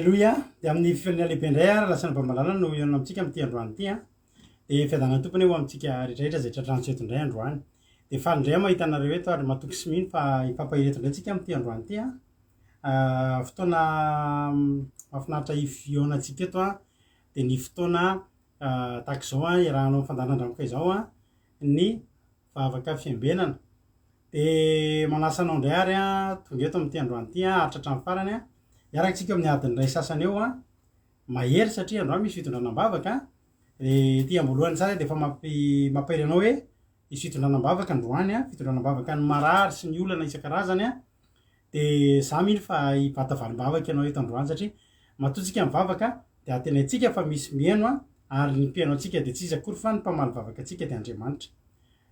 Alleloia. Dia amin'ny fiainana lehibe indray ary lasana bambalala no ianona amintsika amin'ity androany ity a. Dia fiadanana tompony eo amintsika rehetrarehetra izay tratrantsika eto indray androany. Dia faly indray mahita anareo eto ary matoky sy mino fa hifampahireto indray antsika amin'ity androany ity a. Fotoana mahafinaritra iviaonantsika eto a. Dia ny fotoana tahaka izao a iarahanao mifandaran-dramoka izao a ny vavaka fiambenana. Dia manasa anao indray ary a tonga eto amin'ity androany ity a hatratramin'ny farany a. Iarakantsika amin'ny adiny iray sasany eo a mahery satria androany misy fitondranam-bavaka. Ity ambolohany tsara dia efa mampahery anao hoe misy fitondranam-bavaka androany a, fitondranam-bavaka ny marary sy ny olana isan-karazany a. Dia za mino fa hibata valim-bavaka ianao eto androany satria matoantsika amin'ny vavaka dia atenaitsika fa misy mihaino a ary ny mpihaino antsika dia tsisy akory fa ny mpamaly vavaka antsika dia Andriamanitra.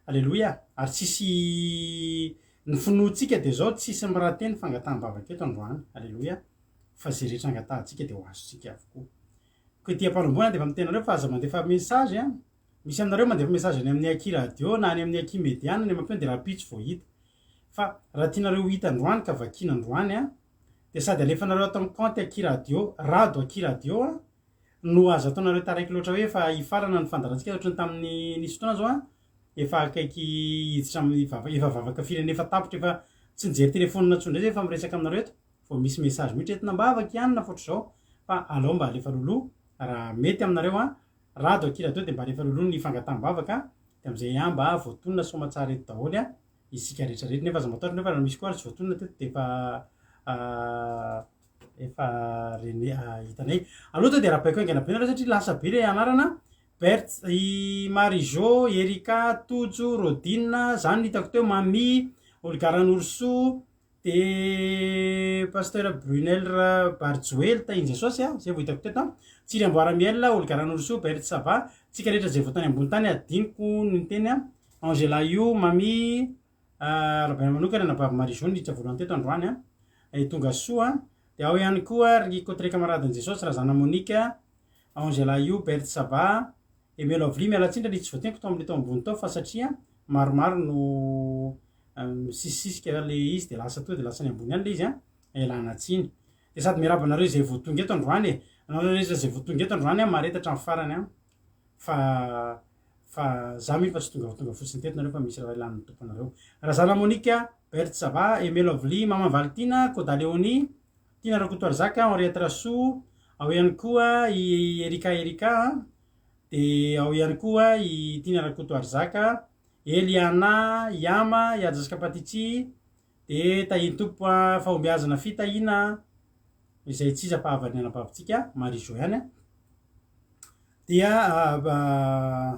Alleloia. Ary tsisy ny finoantsika dia zao tsisy mirateny fangataham-bavaka eto androany. Alleloia. Fa zay rehetra angatahantsika dia ho azontsika avokoa. Koa ity ampanambona dia efa miteny anareo fa aza mandefa mesazy a. Misy aminareo mandefa mesazy any amin'ny Aki radio na any amin'ny Aki mediana ny mampio dia raha pitso vao hita. Fa raha tianareo hita androany ka vakiana androany a dia sady alefanareo atao amin'ny compte Aki radio, rado Aki radio a no azo ataonareo taraiky loatra hoe efa hifarana ny fandarantsika ohatrany tamin'ny nisy fotoana zao a efa akaiky hiditra amin'ny efa vavaka firenena efa tapitra efa tsy nijery telefonina intsony indray efa miresaka aminareo eto. Vao misy mesazy mihitsy entina mbavaka ihany na foatra izao fa alao mba alefa loloha raha mety aminareo a rado Aki radio dia mba alefa loloha ny fangataham-bavaka dia amin'izay a mba voatonona soamantsara eto daholo a isika rehetrarehetra nefa aza matahotra nefa raha misy koa tsy voatonona teto dia efa rene hitanay. Aloha dia raha baiko haingana be nareo satria lasa be ilay anarana Berthe, Marijo, Erika, Tojo, Rodine, zany ny hitako teo, Mami, Olgaran'Orso, dia pasteur Brunel Barjoel tainy Jesosy a, zay vao hitako teto. Tsiry Amboaramiel, Olgaran'Orso, Berthe Sava, tsika rehetra zay voatany ambony tany adiniko ny teny a. Angela io, Mami, Rabana manokana na Bavy Marijo ny hitra voalohany teto androany a. Tonga soa. Dia ao ihany koa ry côté camarade Jesosy Razana Monika, Angela io, Berthe Sava, Emelo Avly mialatsindra ny tsy voateniko tao amin'ilay tao ambony tao fa satria maromaro no misisisika le izy dia lasa to dia lasa ny ambony ihany le izy a ialana tsiny. Dia sady miaraba anareo izay voatonga eto androany e. Anareo rehetra izay voatonga eto androany a maharetatra amin'ny farany a fa za mino fa tsy tonga fotsiny teto nareo fa misy raha ilan'ny tomponareo. Razana Monika, Berthe Sava, Emelo Avly, Mama Valentina, Koda Leonie, Tina Rakotoary Zaka, Henriette Rassou, ao ihany koa i Erika dia ao ihany koa i Tina Rakotoary Zaka, Eliana, Yama, Yajaska Patitsy, dia tahiny tompo fahombiazana fitahina izay tsy iza pahavany anabavitsika Marijo ihany a. Dia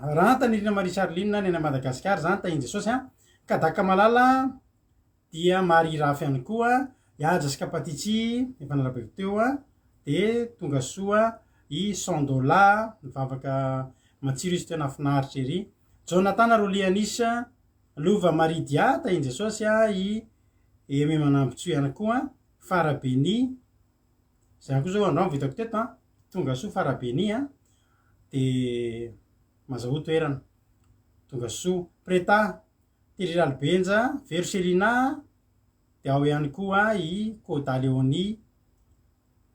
rantany Irina Marie Charline ny Madagasikara zany tahiny Jesosy a. Kadaka Malala dia Marie Rafy ihany koa, Yajaska Patitsy efa nalabaiko teo a. Dia tonga soa i Sandola mivavaka matsiro izy teo nafinaritra ery. Jonathan Rolianisa, Lova Marie Dia tahiny Jesosy a, i Eme Manambotsoa ihany koa, Farabeny. Zay koa zao androany vitako teto a. Tonga soa Farabeny a. Dia mazao toerana. Tonga soa Preta, Tery Albenja, Verselina, dia ao ihany koa i Koda Leonie,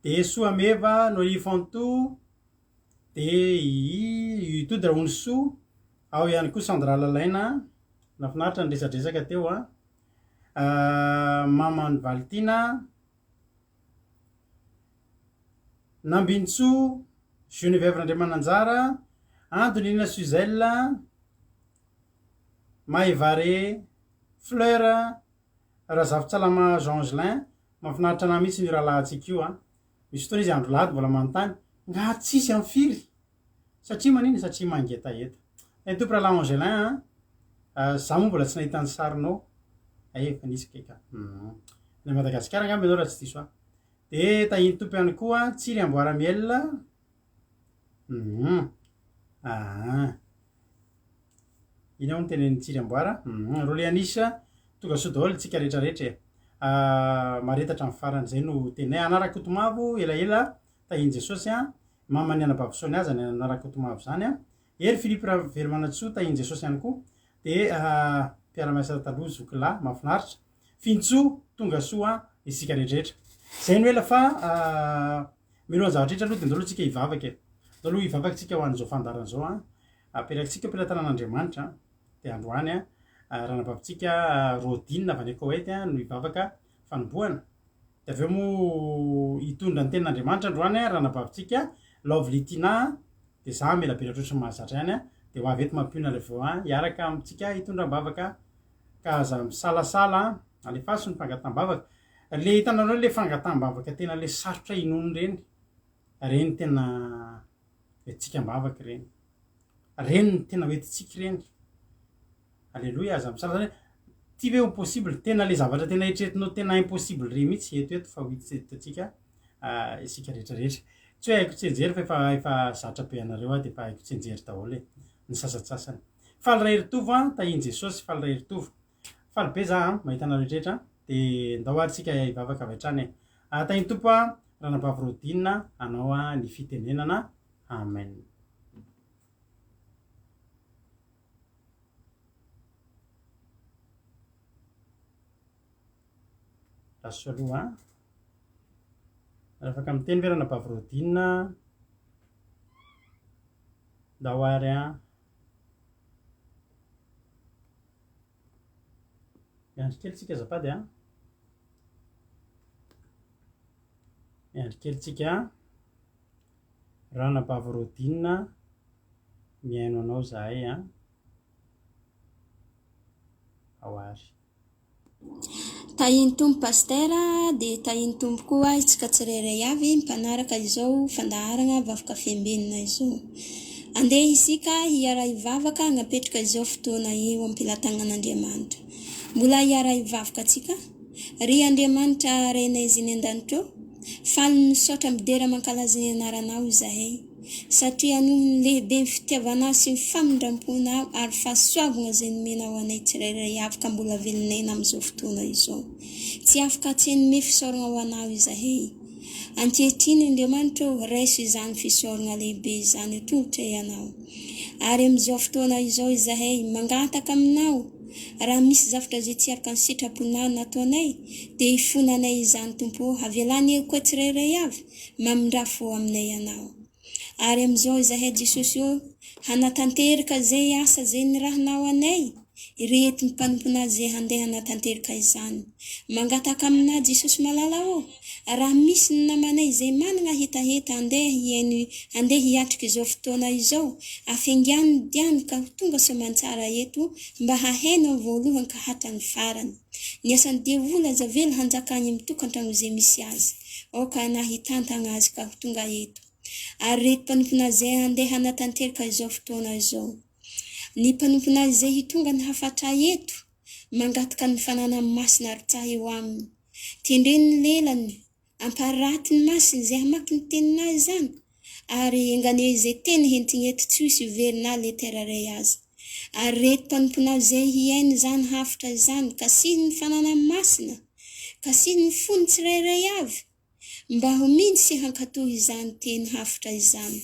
dia Soameva, Noël Fantou, dia i Todra Onso, ao ihany koa Sandra Lalaina, nafinaritra ny resadresaka teo a. Mama Valentina, Nambintso, Geneviève Andriamananjara, Antonina Suzelle, Maevare, Fleur, Razavitsalama Jean-Gelin, mafinaritra na mihitsy ny rahalahantsika io a. Misy fotoana izy andro lahady mbola manontany nga tsisy amin'ny firy satria maniny satria mangeta eto. Tompo rahalahy Angelin a, za moa mbola tsy nahita ny sarinao efa nisy keka ny Madagasikara angamba ianao raha tsy diso a. Dia tahiny tompo ihany koa Tsiry Amboaramiel, iny ao ny tenen'ny Tsiry Amboara, Rolianisa, tonga soa daholo tsika rehetrarehetra e. Maretatra amin'ny farany zay no tenay. Anarakotomavo elaela tahiny Jesosy a, mamany anabavisoany azy ny Anarakotomavo zany a. Ery Philippe Verimanatsoa tahiny Jesosy ihany koa. Dia mpiara-miasa taloha Zokila mafinaritra. Fintso tonga soa isika rehetrarehetra. Zay no ela fa mino zavatra rehetra aloha de ndalo tsika hivavaka ndalo hivavaka tsika ho an'izao fandarana zao aperakitsika ampilatanan'Andriamanitra de androany ranabavitsika rodine avy any Koweïty no hivavaka fanombohana de aveo mo hitondra ny tenin'Andriamanitra androany ranabavitsika Love Litina de za mila be loatra mahazatra ihany de ho avy eto mampiona reveo hiaraka amitsika hitondram-bavaka ka za misalasala alefaso ny fangatambavaka le hitanareo le fangatambavaka tena le sarotra inony reny tena tsika mbavaka reny tena hoetitsika reny alleluia za misalasala ty ve possible tena le zavatra tena hitretinao tena impossible re mihitsy eto fa hoitsika isika rehetrarehetra tsy hoe haiko tsenjery fa efa zatra be anareo de fa haiko tsenjery daholo ny sasatsasany faly ray ritovo tahiny Jesosy faly ray ritovo faly be za mahita anareo rehetra de ndao atsika hivavaka avy hatrany tahiny tompo ranabavy Rodine anao ny fitenenana amen. Laso aloha afaka miteny ve ranabavy Rodine ndao ary miandry kely tsika azafady miandry kely tsika ranabavy Rodine miaino anao zahay ao ary tahiny tompo pastera de tahiny tompo koa itsika tsirairay avy mpanaraka izao fandaharana vavaka fiambenina izao andeha isika hiara hivavaka hanapetraka izao fotoana eo ampilatanan'Andriamanitra mbola hiara hivavaka atsika ry Andriamanitra renay ziny an-danitro faly misaotra midera mankalaza ny anaranao izahay satria noho ny lehibe ny fitiavanao sy ny famindram-ponao ary fahasoavana izay nomenao anay tsirairay afaka mbola velonena amin'izao fotoana izao tsy afaka atseny me fisaorana ho anao izahay ankehitriny Andriamanitra raiso izany fisaorana lehibe izany tongotra ianao ary amin'izao fotoana izao izahay mangataka aminao raha misy zavatra zay tsy araka ny sitraponao nataonay de hifonanay izany tompo avelany koa tsirairay avy mamindrafo aminay ianao ary amin'izao izahay Jesosy hanatanteraka zay asa zay ny rahanao anay ireto ny mpanompona zay handeha hanatanteraka izany mangataka amina Jesosy malala raha misy ny namanay zay manana hetaheta andeha hiatrika izao fotoana izao afengany diany ka tonga soamantsara eto mba hahaina voalohany ka hatrany farany ny asany devola zavela hanjakany mitokantrano zay misy azy ka nahitantana azy ka tonga eto ary reto mpanompona zay andeha hanatanteraka izao fotoana izao ny mpanompona zay hitonga ny hafatra eto mangataka ny fanana masina aritsaha eo aminy tendreny ny lelany amparaty ny masiny zay hamaky ny tenina izany ary engane zay teny hentigny eto tsy hisy verina leteraray azy ary reto mpanompona zay hiainy zany hafatra izany ka sihy ny fanana masina ka sihy ny fony tsirairay avy mba ho mindy sy hankatohy izany teny hafatra izany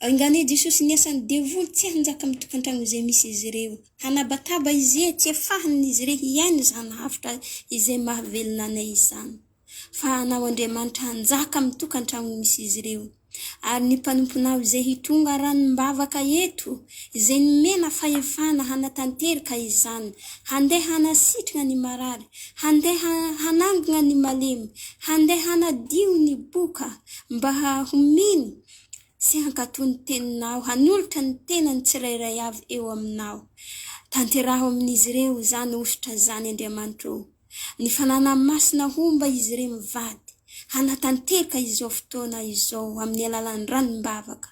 engane Jesosy ny asany devoly tsy hanjaka mitokantrano izay misy izy ireo hanabataba izy tsy afahany izy ireo hiainy zany hafatra izay mahavelona anay izany fa anao Andriamanitra hanjaka mitokantrano misy izy ireo ary ny mpanomponao izay hitonga ranom-bavaka eto izay nomena fahefana hanatanteraka izany handeha hanasitrana ny marary handeha hanangona ny malemy handeha hanadio ny boka mba hominy sy hankatohy ny teninao hanolotra ny tenany tsirairay avy eo aminao tanteraho amin'izy ireo zany osotra zany Andriamanitra ny fanana masina homba izy ireo mivady hanatanteraka izao fotoana izao amin'ny alalan'ny ranom-bavaka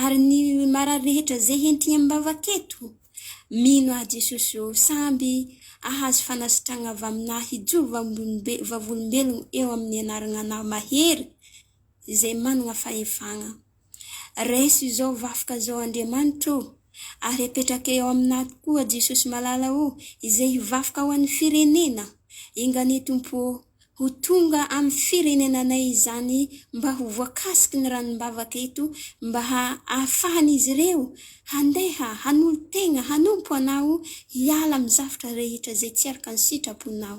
ary ny marary rehetra zay hentigny am-bavaka eto mino Jesosy samby ahazo fanasitrana avy aminah hijoro vavolombelogno eo amin'ny anarana anao mahery izay manana fahefana raiso izao vavaka zao Andriamanitra ary apetraka eo aminah koa Jesosy malala izay hivavaka ho an'ny firenena engane tompo ho tonga amin'ny firenenanay izany mba ho voakasiky ny ranombavaka eto mba ahafahan'izy ireo handeha hanolo-tegna hanompo anao hiala amin'ny zavatra rehetra izay tsy araka ny sitraponao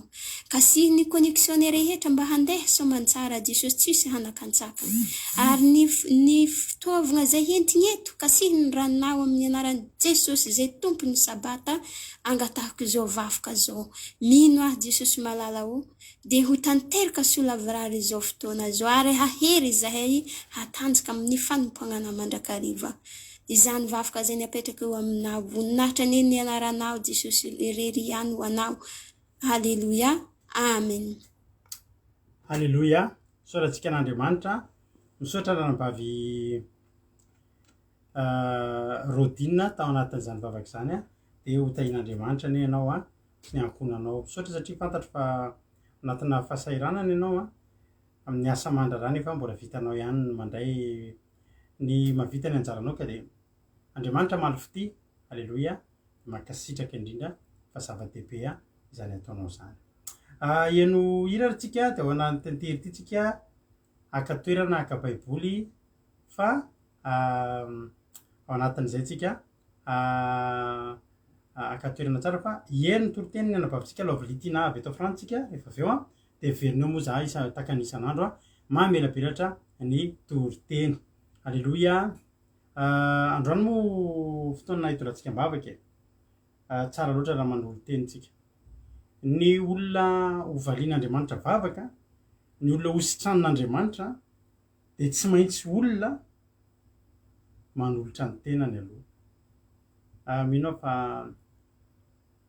kasi ny connexion rehetra mba handeha soamantsara Jesosy tsisy hanakantsakana ary ny fitaovagna izay entigny eto kasi ny ranonao amin'ny anaran'i Jesosy izay tompony sabata angatahako izao vafoka izao mino aho Jesosy malala o dia ho tanteraka solavrary izao fotoana izao ary hahery izahay hatanjaka amin'ny fanompoagnana mandrakariva izany vafoka izay napetraka eo aminao voninahitra ny anaranao Jesosy irery ihany ho anao halleluia amen halleluia soratsika n'Andriamanitra misaotra ranambavy Rodina tao anatin'izany vavaka izany dia ho tahin'Andriamanitra ny ianao sy ny ankonanao misaotra satria fantatro fa anatina fahasahiranana ianao amin'ny asa mandrarany efa mbola vitanao ihany mandray ny mavita ny anjaranao ka dia Andriamanitra malofity halleluia mankasitraka indrindra fa zava-dehibe izany ataonao izany eno hiratsika dia ao anatin'ny tehirytsika akatoerana aka-baiboly fa ao anatin'izay tsika akatoerana tsara fa eno toroteny ny anabavintsika lovalitiana avy eto frantsika rehefa avy eo dia verina moa za takany isan'andro mamelabelatra ny toriteny halleluia androany moa fotoana hitorantsika mbavaka tsara loatra raha manolo tenytsika ny olona hovalian'Andriamanitra vavaka ny olona hositran'Andriamanitra dia tsy maintsy olona manolotra ny tenany aloha mino fa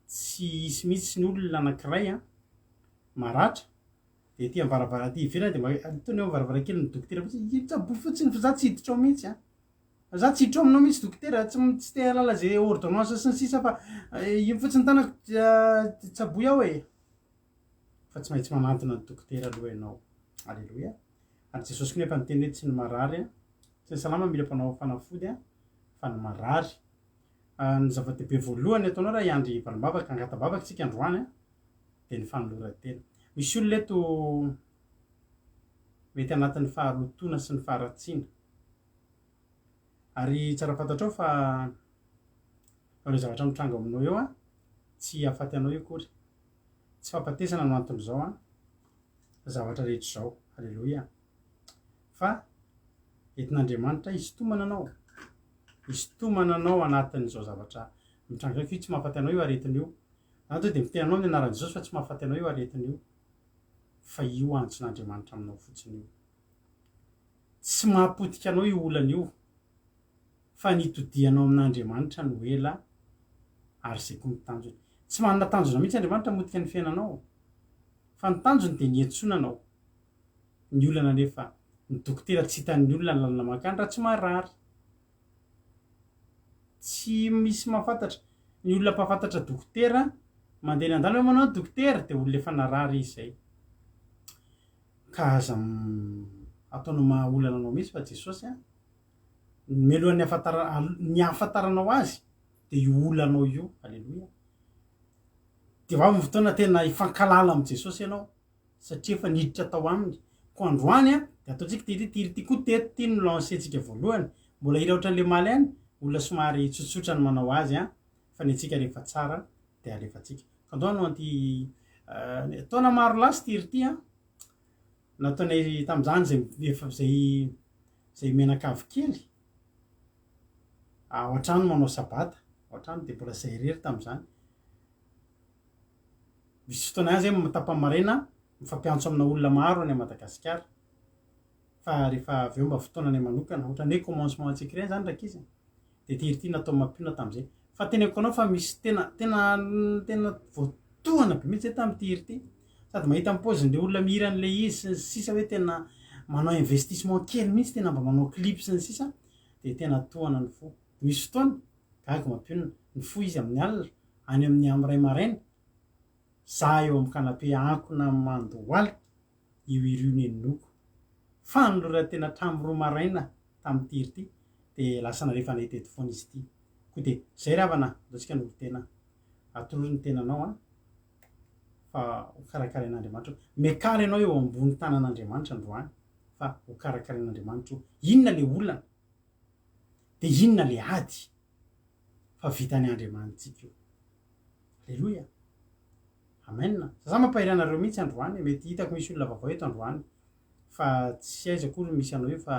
tsy hisy mihitsy ny olona anankiray maratra dia ety am'varavaraty ivelany dia tony eo varavarankely ny dokotera tsabo fotsiny fa za tsy hiditra ao mihitsy za tsy hiditra ao aminao mihitsy dokotera tsy te halala zay ordonnance sy ny sisa fa io fotsiny tanako tsaboy ao fa tsy maintsy manantona ny dokotera aloha ianao halleluia ary Jesosy koa nefa niteny hoe tsy ny marary tsy ny salama mila mpanao fanafody fa ny marary ny zava-dehibe voalohany ataonao raha hiandry valom-bavaka angatam-bavaka tsika androany dia ny fanoloran-tena misy olona eto mety anatin'ny faharotona sy ny faharatsiana ary tsara fantatrao fa ireo zavatra mitranga aminao eo tsy ahafaty anao io kory tsy fampatesana no anton'izao zavatra rehetra izao halleluia fa entin'Andriamanitra hisintomana anao anatin'izao zavatra mitranga io tsy mahafaty anao io aretin'io anto dia mitena anao ny anaran'i Jesosy fa tsy mahafaty anao io aretin'io fa io antson'Andriamanitra aminao fotsiny io tsy mahapotika anao io olana io fa nitodianao amin'Andriamanitra no ela ary zay koa mitanjona tsy manana tanjona mihitsy Andriamanitra motika ny fiainanao fa ny tanjony dia niantsonanao ny olana nefa ny dokotera tsy hitan'ny olona ny lalana makany raha tsy marary tsy misy mahafantatra ny olona mpahafantatra dokotera mandeha ny an-dalana hoe manao dokotera dia olona efa narary izy zay ka aza ataonao mahaolana anao mihitsy fa Jesosy melohan'ny hafantaranao azy dia io olanao io halleluia dia vao amin'ny fotoana tena hifankalala amin'ny Jesosy ianao satria efa niditra tao aminy ko androany dia ataontsika tiry koa teto no lancentsika voalohany mbola ila ohatran'le maly any olona somary tsotsotra ny manao azy fa ny antsika rehefa tsara dia alefantsika ka andao no anty taona maro lasy tiry nataonay tamin'izany zay menakavy kely ao an-trano manao sabata ao an-trano dia mbola zay irery tamin'izany misy fotoana ihany zay tapamaraina mifampiantso amina olona maro any Madagasikara fa rehefa avy eo mba fotoanany manokana ohatran'ny hoe commencement antsika ireny zany raika izy dia tiry natao mampiona tamin'izay fa teneko anao fa misy tena voatohana be mihitsy zay tamin'ny tiry sady mahita mipôzin'le olona mihiran'le izy sy ny sisa hoe tena manao investissement kely mihitsy tena mba manao clip sy ny sisa dia tena tohana ny fo misy fotoana gaga mampiona ny fo izy amin'ny alina any amin'ny am'ray maraina za eo amin'ny kanape ankona mandoaly io iriony enonoko fa nolora-tena hatramin'ny roa maraina tamin'ny tiry dia lasa narehefa nahita eto foana izy ity koa dia zay ravana ataontsika nolotena atorony tenanao fa ho karakarain'andriamanitra miakara ianao eo ambony tanan'andriamanitra androany fa ho karakarain'andriamanitra inona le olana de inona le ady fa vitany andriamanitsika io alleloia amena za mampahiranareo mihitsy androany mety hitako misy olona vaovao eto androany fa tsy aizakory misy anao io fa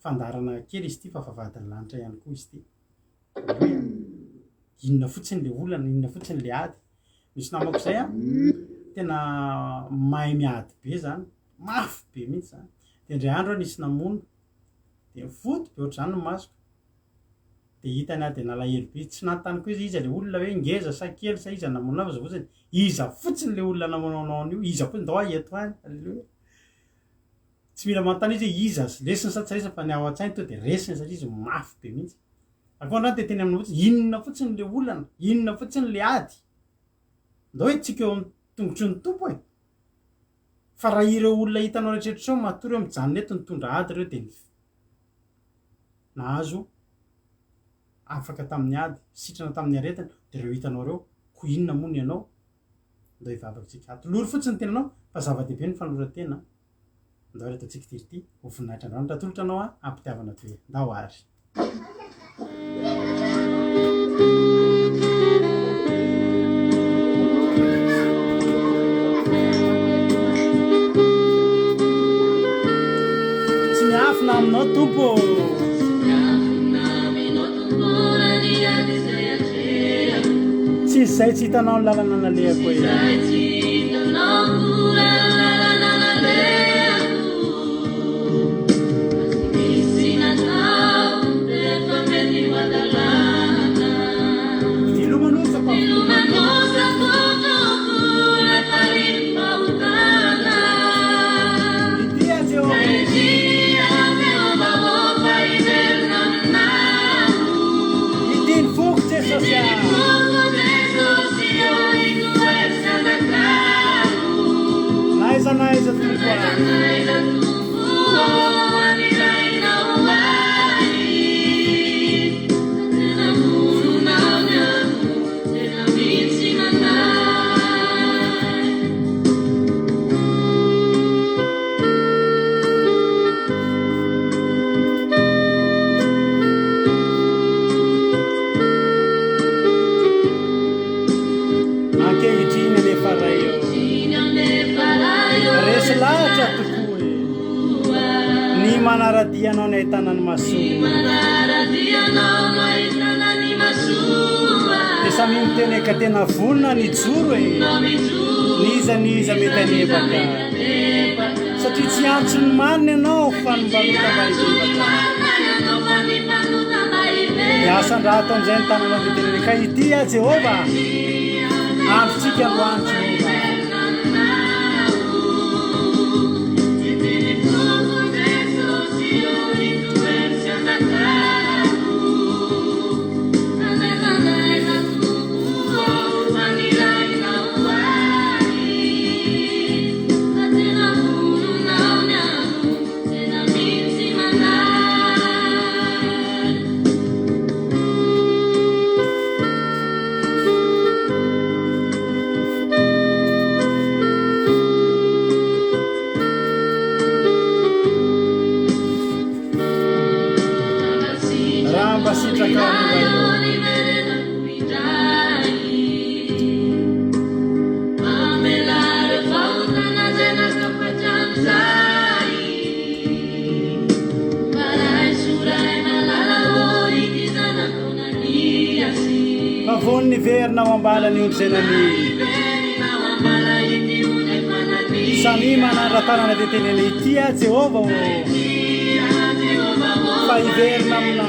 fandarana kely izy ty fa favadiny lanitra ihany koa izy ty alleloia inona fotsiny le olana inona fotsiny le ady misy namako zay a tena mahay miady be zany mafy be mihitsy zany de ndray andro nisy namono de foty be ohatr'izany no masoko de hitany a de nalahelo be tsy nanontanyko izy iza le olona hoe ngeza sa kely sa iza namonao za fotsiny iza fotsiny le olona namonaonao io iza fotsiny dao eto any alleloia tsy mila manontany izy hoe iza lesiny sa tsy resiny fa ny ao an-tsainy to de resiny satria izy mafy be mihitsy akoandrany de teny amina fotsiny inona fotsiny le olana inona fotsiny le ady ndao hoe tsika eo amin'ny tongotry ny tompo e fa raha ireo olona hitanao rehetrrehetra sao matory eo mijanona eto nitondra ady reo de nahazo afaka tamin'ny ady sitrana tamin'ny aretiny de reo hitanao reo ko inona moa ny ianao ndao hivavatsika atolory fotsiny tenanao fa zava-dehibe ny fanoratena ndao reto atsika tirity ho voninahitra androany ratolotra anao a ampitiavana toe ndao ary tsy miafina aminao tompo tsy izay tsy hitanao ny lalana nalehako e Naiza ankehitriny nefa raio resy lahatra tokoa e ny manaradianao ny ahitanany masoa de samy miteny ka tena vonona ny joro e niza mety anevaka satria tsy antsony maniny ianao fa nombalota miasan-draha atao am'izay ny tananao veteneny ka ity a Jehova androtsika androany Jehova Vonni verna wambala ni unzenani Sami manarratana na detenene itia Jehova o Fai verna mna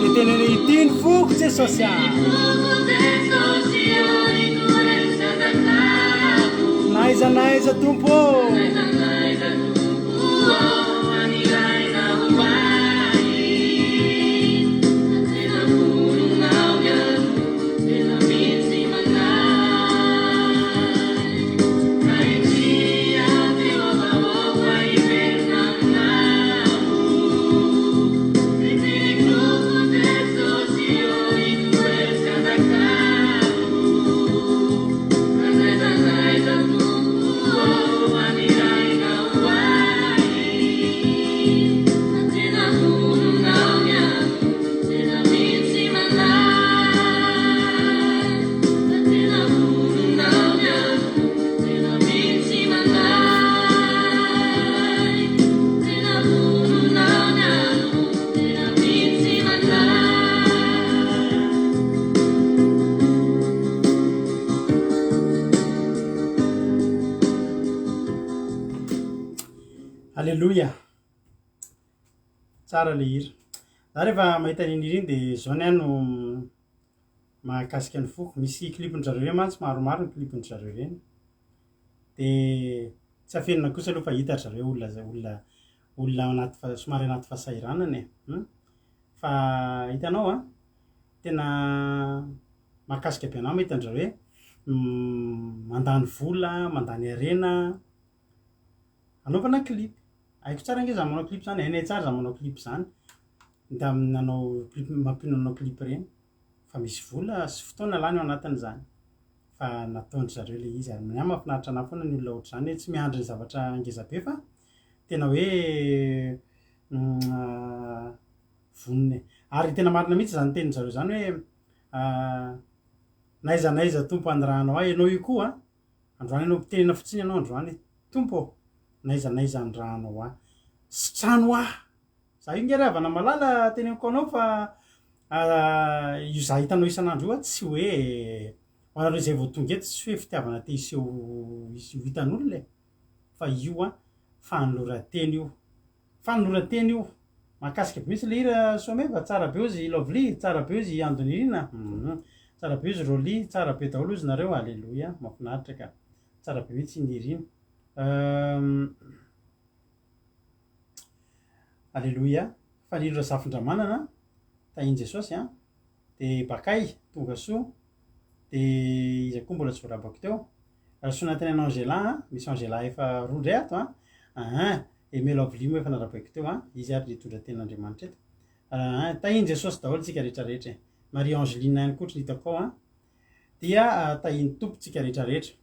Detenene itin fuk je sosia Naiza tumpo Alléluia. Tsara le hira. Za rehefa mahita an'iny hira iny de zao niany no mahakasika ny foko. Misy klipony zareo reny mantsy maromaro ny klipony zareo reny. De tsy afenina kosa aloha fa hita zareo olona anaty somary anaty fahasahiranana e. Fa hitanao a, tena mahakasika be anahy mahita an'zareo hoe mandany vola, mandany harena anaovana clip. Haiko tsara ange za manao clip zany, hainay tsara za manao clip zany. Da nanao clip mampino nanao clip reny. Fa misy vola sy fotoana lany ao anatin'izany. Fa nataony zareo le izy ary mahafinaritra anahy foana ny olona ohatr'izany hoe tsy miandry zavatra ngeza be fa tena hoe voniny. Ary tena marina mihitsy zany tenin-jareo zany hoe n'aiza tompo andrahanao ahy, ianao io koa androany ianao tenena fotsiny ianao androany tompo n'aiza andrahanao ahy, sy trano ahy. Za io nge ravana malala teneniko anao fa io za hitanao isan'andro io tsy hoe ho anareo zay vao tonga eto tsy hoe fitiavana te hiseho hitan'olona e, fa io fanoloran-teny io. Fanoloran-teny io. Mahakasika be mihitsy le hira Someva, tsara be ozy Lovely, tsara be ozy Andonirina, tsara be ozy Roly, tsara be daholo ozy nareo, alléluia, mahafinaritra ka. Tsara be mihitsy iny hira iny. Alléluia. Fa Lilo Rasafin-dramanana, tahiny Jesosy a, de Bakay, tonga soa, de iza koa mbola tsy voarabako teo. Rasoa anatin'ny Angela, misy Angela efa roa ndray ato a. Aimé Lovely moa efa narabaiko teo a, izy ary nitondra tenin'Andriamanitra eto. Tahiny Jesosy daholo tsika rehetrarehetra. Marie Angeline ihany koa hitako ao a. Dia tahiny tompontsika rehetrarehetra.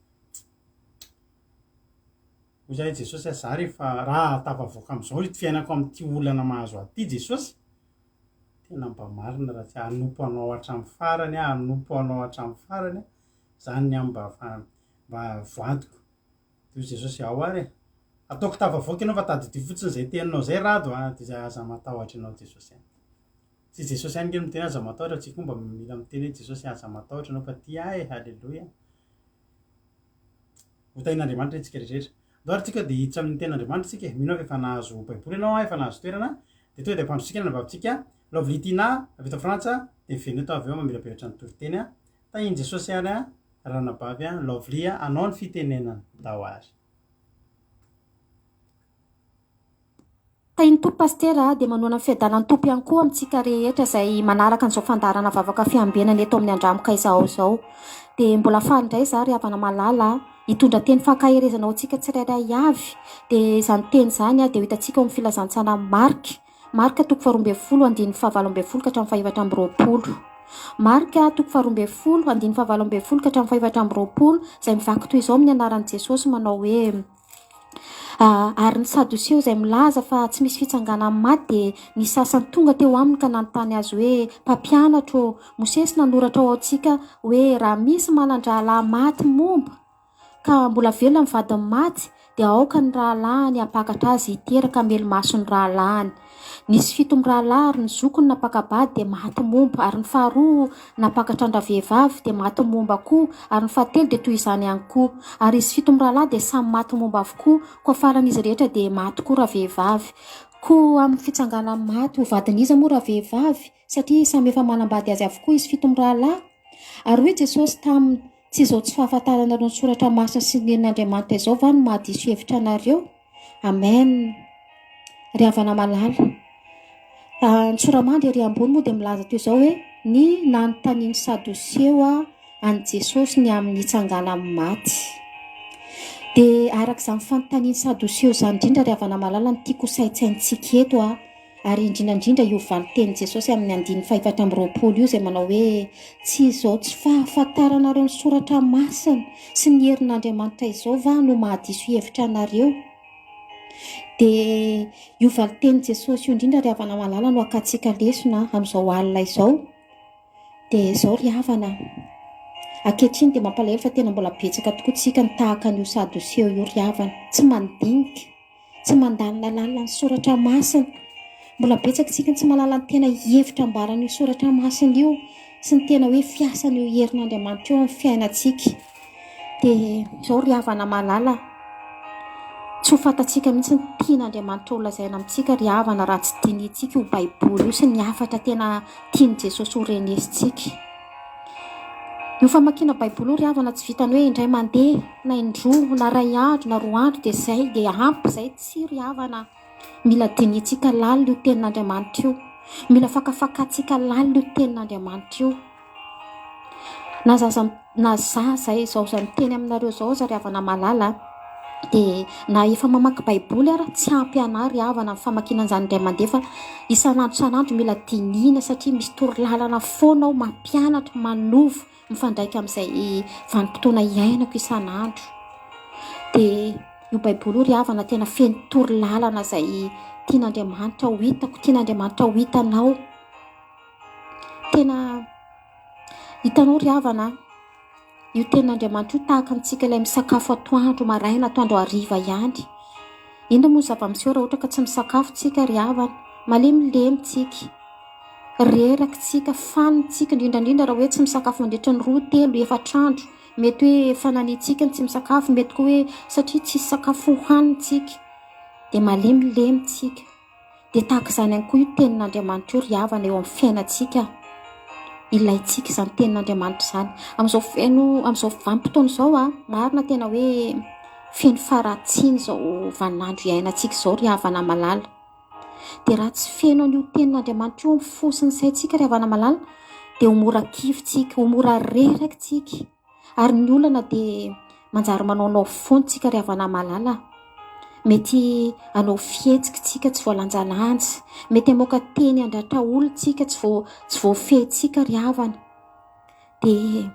Hoy zay Jesosy za rehefa raha tafavoaka am'izao ity fiainako amin'ity olana mahazo aty Jesosy, tena mba marina raha tsy hanompo anao hatramin'ny farany a, hanompo anao hatramin'ny farany a, zany ny mba voantoko. Toy Jesosy ao ary e, ataoko tafavoaka ianao fa tadidio fotsiny zay teninao zay rado a, de zay aza matahotra ianao Jesosy. Tsy Jesosy ihany nge miteny aza matahotra, tsika koa mba mila miteny hoe Jesosy aza matahotra anao fa ty ahy, halleluia. Hotain'Andriamanitra itsika rehetrarehetra. Ndao ary tsika de hiditra amin'ny tenin'Andriamanitra tsika e. Mino efa nahazo baiboly ianao efa nahazo toerana, de tonga de ampandrotsika ny vavintsika Lovely Tina avy eto Frantsa, de Veneto avy eo mamirapiratra ny toriteny a. Tahiny Jesosy ary a, ranabavy a, Lovely a, anao ny fitenenana dao ary. Tahiny tompo pastera dia manoana ny fiadalan'ny tompo ihany koa amintsika rehetra izay manaraka an'izao fandarana vavaka fiambenana eto amin'ny andramoka izao. Dia mbola faly indray za ry havana malala hitondra teny fankahirezana ho antsika tsirairay avy. Dia izany teny izany dia ho hitantsika amin'ny filazantsana Marka toko 12 andiny 17 ka hatramin'ny 20. Marka toko 12 andiny 17 ka hatramin'ny 20 izay mivaky toy izao amin'ny anaran'i Jesosy manao hoe ary ny Sadoseo izay milaza fa tsy misy fitsangana amin'ny maty dia ny sasany tonga teo aminy ka nanontany azy hoe mpampianatro, Mosesy nanoratra ao antsika hoe raha misy manan-drahalahy maty momba ka mbola velona ny vadiny maty dia aoka ny rahalahiny hampakatra azy hiteraka melo-mason'ny rahalahiny. Nisy 7 rahalahy ary ny zokony napakabady dia maty momba, ary ny faharoa napakatra andra-vehivavy dia maty momba koa, ary ny fahatelo dia toy izany ihany koa. Ary izy 7 rahalahy dia samy maty momba avokoa, koa faran'izy rehetra dia maty koa raha-vehivavy. Koa amin'ny fitsangana maty ho vadin'izy moa raha-vehivavy, satria samy efa manambady azy avokoa izy 7 rahalahy. Ary hoe Jesosy taminy tsy izao tsy fahafantarana ireo ny soratra masina sy ny nen'Andriamanitra izao va no mahadiso hevitra anareo. Amen. Ry havana malala. Ny soramandry ery ambony moa dia milaza toy izao hoe ny nanontaniany Sadoseo any Jesosy ny amin'ny hitsangana amin'ny maty. Dia arak'izany fanontaniany Sadoseo izany indrindra ry havana malala ny tiako saitsaintsika eto ary indrindrandrindra io valiteny Jesosy amin'ny andiny 420 io izay manao hoe tsy izao tsy fahafantaranareo ny soratra masina sy ny herin'Andriamanitra izao va no mahadiso hevitra anareo. Dia io valiteny Jesosy io indrindra ry havana malala no akatsika lesona amin'izao alina izao. Dia izao ry havana, ankehitriny dia mampalahelo fa tena mbola betsaka tokoa tsika ny tahaka an'io Sadoseo io ry havana, tsy mandinika, tsy mandalina lalina ny soratra masina. Mbola betsaka tsika tsy mahalala ny tena hevitra ambaran'io soratra masina io sy ny tena hoe fiasan'io herin'Andriamanitra io amin'ny fiainantsika. Dia izao ry havana malala, tsy ho fatatsika mihitsy ny tian'Andriamanitra olona izay amintsika ry havana raha tsy dinitsika io baiboly io sy ny hafatra tena tiany Jesosy ho renesitsika. Io famakiana baiboly io ry havana tsy vitany hoe indray mandeha na indroa na ray andro na roa andro dia zay dia ampy zay, tsy ry havana. Mila dinitsika lalina io tenin'Andriamanitra io, mila fakafakantsika lalina io tenin'Andriamanitra io. Na zaza izao zay miteny aminareo zao ry havana malala dia na efa mamaky baiboly ara tsy ampy ana ry havana amin'ny famakiana an'izany indray mandeha, fa isan'andro mila dinina satria misy torolalana foana ao mampianatra manovo mifandraika amin'izay vanim-potoana iainako isan'andro. Dia io baiboly io ry havana tena feno torolalana izay tian'Andriamanitra ho hitako, tian'Andriamanitra ho hitanao. Tena hitanao ry havana, io tenin'Andriamanitra io tahaka antsika ilay misakafo atoandro maraina atoandro hariva ihany. Inona moa zava-miseho raha ohatra ka tsy misakafo tsika ry havana? Malemilemy tsika, rerakintsika, fanintsika, indrindrandrindra raha hoe tsy misakafo mandritra ny 2-3 andro. Mety hoe fananitsika ny tsy misakafo, mety koa hoe satria tsy sakafo hohanitsika dia malemilemy tsika. Dia tahaka izany ihany koa io tenin'Andriamanitra io ry havana eo amin'ny fiainantsika. Ilaitsika izany tenin'Andriamanitra izany amin'izao vanim-potoana izao marina tena hoe feno faratsiana izao vaninandro iainantsika izao ry havana malala. Dia raha tsy feno an'io tenin'Andriamanitra io amin'ny fosiny saintsika ry havana malala dia ho mora kivitsika, ho mora rerakintsika, ary ny olana dia manjary manaonao fontsika ry havana malala. Mety anao fihetsika tsy voalanjalanja, mety hamoaka teny andratra olontsika tsy voafehitsika ry havana. Dia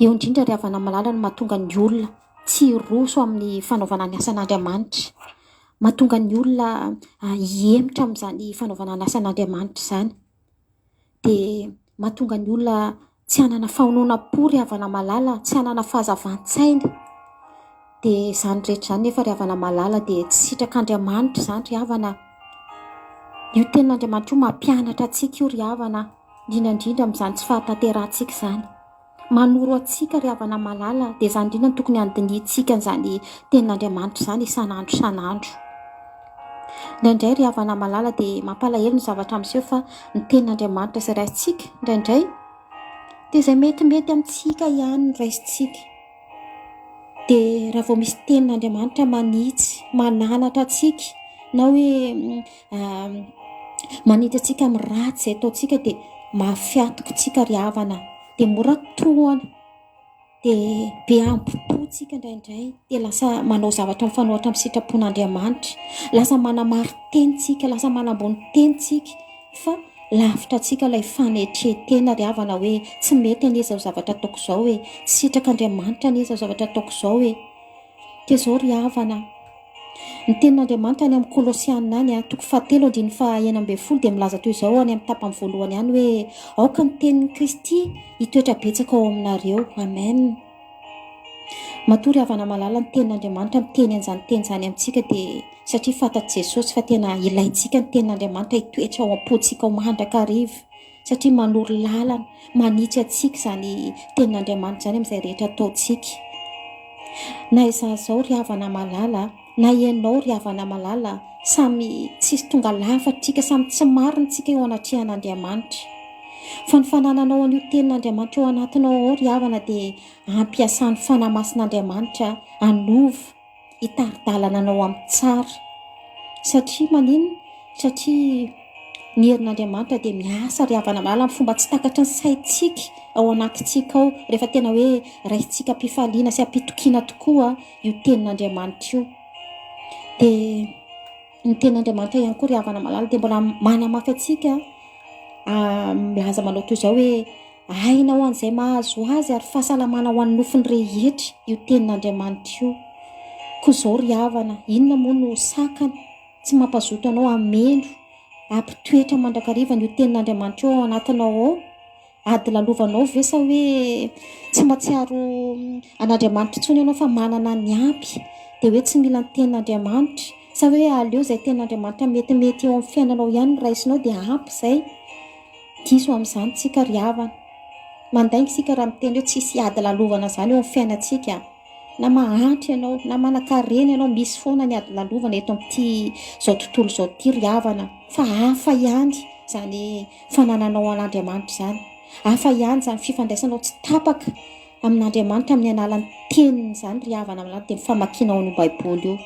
eo indrindra ry havana malala no mahatonga ny olona tsy roso amin'ny fanaovana ny asan'Andriamanitra, mahatonga ny olona hiemotra amin'izany fanaovana ny asan'Andriamanitra izany. Dia mahatonga ny olona tsy hanana fahonoana-po ry havana malala, tsy hanana fahazavan-tsaina. Dia izany rehetra izany nefa ry havana malala dia tsy sitrak'Andriamanitra izany ry havana. Io tenin'Andriamanitra io mampianatra antsika io ry havana, indrindrandrindra amin'izany tsy fahatanterantsika izany. Manoro antsika ry havana malala, dia izany indrindra no tokony handinitsika an'izany tenin'Andriamanitra izany isan'andro. Indraindray ry havana malala dia mampalahelo ny zavatra miseho fa ny tenin'Andriamanitra izay raisitsika indraindray dia izay metimety amintsika ihany no raisitsika. Dia raha vao misy tenin'Andriamanitra manitsy, mananatra antsika, na hoe manitsy antsika amin'ny ratsy izay ataontsika dia mafiatoka tsika ry havana, dia mora tohana, dia be ampotoantsika indraindray, dia lasa manao zavatra mifanohitra amin'ny sitrapon'Andriamanitra, lasa manamaritentsika, lasa manambony tentsika, fa lavitra antsika ilay fanetretena ry havana hoe tsy mety an'izao zavatra ataoko izao, hoe tsy sitrak'Andriamanitra an'izao zavatra ataoko izao hoe. Dia izao ry havana, ny tenin'Andriamanitra any amin'ny Kolosiana any 3:9 dia milaza toy izao any amin'ny tapany voalohany any hoe aoka ny tenin'ny Kristy hitoetra betsaka ao aminareo. Amen. Matoa ry havana malala ny tenin'Andriamanitra miteny an'izany teny izany amintsika dia satria fantatr' Jesosy fa tena ilaintsika ny tenin'Andriamanitra hitoetra ao am-pontsika ao mandrakariva, satria manoro lalana, manitsy antsika izany tenin'Andriamanitra izany amin'izay rehetra ataontsika. Na izao ry havana malala, na ianao ry havana malala, samy tsisy tonga lafatrika, samy tsy marintsika eo anatrehan'Andriamanitra. Fa ny fanananao an'io tenin'Andriamanitra eo anatinao ao ry havana dia ampiasan'ny fanamasin'Andriamanitra anova hitaridalana anao amin'ny tsara. Satria manino? Satria ny herin'Andriamanitra dia miasa ry havana malala amin'ny fomba tsy takatra ny saintsika ao anatintsika ao, rehefa tena hoe raisitsika ampifaliana sy ampitokiana tokoa io tenin'Andriamanitra io. Dia ny tenin'Andriamanitra ihany koa ry havana malala dia mbola manamafy antsika, milaza manao toy izao hoe ainao an'izay mahazo azy ary fahasalamana ho an'ny nofiny rehetra io tenin'Andriamanitra io. Koa izao ry havana, inona moa no sakana tsy mampazoto anao amendro ampitoetra mandrakariva io tenin'Andriamanitra io ao anatinao ao? Ady lalovanao ve sa hoe tsy mahatsiaro an'Andriamanitra intsony ianao fa manana ny ampy dia hoe tsy mila ny tenin'Andriamanitra, sa hoe aleo izay tenin'Andriamanitra metimety eo amin'ny fiainanao ihany no raisinao dia ampy izay? Diso amin'izany tsika ry havana, mandainga isika raha miteny hoe tsisy ady lalovana izany eo amin'ny fiainantsika. na mahantra ianao na manan-karena ianao misy foana ny ady lalovana eto amin'ity zao tontolo zao ty ry havana fa hafa ihany zany fanananao an'Andriamanitra zany, hafa ihany zany fifandraisanao tsy tapaka amin'Andriamanitra amin'ny alalan'ny teniny zany ry havana amin'any dia famakianao ny baiboly io.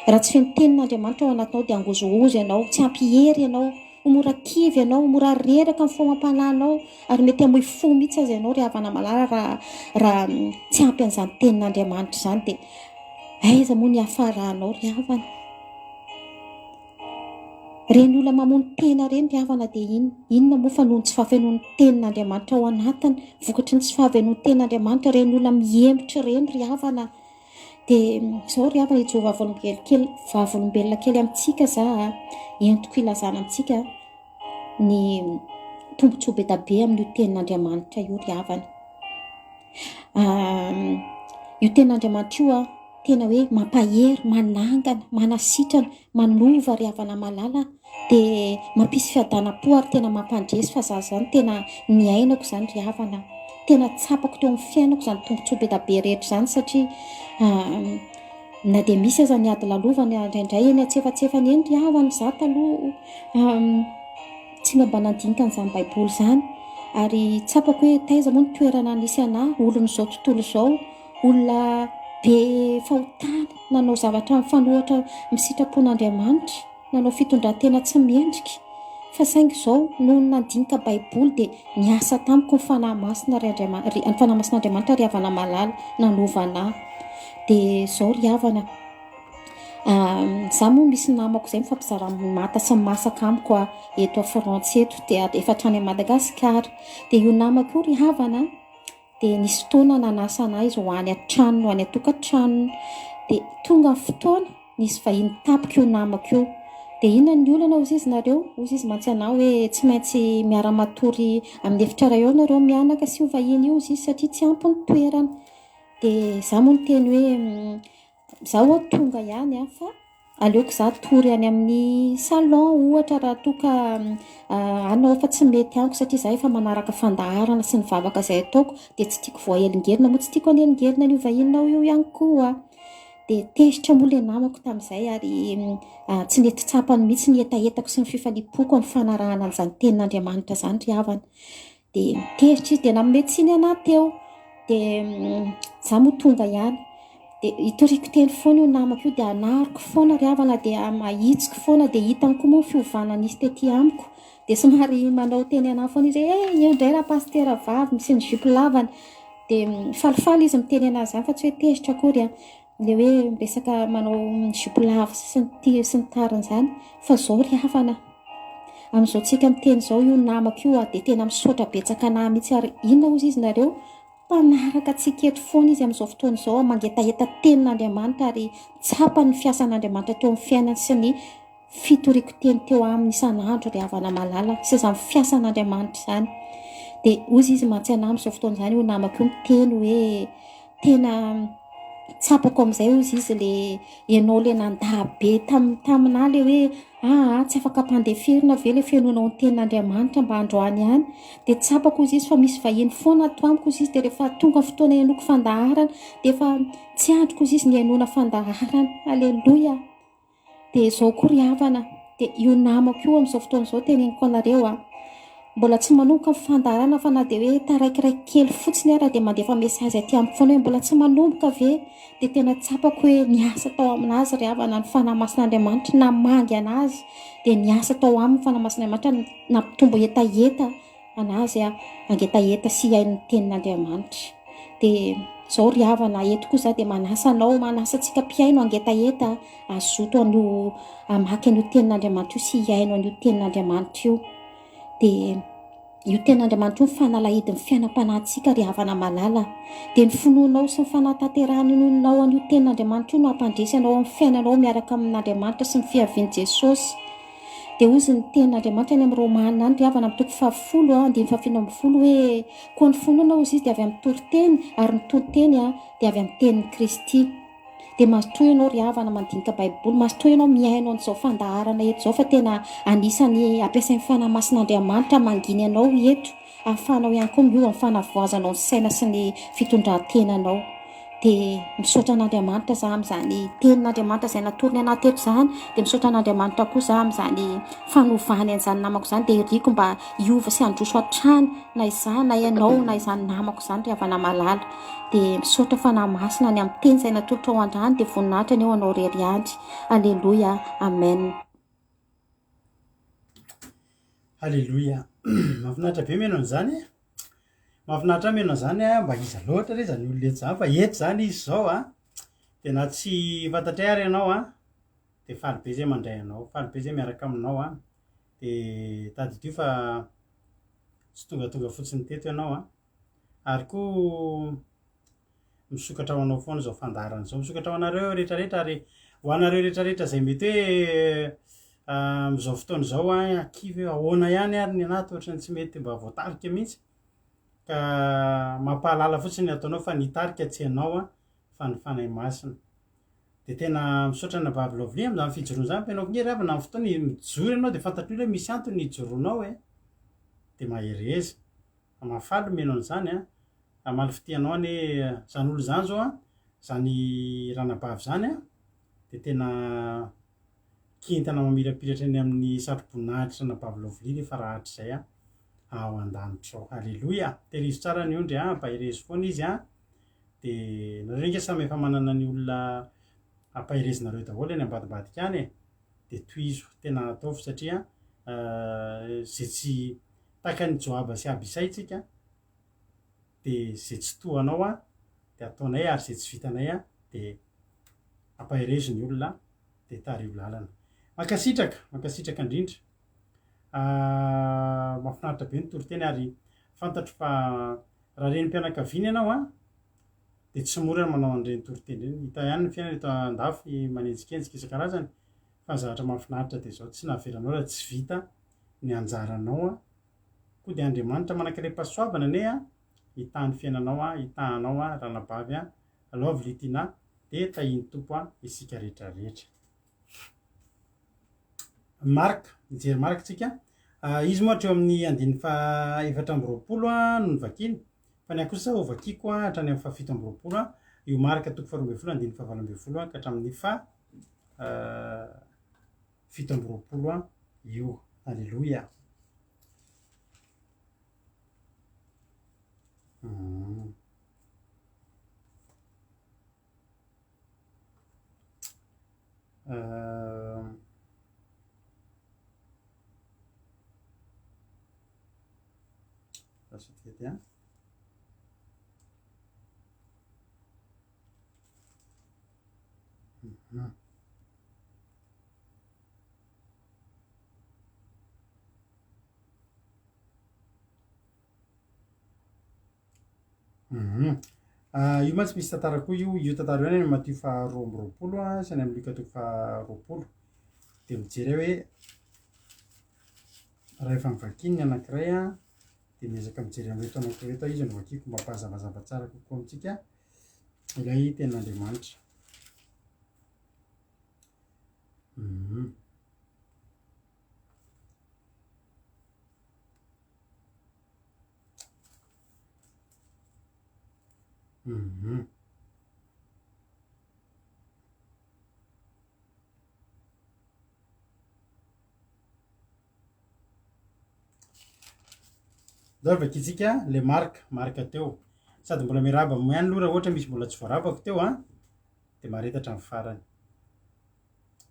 Raha tsy feno tenin'Andriamanitra ao anatinao dia angozogozo ianao, tsy ampihery ianao, mora kivy ianao, mora reraka amin'ny fomam-pananao ary mety hamoy fo mihitsy azy ianao ry havana malala raha tsy ampy an'izany tenin'Andriamanitra izany dia aiza moa ny hafaranao ry havana. Reny olona mamono tena reny ry havana dia inona moa fa noho ny tsy fahavenoan'ny tenin'Andriamanitra ao anatiny, vokatry ny tsy fahavenoan'ny tenin'Andriamanitra reny olona mihembotra reny ry havana. Dia izao ry havana hijehovah vavolombelona kely amintsika za entiko ilazana amintsika ny tombontsoa be da be amin'io tenin'Andriamanitra io ry havana. Io tenin'Andriamanitra io tena hoe mampahery, manangana, manasitrana, manova ry havana malala dia mampisy fiadanam-po ary tena mampandresy fa za zany tena miainako zany ry havana. Tena tsapako teo amin'ny fiainako zany tombontsoa be da be rehetra zany satria na dia misy aza ny ady lalovana indraindray eny antsefatsefany eny ry havana za taloha tsy mba nandinika an'izany baiboly zany ary tsapako hoe taiza moa ny toerana nisy anahy olon'izao tontolo izao, olona be fahotana, nanao zavatra mifanohitra misitrapon'Andriamanitra, nanao fitondran-tena tsy mendrika fa saingy izao noho ny nandinika baiboly dia niasa tamiko ny fanamasin'Andriamanitra ry havana malala nanova anahy. Dia izao ry havana za moa misy namako izay mifampizara mata sy masaka amiko eto a Frantsa eto dia efa hatrany Madagasikara. Dia io namako io ry havana dia nisy fotoana nanasa anahy izy ho any an-tranony, ho any an-tokantrano dia tonga ny fotoana nisy vahiny tapika io namako io. Dia inona ny olana ozy izy nareo? Ozy izy mantsy anao hoe tsy maintsy miara-matory amin'ny efitra ray ao nareo mianaka sy ho vahiny io izy satria tsy ampy ny toerana. Dia za moa ny teny hoe zaho tonga ihany fa aleoko za tory any amin'ny salon ohatra raha toka anao fa tsy mety amiko satria za efa manaraka fandaharana sy ny vavaka izay ataoko dia tsy tiako voahelingerina moa tsy tiako anelingerina io vahininao io ihany koa. Dia tezitra moa ilay namako tamin'izay ary tsy nety tsapany mihitsy ny etaetako sy ny fifalipoko amin'ny fanarahana an'izany tenin'Andriamanitra izany ry havana. Dia tezitra izy dia nametsiny anahy teo dia za moa tonga ihany dia hitoriko teny foana io namako io dia anariko foana ry havana dia mahitsiko foana dia hitany koa moa fiovana nisy tetỳ amiko dia somary manao teny anahy foana izy indray raha pastera vavy misy ny jipo lavany dia falifaly izy miteny anahy izany fa tsy hoe tezitra akory ilay hoe resaka manao jipo lava sy ny tariny izany fa izao ry havana amin'izao tsika miteny izao io namako io dia tena misaotra betsaka anahy mihitsy ary inona ozy izy nareo mpanaraka tsiketo foana izy amin'izao fotoana izao mangetaheta tenin'Andriamanitra ary tsapa ny fiasan'Andriamanitra teo amin'ny fiainany sy ny fitoriko teny teo amin'ny isan'andro ry havana malala sy izany fiasan'Andriamanitra izany. Dia ozy izy mantsy anahy amin'izao fotoana izany io namako io miteny hoe tena tsapako amin'izay ozy izy le ianao le nandahabe taminah le hoe tsy afaka ampandefirina ve le fianonao ny tenin'Andriamanitra mba androany ihany dia tsapako ozy izy fa misy vahiny foana ato amiko ozy izy dia rehefa tonga fotoana ianoko fandaharana dia efa tsy androko ozy izy ny ianona fandaharana. Aleloia. Dia izao koa ry havana dia io namako io amin'izao fotoana izao teneniko anareo mbola tsy manomboka amin'ny fandaharana fa na dia hoe taraikiraiky kely fotsiny ara dia mandefa mesazy aty amiko foana hoe mbola tsy manomboka ve dia tena tsapako hoe niasa tao aminazy ry havana ny fanamasin'Andriamanitra namangy anazy dia niasa tao amin'ny fanamasin'Andriamanitra nampitombo etaeta anazy angetaeta sy hain'ny tenin'Andriamanitra. Dia izao ry havana eto koa za dia manasa anao manasantsika mpiaino angetaeta azoto an'io amaky an'io tenin'Andriamanitra io sy hiaino an'io tenin'Andriamanitra io. Dia io tenin'Andriamanitra io fanalahidin'ny fiainam-panahintsika ry havana malala dia ny finoanao sy ny fanatanterahanoinao an'io tenin'Andriamanitra io no hampandresy anao amin'ny fiainanao miaraka amin'Andriamanitra sy ny fiavian'i Jesosy. Dia ozy ny tenin'Andriamanitra any amin'ny Romana any ry havana amin'ny toko 10:15 hoe koa ny fononao ozy izy dia avy amin'ny toriteny ary ny toriteny dia avy amin'ny tenin'i Kristy. Dia mazotoy ianao ry havana mandinika baiboly, mazotoy ianao miaino an'izao fandaharana eto izao fa tena anisany ampiasain'ny fanamasin'Andriamanitra manginy anao eto ahafahanao ihany koa mio amin'ny fanavoazanao ny saina sy ny fitondran-tenanao. dia misaotra an'Andriamanitra za amin'izany tenin'Andriamanitra izay natorony anaty eto izany, dia misaotra an'Andriamanitra koa za amin'izany fanovany an'izany namako izany, dia riko mba hiova sy handroso hatrany na izaho na ianao na izany namako izany ry havana malala, dia misaotra fanahy-masina ny amin'ny teny izay natolotra ao an-drany, dia voninahitra ny eo anao rery andry. Aleloia, amen. Halleloia. Mahafinaritra be menao an'izany e. Mahafinaritra menao zany a, mba iza loatra re zany olona eto zany fa eto zany izy zao a, de na tsy fantatray ary ianao a, de faly be zay mandray anao, faly be zay miaraka aminao a, de tadidio fa tsy tongatonga fotsiny teto ianao a, ary koa misokatra ho anao foana zao fandaharana zao, misokatra ho anareo rehetrarehetra, ary ho anareo rehetrarehetra zay mety hoe am'izao fotoana zao a kivy hoe ahoana ihany ary ny anahy ohatrany tsy mety mba voatarika mihitsy, ka mampahalala fotsiny ataonao fa nitarika tsy ianao a fa ny fanahy masina, de tena misaotra na Babilovia am'izany fijoroana zany, mpianao kingery avy na amin'ny fotoana mijoro ianao de fantatr'olona hoe misy antony hijoroanao e, de mahereza mahafaly menao an'izany a, amaly fitianao any zany olo zany zao a, zany ranabavy zany a, de tena kintana mamirapiratra eny amin'ny satroboninahitra na Babilovia rehefa rahatr' izay a ao an-danitra ao. Halleloia. Tehirizo tsara ny ondry a, ampaherezo foana izy a, de nareo nge samy efa manana ny olona ampaherezinareo daholo any ambadibadika any e, de tohizo tena ataovy satria zay tsy takany joaba sy aby isaitsika, de zay tsy tohanao a de ataonay, ary zay tsy vitanay a de ampaherezo ny olona de tarivo lalana. Mankasitraka indrindra, mahafinaritra be ny toriteny, ary fantatro fa raha reny mpianakaviana ianao a de tsy mora manao an'ireny toriteny reny, hita ihany ny fiainana eto an-dafy manenjikenjika isan-karazany, fa ny zavatra mahafinaritra de zao tsy nahaveranao raha tsy vita ny anjaranao a, koa de Andriamanitra manankaram-pahasoavana ane a hitany fiainanao a, hitahanao a ranabavy a alaovy litina, de tahiny tompo a isika rehetrarehetra. Marika, mijery marika tsika, izy moa hatreo amin'ny andiny fa 420 a no novakiny, fa ny akosa ho vakiko a hatrany amin'ny fa 720 a, io marika toko 12 andiny fa 820 a ka hatramin'ny fa 720 a io. Halleloia. Asotiety a. Io ma tsy misy tantara koa io tantara io any Matio faharoa amby roapolo a sy any amin'ny Luka toko faharoapolo, de mijery hoe raha efa mivakiny ny anankiray a de miezaka mijery amin'reto anankireto izy no vakiko mba mpahazavazava tsara kokoa amintsika ilay tenin'Andriamanitra. Zao vakitsika le marika teo, sady mbola miraba ihany loha raha ohatra misy mbola tsy voarabako teo a, de maretatra amin'ny farany.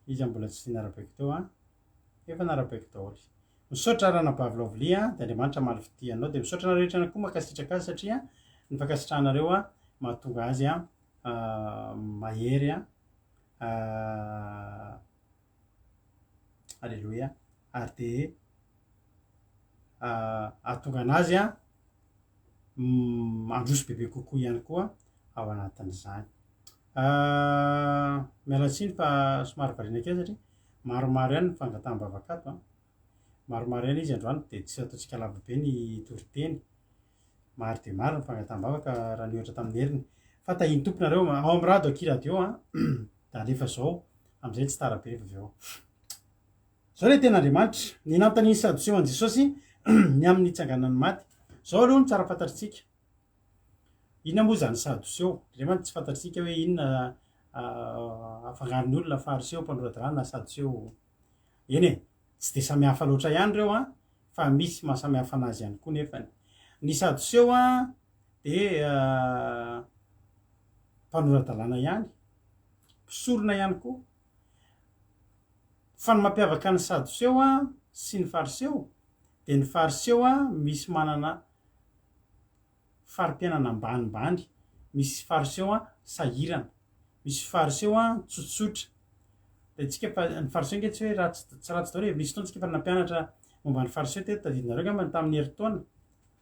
Izy mbola tsy narabaiko teo a, efa narabaiko daholo. Misaotra ranabavy Lovia, de Andriamanitra maly fitianao, de misaotra nareo rehetra koa mankasitraka azy satria ny fankasitrahanareo a mahatonga azy a mahery a, alleloia, ary de ahatonga anazy a androso bebe kokoa ihany koa ao anatin'izany. Miala tsiny fa somary variana kely satria maromaro ihany ny fangataham-bavakato a, maromaro ihany izy androany, de tsy ataontsika lava be ny toriteny, maro de maro ny fangataham-bavaka raha ny ohatra tamin'ny heriny, fa tahiny tomponareo ao amin'ny radio aky radio a da alefa zao am'izay tsy tara be rehefa avy ao. Zao le ten'Andriamanitra ny nanontany Sadoseo an Jesosy ny amin'ny itsanganan'ny maty, zao aloha no tsara fantatritsika. inona moa zany sadoseo remany tsy fantatsika hoe inona afangaron'ny olona fariseo mpanoradrana na sadoseo eny e tsy de samy hafa loatra ihany reo a fa misy mahasamy hafa anazy ihany koa nefany ny sadoseo a de mpanoradalàna ihany mpisorona ihany koa fa ny mampiavaka ny sadoseo a sy ny fariseo de ny fariseo a misy manana farim-piainana ambanimbany misy fariseo a sahirana misy fariseo a tsotsotra de tsika ny fariseo nge tsy hoe tsy ratsy daholo misy fotoana tsika fa nampianatra momba ny fariseo teto tadidinareo ngamba tamin'ny herintaona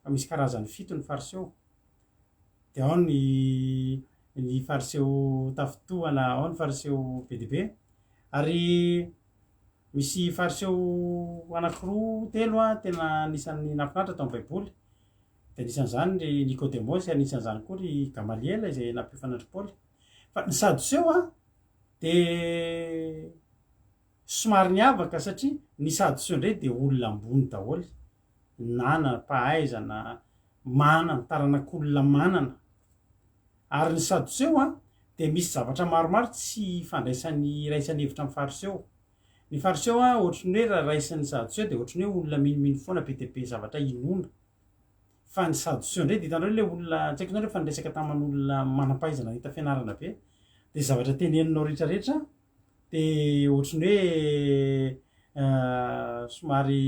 fa misy karazany 7 ny fariseo de ao ny fariseo tafitohana ao ny fariseo be de be ary misy fariseo anankiroa telo a tena anisan'ny nafinaritra tao amin'ny baiboly de anisan'izany ry Nicodémosy anisan'izany koa ry Gamaliela izay nampifanatry Paoly fa ny sadoseo a de somary niavaka satria ny sadoseo ndray de olona ambony daholo pahaizana manana taranak'olona manana ary ny sadoseo a de misy zavatra maromaro tsy fandraisan'ny raisan'ny hevitra amin'ny fariseo ny fariseo a ohatrany hoe raha raisan'ny sadoseo de ohatrany hoe olona miniminy foana be de be zavatra inona fa ny sadoseo ndray de hitanareo le olona tsy haiko nareo fa nyresaka taman'olona manam-pahaizana hita fianarana be de zavatra teneninao rehetrarehetra de ohatrany hoe somary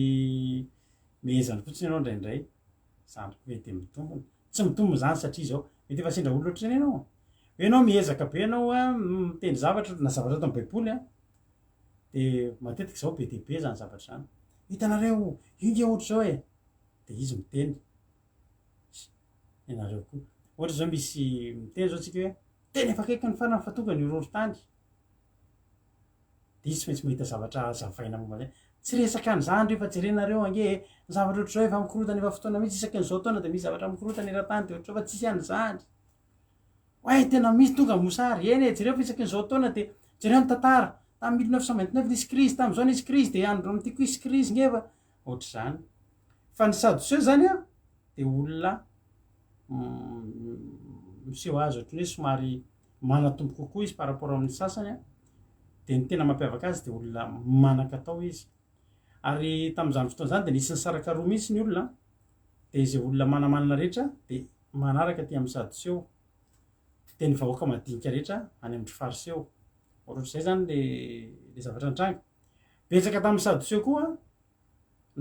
mehezany fotsiny ianao indraindray zany mety mitombony tsy mitombony zany satria zao mety efa sendra olo ohatrany ianao hoe ianao miezaka be ianao a miteny zavatra na zavatra tao amin'ny baiboly a de matetika zao be de be zany zavatra zany hitanareo inge ohatra zao e de izy miteny ianareo koa ohatra zao misy miteny zao tsika hoe teny efa kaiky ny farany fatongany orory-tany de izy tsy maintsy mahita zavatra azavaina momba zay tsy resaka an'izany rehefa jerenareo ange ny zavatra ohatra zao efa mikorotany efa fotoana mihitsy isaky n'izao taona de misy zavatra mikorotany eran-tany de ohatra fa tsisy an'izany oe tena misy tonga mosary eny e jereo fa isaky n'izao taona de jereo ny tantara tamin'ny 1929 nisy crise tamin'izao nisy crise de andro am'tiako hisy crise ngefa ohatra zany fa ny sadoseo zany a de olona miseho azy ohatrany hoe somary manatombo kokoa izy par rapport amin'ny sasany a de ny tena mampiavaka azy de olona manan-katao izy ary tamin'izany fotoana zany de nisy ny sarakaroa mihitsy ny olona de izay olona manamanana rehetra de manaraka ty amin'ny sadoseo teny vahoaka madinika rehetra any amin'ny fariseo ohatr'izay zany le zavatra antranga betsaka tamin'ny sadoseo koa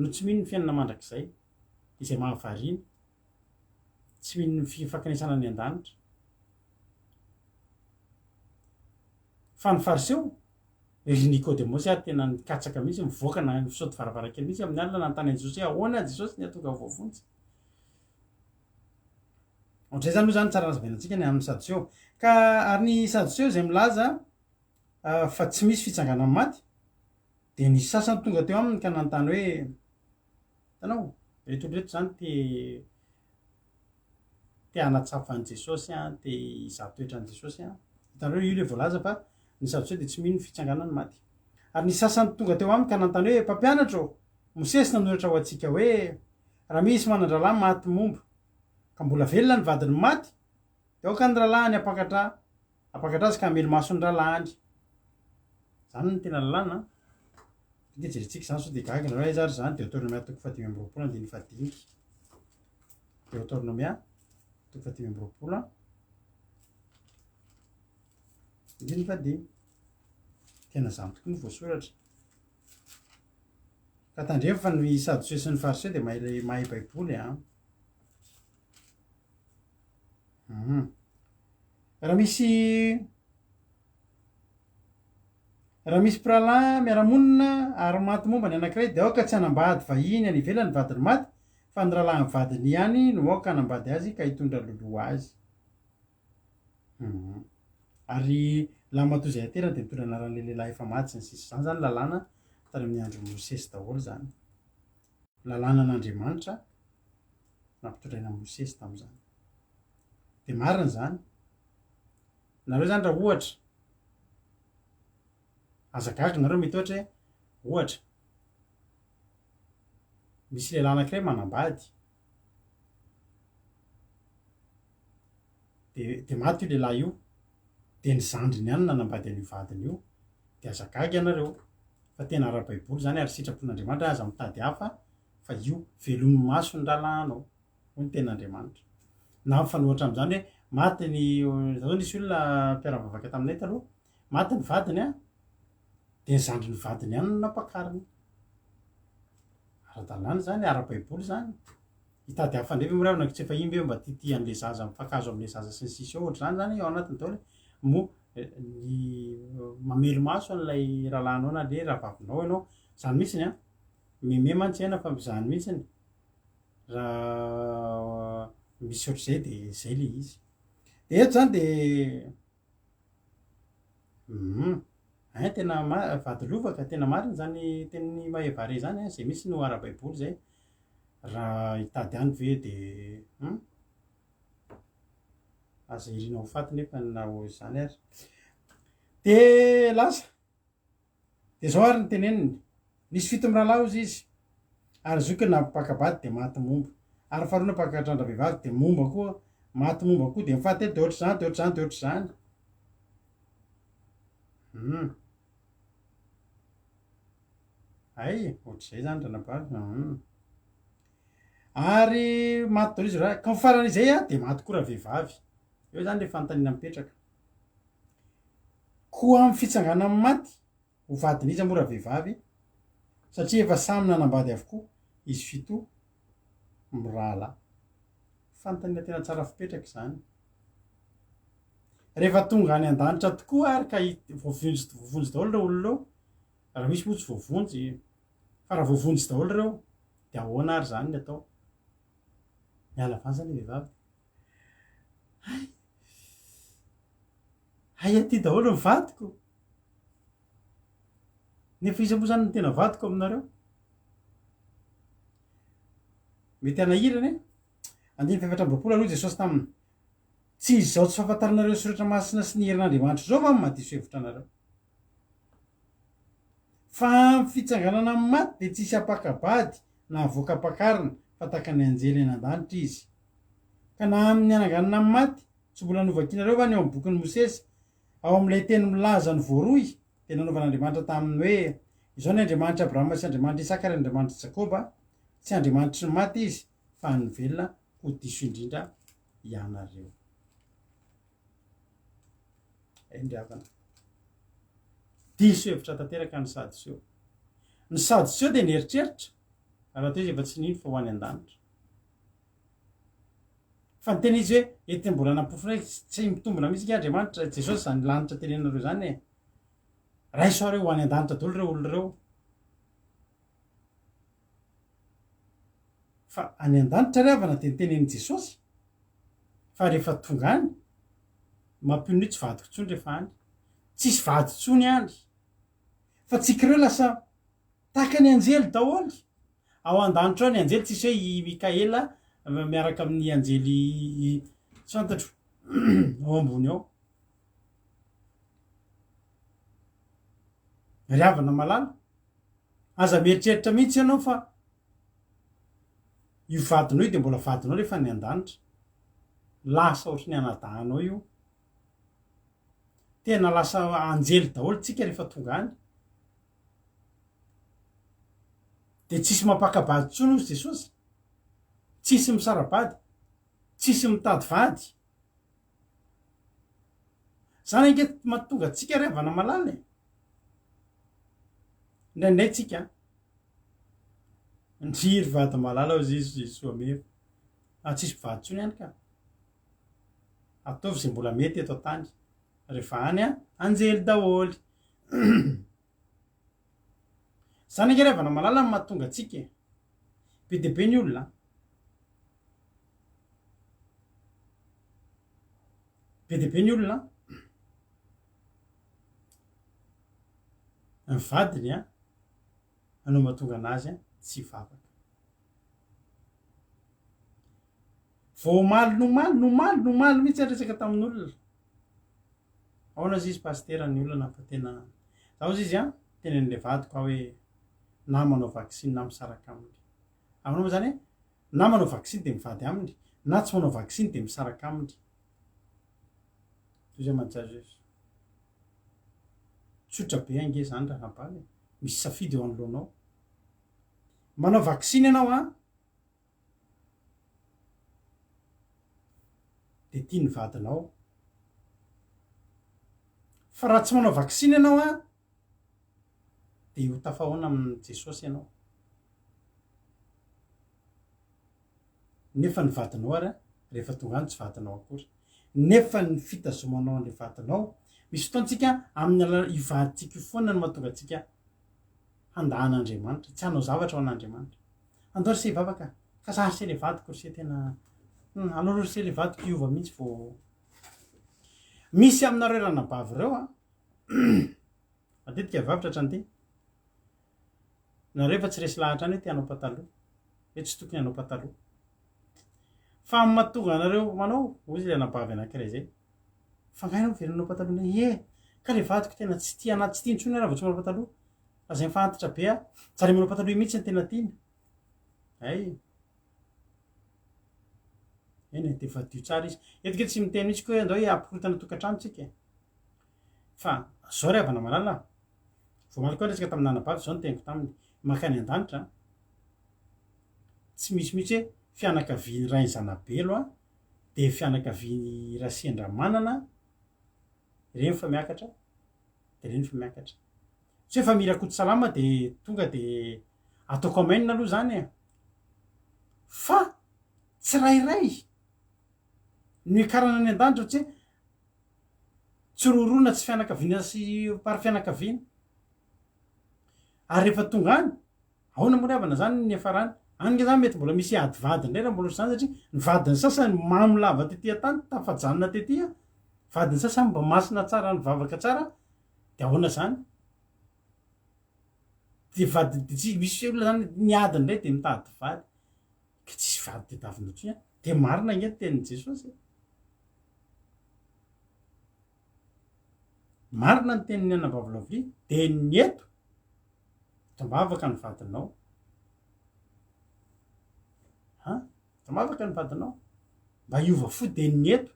no tsy mino ny fiainana mandrakizay izay mahavarina tsy mino ny fifankanesana ny an-danitra fa ny fariseo ry Nicodémosy ary tena nikatsaka mihitsy mivoaka na misaoty varavarakely mihitsy amin'ny alina nanontany an'i Jesosy hoe ahoana Jesosy ny atonga voavonjy ohatr'izay zany moa zany tsara razabenantsika ny amin'ny sadoseo ka ary ny sadoseo zay milaza fa tsy misy fitsanganan'ny maty de ny sasany tonga teo aminy ka nanontany hoe tanao reto oloreto zany te hanatsafany Jesosy a te hizahan-toetran'i Jesosy a hitanareo io le voalaza fa ny sadoseo de tsy mino ny fitsanganan'ny maty ary ny sasany tonga teo aminy ka nanontany hoe mpampianatra Mosesy nanoratra ho antsika hoe raha misy manandralahy maty momba ka mbola velona ny vadiny maty de aoka ny ralahany apakatra azy ka hamelo maso ny ralahany zany ny tena lalàna de jerentsika zany sao de gaga nareo zary zany Deutéronomia toko 5:15 Deutéronomia toko 5:15 tena zany tokoa ny voasoratra ka tandremo fa ny sadoseo sy ny fariseo de mahay baiboly a raha misy mpiralahy miara-monina ary maty momba ny anankiray de aoka tsy hanambady vahiny any ivelany vadiny maty fa ny rahalahy ny vadiny ihany no aoka hanambady azy ka hitondra loloha azy ary lamatoa zay atera de mitondra anaran'le lehilahy efa maty sy ny sisa zany zany lalàna tany amin'ny andro Mosesy daholo zany lalàna an'Andriamanitra nampitondraina Mosesy tamin'izany de marina zany nareo zany raha ohatra azagaga nareo mety ohatra misy lehilahy anankiray manambady de maty io lehilahy io de ny zandriny ihany nanambady an'io vadiny io de azagagy ianareo fa tena ara-baiboly zany ary sitrapon'Andriamanitra aza mitady hafa fa io velomy maso ny ralahanao ho ny ten'Andriamanitra na fanohatra am'izany hoe maty ny zao nisy olona mpiara-bavaka taminay taloha maty ny vadiny a de ny zandriny vadiny ihany no nampakariny ara-dalàna zany ara-baiboly zany hitady hafa ndrevy miravina tsy efa imby eo mba tity an'le zaza mifankazo am'le zaza sy ny sisy ohatra zany zany ao anatiny daholo mo ny mamelo maso an'ilay rahalahinao na le rahavavinao ianao zany mihitsiny a meme mantsy aina fa zany mihitsiny raha misy ohatr'izay de zay le izy de eto zany de tena vadilovaka tena mariny zany teny mahevare zany zay misy no ara-baiboly zay raha hitady any ve de aza irina ho faty nefa na ho zany ary de lasa de zao ary ny teneniny nisy fito mirahalahy ozy izy ary zoky na pakabady de maty momba ary faharoa na pakatrandra vehivavy de momba koa maty momba koa de mifaty de ohatry zany de ohatry zany de ohatry zany ay ohatr'izay zany ranabary ary maty daholo izy raha ka mifaran'izay a de maty koa raha vehivavy eo zany le fanontaniana mipetraka koa amin'ny fitsangana amin'ny maty ho vadiny izy amora vehivavy satria efa samy nanambady avokoa izy fito mirahalahy fanontaniana tena tsara fipetraka zany rehefa tonga any an-danitra tokoa ary ka voavonjy daholo reo olo reo raha misy moa tsy voavonjy fa raha voavonjy daholo reo de ahoana ary zany ny atao miala vany zany vehivavy hay aty daholo ny vadiko nefa izy moa zany ny tena vadiko aminareo mety anahirany andiny faefatra amby-roapolo aloha Jesosy taminy tsy izy zao tsy fahafantaranareo soratra masina sy ny herin'Andriamanitra zao va ny mahadiso hevitra anareo fa amin'ny fitsanganana amin'ny maty de tsisy apakabady na avoaka-pakarina fa taka ny anjely eny an-danitra izy ka na amin'ny ananganana amin'ny maty tsy mbola novakinareo va ny eo amin'ny bokin'ny Mosesy ao amin'ilay teny milaza ny voaroy de nanaovan'Andriamanitra taminy hoe izao ny Andriamanitra Abrahama sy Andriamanitra Isaka ary Andriamanitra Jakoba tsy Andriamanitra ny maty izy fa ny velona ho diso indrindra ianareo ndriavana diso hevitra tanteraka ny sadiseo de nieritreritra raha teo izy efa tsy nino fa ho any an-danitra fa ny tena izy hoe ety mbola nampofona tsy mitombona misy ka Andriamanitra Jesosy zany lanitra tenenareo zany raiso reo ho any an-danitra daholo reo olo reo fa any an-danitra riavana de nitenen'i Jesosy fa rehefa tonga any mampino hoe tsy vadiko tsony rehefa any tsisy vady tsony any fa tsikireo lasa taka ny anjely daholy ao an-danitra ao ny anjely tsisy hoe i Mikaela miaraka amin'ny anjely tsy fantatro ao ambony ao riavana malala aza mieritreritra mihitsy ianao fa io vadinao io de mbola vadinao rehefa ny an-danitra lasa ohatry ny anadahanao io tena lasa anjely daholo tsika rehefa tonga any de tsisy mampakabady tsony ozy Jesosy tsisy misarabady tsisy mitady vady zany ange mahatonga tsika riavana malala indraindray tsika ndriry vady malala ozy izy soamefa tsisy vady tsony any ka ataovy zay mbola mety eto tany rehefa any anjely daholy zany ange riavana malala ny mahatonga tsika be de be ny olona be de be ny olona ny vadiny anao mahatonga anazy tsy vavaka vao maly mihitsy aresaka tamin'olona aona zy izy pastera ny olona fa tena zaho zy izy tenen'le vadiko hoe na manao vaksiny na misaraka aminy aminao moa zany hoe na manao vaksiny de mivady aminy na tsy manao vaksiny de misaraka aminy toy zay majazezy tsotra be ange zany raha baly misy safidy eo anoloanao manao vaksiny ianao a de tia ny vadinao fa raha tsy manao vaksiny ianao a de ho tafahoana amin'ny jesosy ianao nefa ny vadinao ary a rehefa tonga any tsy vadinao akory nefa ny fitazomanao an'le vadinao misy fotoantsika amin'ny ivaditsika io foana no mahatonga atsika handahan'Andriamanitra tsy hanao zavatra ho an'Andriamanitra andao ry se hivavaka ka za se le vadiko ry se tena alao ry se le vadiko iova mihitsy vo misy aminareo ranabavy reo a matetika vavitra hatrany ty nareo fa tsy resy lahatra any hoe te hanao pataloha hoe tsy tokony hanao pataloha fa amin'ny mahatonga anareo manao ozy le anabavy anankiray zay fa ngainao very manao pataloha e ka le vadiko tena tsy tia anaty tsy tia intsony raha vao tsy manao pataloha fa zay mifantatra be a tsara manao pataloha mihitsy ny tena tiana ay eny de vadio tsara izy etika tsy miteny mihitsy koa hoe andao hoe ampikorotana tokantrano tsika fa zao ry havana malala voamaly koa resaka tamin'ny nanabavy zao nyteniko taminy makany an-danitra tsy misy mihitsy hoe fianakaviany ray zanabelo a de fianakaviany Rasiandramanana reny fa miakatra de reny fa miakatra tsy hoe fa mirakoto salama de tonga de ataoko amainina aloha zany e fa tsy rairay ny karana any an-danitra tsy hoe tsy rorona tsy fianakaviana sy pary fianakaviana ary rehefa tonga any ahoana moa ry havana zany ny afarany any zany mety mbola misy ady vadiny indray raha mbola zany satria ny vadiny sasany mamy lava tetỳ tany tafajanona tetỳ a vadiny sasany mba masina tsara ny vavaka tsara de ahoana zany de vady de tsy misy olona zany ny adiny indray de mitady vady ka tsisy vady tedavina ntsony a de marina agneto tenin'i Jesosy marina ny tenin'ny anabavy de ny eto tambavaka ny vadinao tambavaka ny vadinao mba hiova fo de ny eto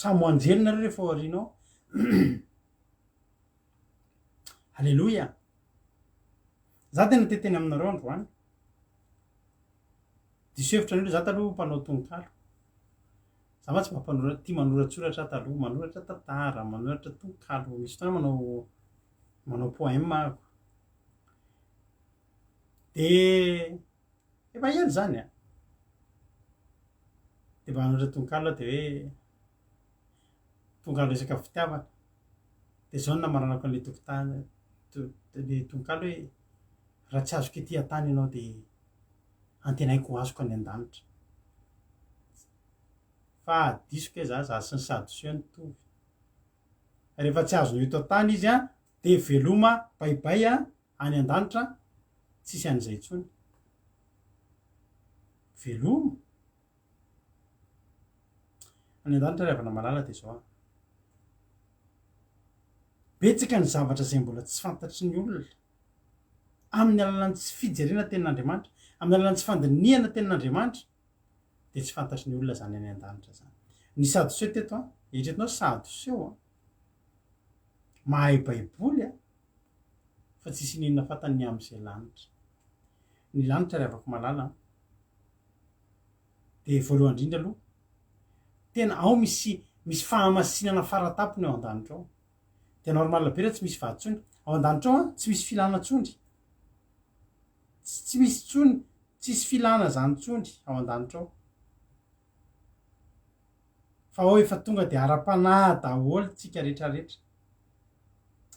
samy anjelonareo rehefa aorianao alleloia za tena teteny aminareo androany diso hevitra an'io za taloha mpanao tononkalo za ma tsy mampanora tia manoratsoratra taloha manoratra tantara manoratra tononkalo misy fotoana manao poème ako de efa ely zany a de mba manoratra tononkalo de hoe tononkalo resaka fitiavana de zao namaranako an'le tokotany le tononkalo hoe raha tsy azoko ety an-tany ianao de antenaiko ho azoko any an-danitra fa disoko e za sy ny sadoseo nitovy rehefa tsy azonao eto an-tany izy a de veloma baibay a any an-danitra tsisy an'izay intsony veloma any an-danitra ry havana malala de zao a betsaka ny zavatra zay mbola tsy fantatry ny olona amin'ny alalan'ny tsy fijerena tenin'Andriamanitra amin'ny alalan'ny tsy fandinihana tenin'Andriamanitra de tsy fantatry ny olona zany any an-danitra zany ny sadoseo teto a eritreretinao sadoseo a mahay baiboly a fa tsisy ninona fantany ny am'izay lanitra ny lanitra ry havako malala de voalohany indrindra aloha tena ao misy fahamasinana faratampony ao an-danitra ao de normal be raha tsy misy vaditsony ao an-danitra ao a tsy misy filana tsondry tsy misy tsony tsisy filana zany tsondry ao an-danitra ao fa ao efa tonga de ara-panahy daholo tsika rehetrarehetra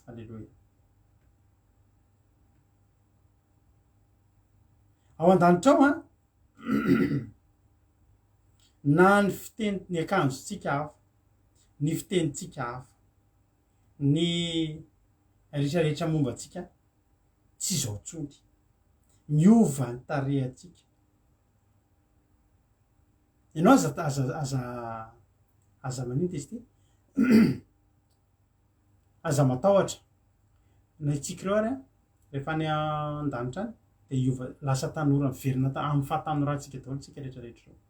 alleloia ao an-danitra ao a na ny fiteny ny akanjotsika hafa ny fitenitsika hafa ny rehetrarehetra momba atsika tsy zao tsondry miova ny tarehatsika ianao aza manino ty izy ty aza matahotra na itsika reo ary a rehefa any an-danitra any de iova lasa tanora miverina amin'ny fahatanorantsika daholo tsika rehetrarehetra reo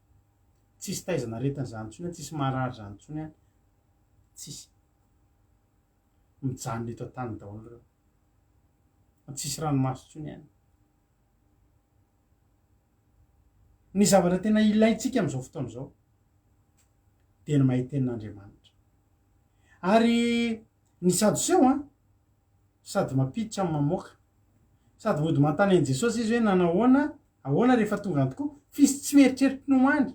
tsisy taizana retina zany ntsony tsisy marary zany ntsony any tsisy mijano eto an-tany daholo reo tsisy ranomaso tsony any ny zavatra tena ilaitsika am'izao fotoana zao tena mahay tenin'Andriamanitra ary ny sadoseo a sady mampiditra amin'ny mamoaka sady vody mantany an' Jesosy izy hoe nanao ahoana rehefa tonga any tokoa fisy tsy mieritreritra no any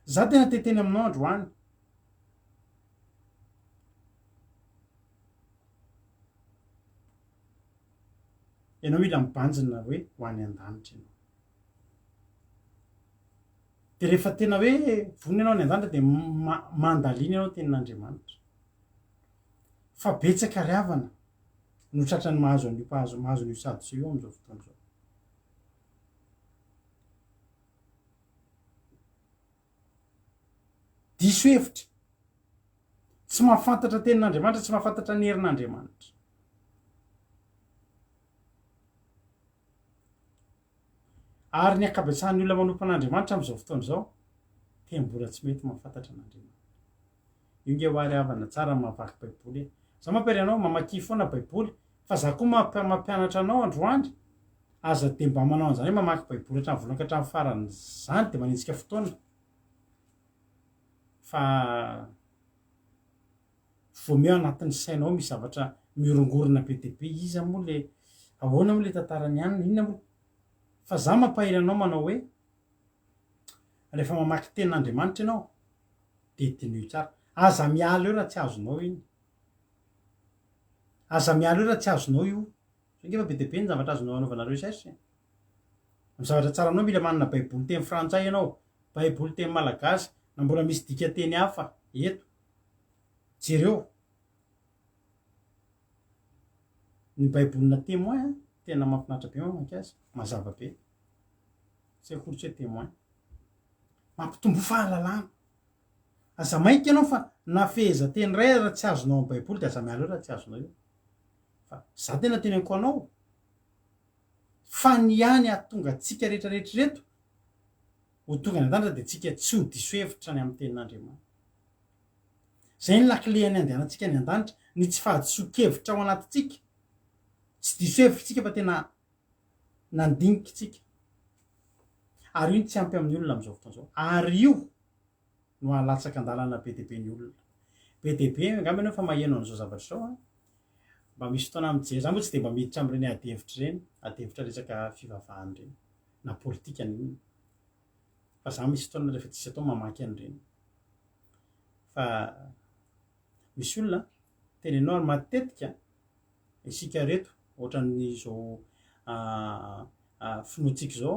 za tena teteny aminao androany ianao mila mibanjina hoe ho any an-danitra ianao de rehefa tena hoe vonina ianao any an-danitra de mandalina ianao tenin'Andriamanitra fa betsaka riavana no tratrany mahazo an'io sadoseo io am'izao fotoana zao diso hevitra tsy mahafantatra tenin'Andriamanitra tsy mahafantatra ny herin'Andriamanitra ary ny akabesahan'ny olona manompo an'Andriamanitra am'izao fotoana zao tena mbola tsy mety mahafantatra an'Andriamanitra io nge hoary havana tsara mamaky baiboly za mampiry anao mamaky foana baiboly fa za koa mampianatra anao androany aza de mba manao an'izany hoe mamaky baiboly hatrany voalaka hatrany farany zany de manitsika fotoana fa vomeo anatin'ny sainao misy zavatra miorongorona be de be iza moa le ahoana moa le tantarany any inona moa fa za mampahiry anao manao hoe rehefa mamaky tenin'Andriamanitra ianao de tenio tsara aza miala eo raha tsy azonao iny aza miala eo raha tsy azonao io sangefa be de be ny zavatra azonao anaovanareo sasy ny zavatra tsara anao mila manana baiboly teny frantsay ianao baiboly teny malagasy na mbola misy dika teny hafa eto jereo ny baibolina témoin tena mampinatra be mamaky azy mazava be tsy akory hoe témoin mampitombo fahalalana aza mainka ianao fa nafeza teny ray raha tsy azonao amin'ny baiboly de aza miala eo raha tsy azonao io fa za tena teneniko anao fa ny any atonga atsika rehetrarehetra reto ho tonga ny an-danitra de tsika tsy ho diso hevitra ny amin'ny tenin'Andriamanitra zay ny lakileny andehanantsika ny an-danitra ny tsy fahadiso-kevitra ao anatintsika tsy diso hevitsika fa tena nandinika tsika ary io ny tsy ampy amin'ny olona am'izao fotoana zao ary io no alatsaka andalana be de be ny olona be de be angambany eo fa maheno an'izao zavatra zao a mba misy fotoana am'jery za moa tsy de mba miditra am'ireny adihevitra reny adihevitra resaka fivavahany reny na politika ny inona fa za misy fotoana rehefa tsisy atao mamaky an'ireny fa misy olona tenenao ary matetika isika reto ohatran'izao finoantsika zao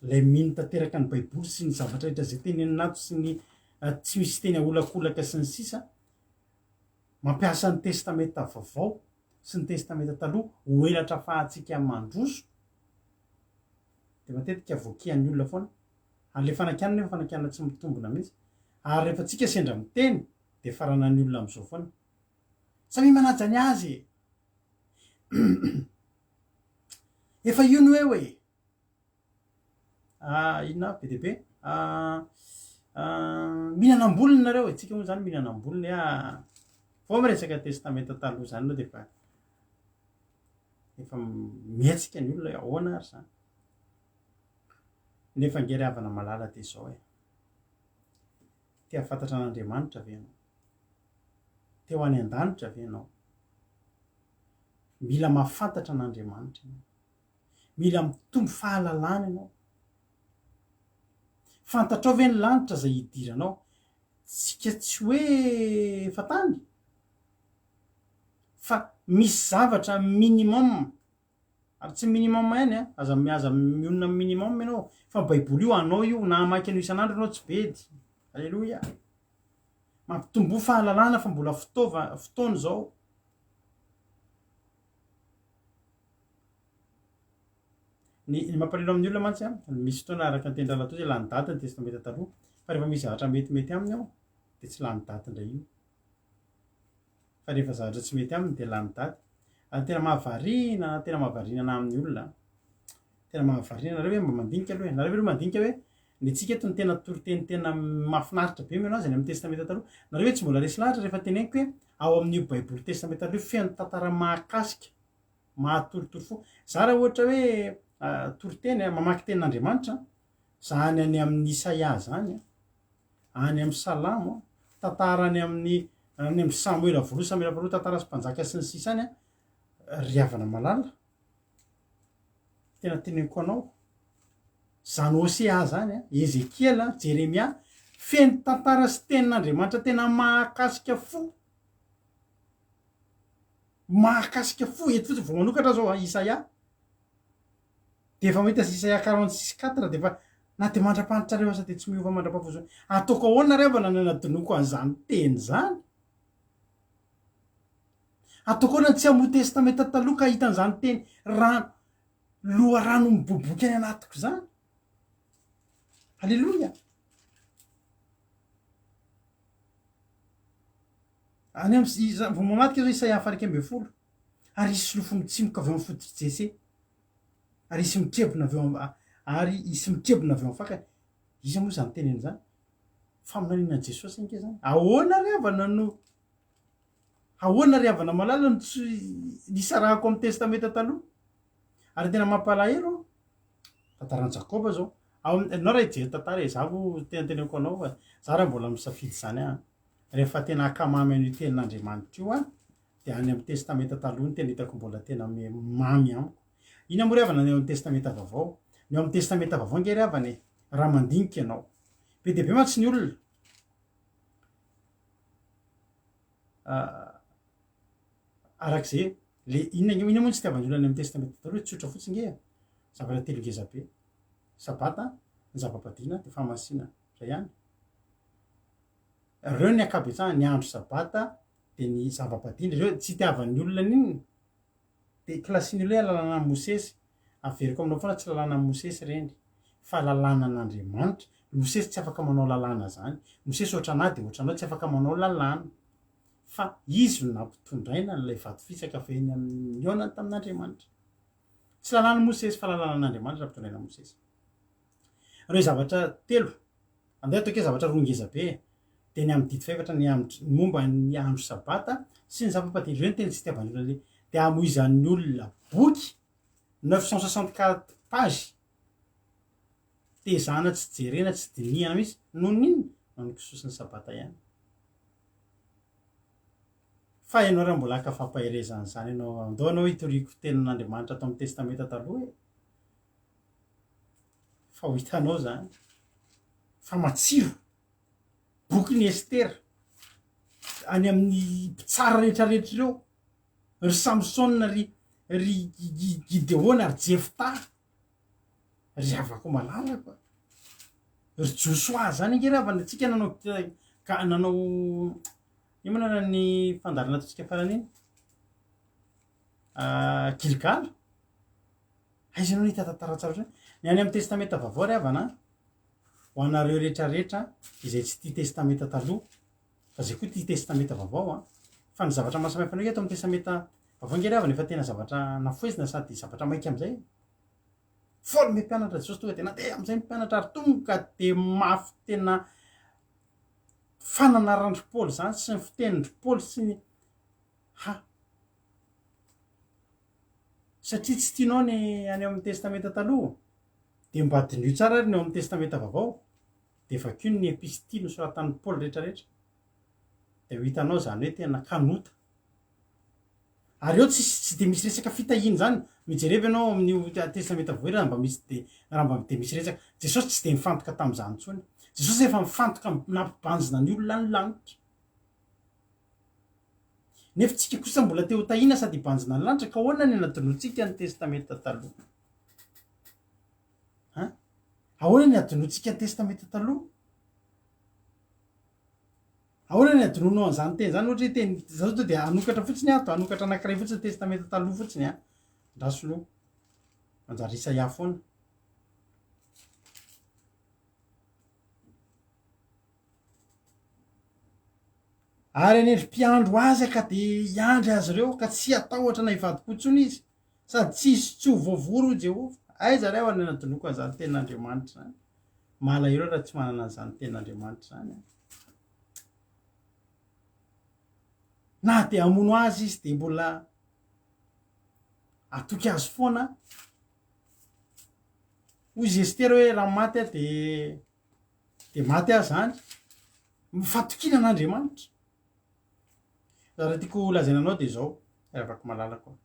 a lay mino tanteraka ny baiboly sy ny zavatra rehetra zay teneninato sy ny tsy misy teny aholakolaka sy ny sisa mampiasa ny testameta vaovao sy ny testameta taloha ho elatra fahatsika mandroso de matetika voakian'ny olona foana an'le fanakianana nefa fanakianana tsy mitombona mihitsy ary rehefa tsika sendra miteny de faranan'ny olona am'izao foana samy manajany azy efa io ny hoe inona be de be mihinanam-bolony nareo tsika moa zany mihinanam-bolony vao miresaka testameta taloha zany nao de efa miatsika ny olona ahoana ary zany nefa ngery havana malala de zao tia fantatra an'Andriamanitra ve ianao teo any an-danitra ve ianao mila mahafantatra an'Andriamanitra ianao mila mitombo fahalalana ianao fantatrao ve ny lanitra zay hidiranao tsika tsy hoe fatany fa misy zavatra minimum ary tsy minimum ihany aza mionona minimum ianao fa baiboly io anao io na hamaky an'io isan'andro anao tsy bedy alleloia mampitombo fahalalana fa mbola fotoana zao ny mampalelo amin'ny olona mantsy misy fotoana araka ny tendra latao zay lany daty ny testameta taloha fa rehefa misy zavatra metimety aminy ao de tsy lany daty indray io fa rehefa zavatra tsy mety aminy de lany daty ary tena mahavarinana amin'ny olona tena mahavarinana nareo hoe mba mandinika aloha nareo hoe mandinika hoe ny antsika eto ny tena toroteny tena mahafinaritra be mino azy ny amin'ny testamenta taloha nareo hoe tsy mbola resy lahatra rehefa teneniko hoe ao amin'io baiboly testamenta taloha feno tantara mahakasika mahatoritory fo za raha ohatra hoe toroteny mamaky tenin'Andriamanitra zany any amin'ny Isaia zany any amin'ny Salamo tantara any amin'ny Samuela voaloha Samuela voaloha tantara sy mpanjaka sy ny sisa any ry havana malala tena teneniko anao zany Hosea zany Ezekiela Jeremia feno tantara sy tenin'Andriamanitra tena mahakasika fo eto fotsiny vao manokatra zao Isaia de efa mahita Isaia 46:4 de efa na de mandra-panitrareo asa de tsy miova mandra-pahavozo ataoko ahoana revana ny anadinoko an'izany teny zany ataoko ahoana tsy amo testamenta taloha ka hitan'izany teny rano loha rano miboboky any anatiko zany halleloia any vao mamadika zao Isaia 40:20 ary isy lofo mitsimoka avy amin'ny fototry Jese ary isy mitrebona avy eo amin'ny fakany izy moa zany teneny zany faminaninana Jesosy anke zany ahoana ry havana malala no tsy nisarahako amin'ny testamenta taloha ary tena mampalahelo tantaran'i Jakoba zao anao raha hijery tantara zavo tena teneniko anao fa za raha mbola misafidy zany rehefa tena akamamy an'io tenin'Andriamanitra io de any amin'ny testamenta taloha ny tena hitako mbola tena mamy amiko ina moa ry havana ny amin'ny testamenta vaovao ny amin'ny testamenta vaovao nge ry havana raha mandinika ianao be de be mantsy ny olona arak'izay le ina moa tsy tiavan'ny olona ny amin'ny testamenta taloha tsotra fotsiny nge zavatra telo ngeza be sabata ny zava-padina de fahamasina zay ihany reo ny akabetsahany ny andro sabata de ny zava-padina reo tsy tiavan'ny olona n'inona de klasiny le lalàna Mosesy averiko aminao foana tsy lalàna Mosesy reny fa lalàna an'Andriamanitra Mosesy tsy afaka manao lalàna zany Mosesy ohatranah de ohatranao tsy afaka manao lalàna fa izy no nampitondraina n'ilay vato fisaka veny amin'ny onany tamin'Andriamanitra tsy lalàna Mosesy fa lalàna an'Andriamanitra nampitondraina Mosesy reo zavatra telo andeha atao ke zavatra roa ngeza be de ny amin'ny didy faefatra ny momba ny andro sabata sy ny zava-padina reo ny tena tsy tiavan'ny olona le de amoizan'ny olona boky 964 page tezana tsy jerena tsy dinihana misy noho n'inona noho ny kisosin'ny sabata ihany fa ianao raha mbola akafampaherezana zany ianao andao anao hitoriko tenin'Andriamanitra atao amin'ny testamenta taloha fa ho hitanao zany fa matsiro boky ny Estera any amin'ny mpitsara rehetrarehetra reo ry Samsona ry Gideona ry Jefta ry havako malalaka ry Josoa zany nge ravana antsika nanao imonana ny fandarana ataontsika farany iny Gilgal aizanao nita tantara tsara zany ny any amin'ny testamenta vaovao ry havana ho anareo rehetrarehetra izay tsy tia testamenta taloha fa zay koa tia testamenta vaovao fa ny zavatra mahasamihafana ke atao amin'ny testamenta vaovao nge ry havana efa tena zavatra nafoezina sady zavatra maika am'izay fôly me mpianatra Jesosy tonga de nandeha am'izay mpianatra ary tonga de mafy tena fananarandry Paoly zany sy ny fitenindry Paoly sy ny satria tsy tianao ny any amin'ny testamenta taloha de mbadin'io tsara ary ny eo amin'ny testamenta vaovao de vakio ny epistily nosoratan'ny Paoly rehetrarehetra de ho hitanao zany hoe tena kanota ary eo tsy de misy resaka fitahiny zany mijerevy ianao amin'ny testamenta vaovao raha mba misy de misy resaka Jesosy tsy de mifantoka tam'izany intsony Jesosy efa mifantoka nampibanjina ny olona ny lanitra nefa tsika kosa mbola teo tahina sady hibanjina ny lanitra ka ahoana ny anadinoantsika ny testamenta taloha ahoana ny adinoantsika ny testamenta taloha ahoana ny adinonao an'izany teny zany ohatra hoe teny zao to de anokatra fotsiny ato anokatra anankiray fotsiny testamenta taloha fotsiny ndrasoloha manjary Isaia foana ary anendrim-piandro azy ka de hiandry azy ireo ka tsy atahotra na hivadikotsony izy sady tsisy tsy ho voavory ho Jehovah aiza ry ao any anadinoko an'izany tenin'Andriamanitra zany mala ireo raha tsy manana an'izany ten'Andriamanitra zany na de amono azy izy de mbola atoky azy foana hoy izy Estera hoe raha maty a de maty azy zany mifatokina an'Andriamanitra raha tiako lazaina anao de zao afaka malala koa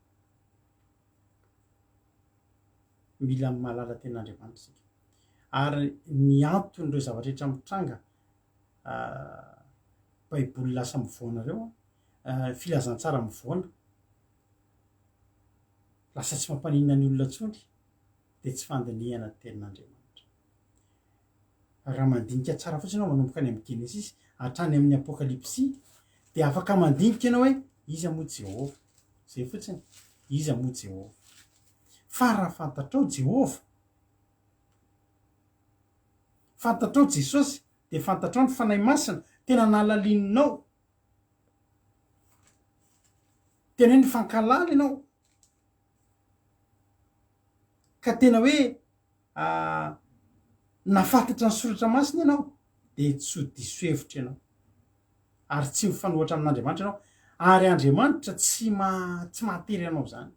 mila malala ten'Andriamanitra sika ary ny anton'ireo zavatra rehetra mitranga baiboly lasa mivoanareo filazantsara mivoana lasa tsy mampaninona ny olona ntsony de tsy fandinihana ten'Andriamanitra raha mandinika tsara fotsiny anao manomboka any amin'ny Genesis hatrany amin'ny Apokalipsy de afaka mandinika ianao hoe iza moa Jehova zay fotsiny iza moa Jehova fa raha fantatrao Jehova fantatrao Jesosy de fantatrao ny fanahy masina tena nalalininao tena hoe nifankalala ianao ka tena hoe nafantatra ny soratra masina ianao de tsy ho diso hevitra ianao ary tsy mifanohatra amin'Andriamanitra ianao ary Andriamanitra tsy mahatery anao zany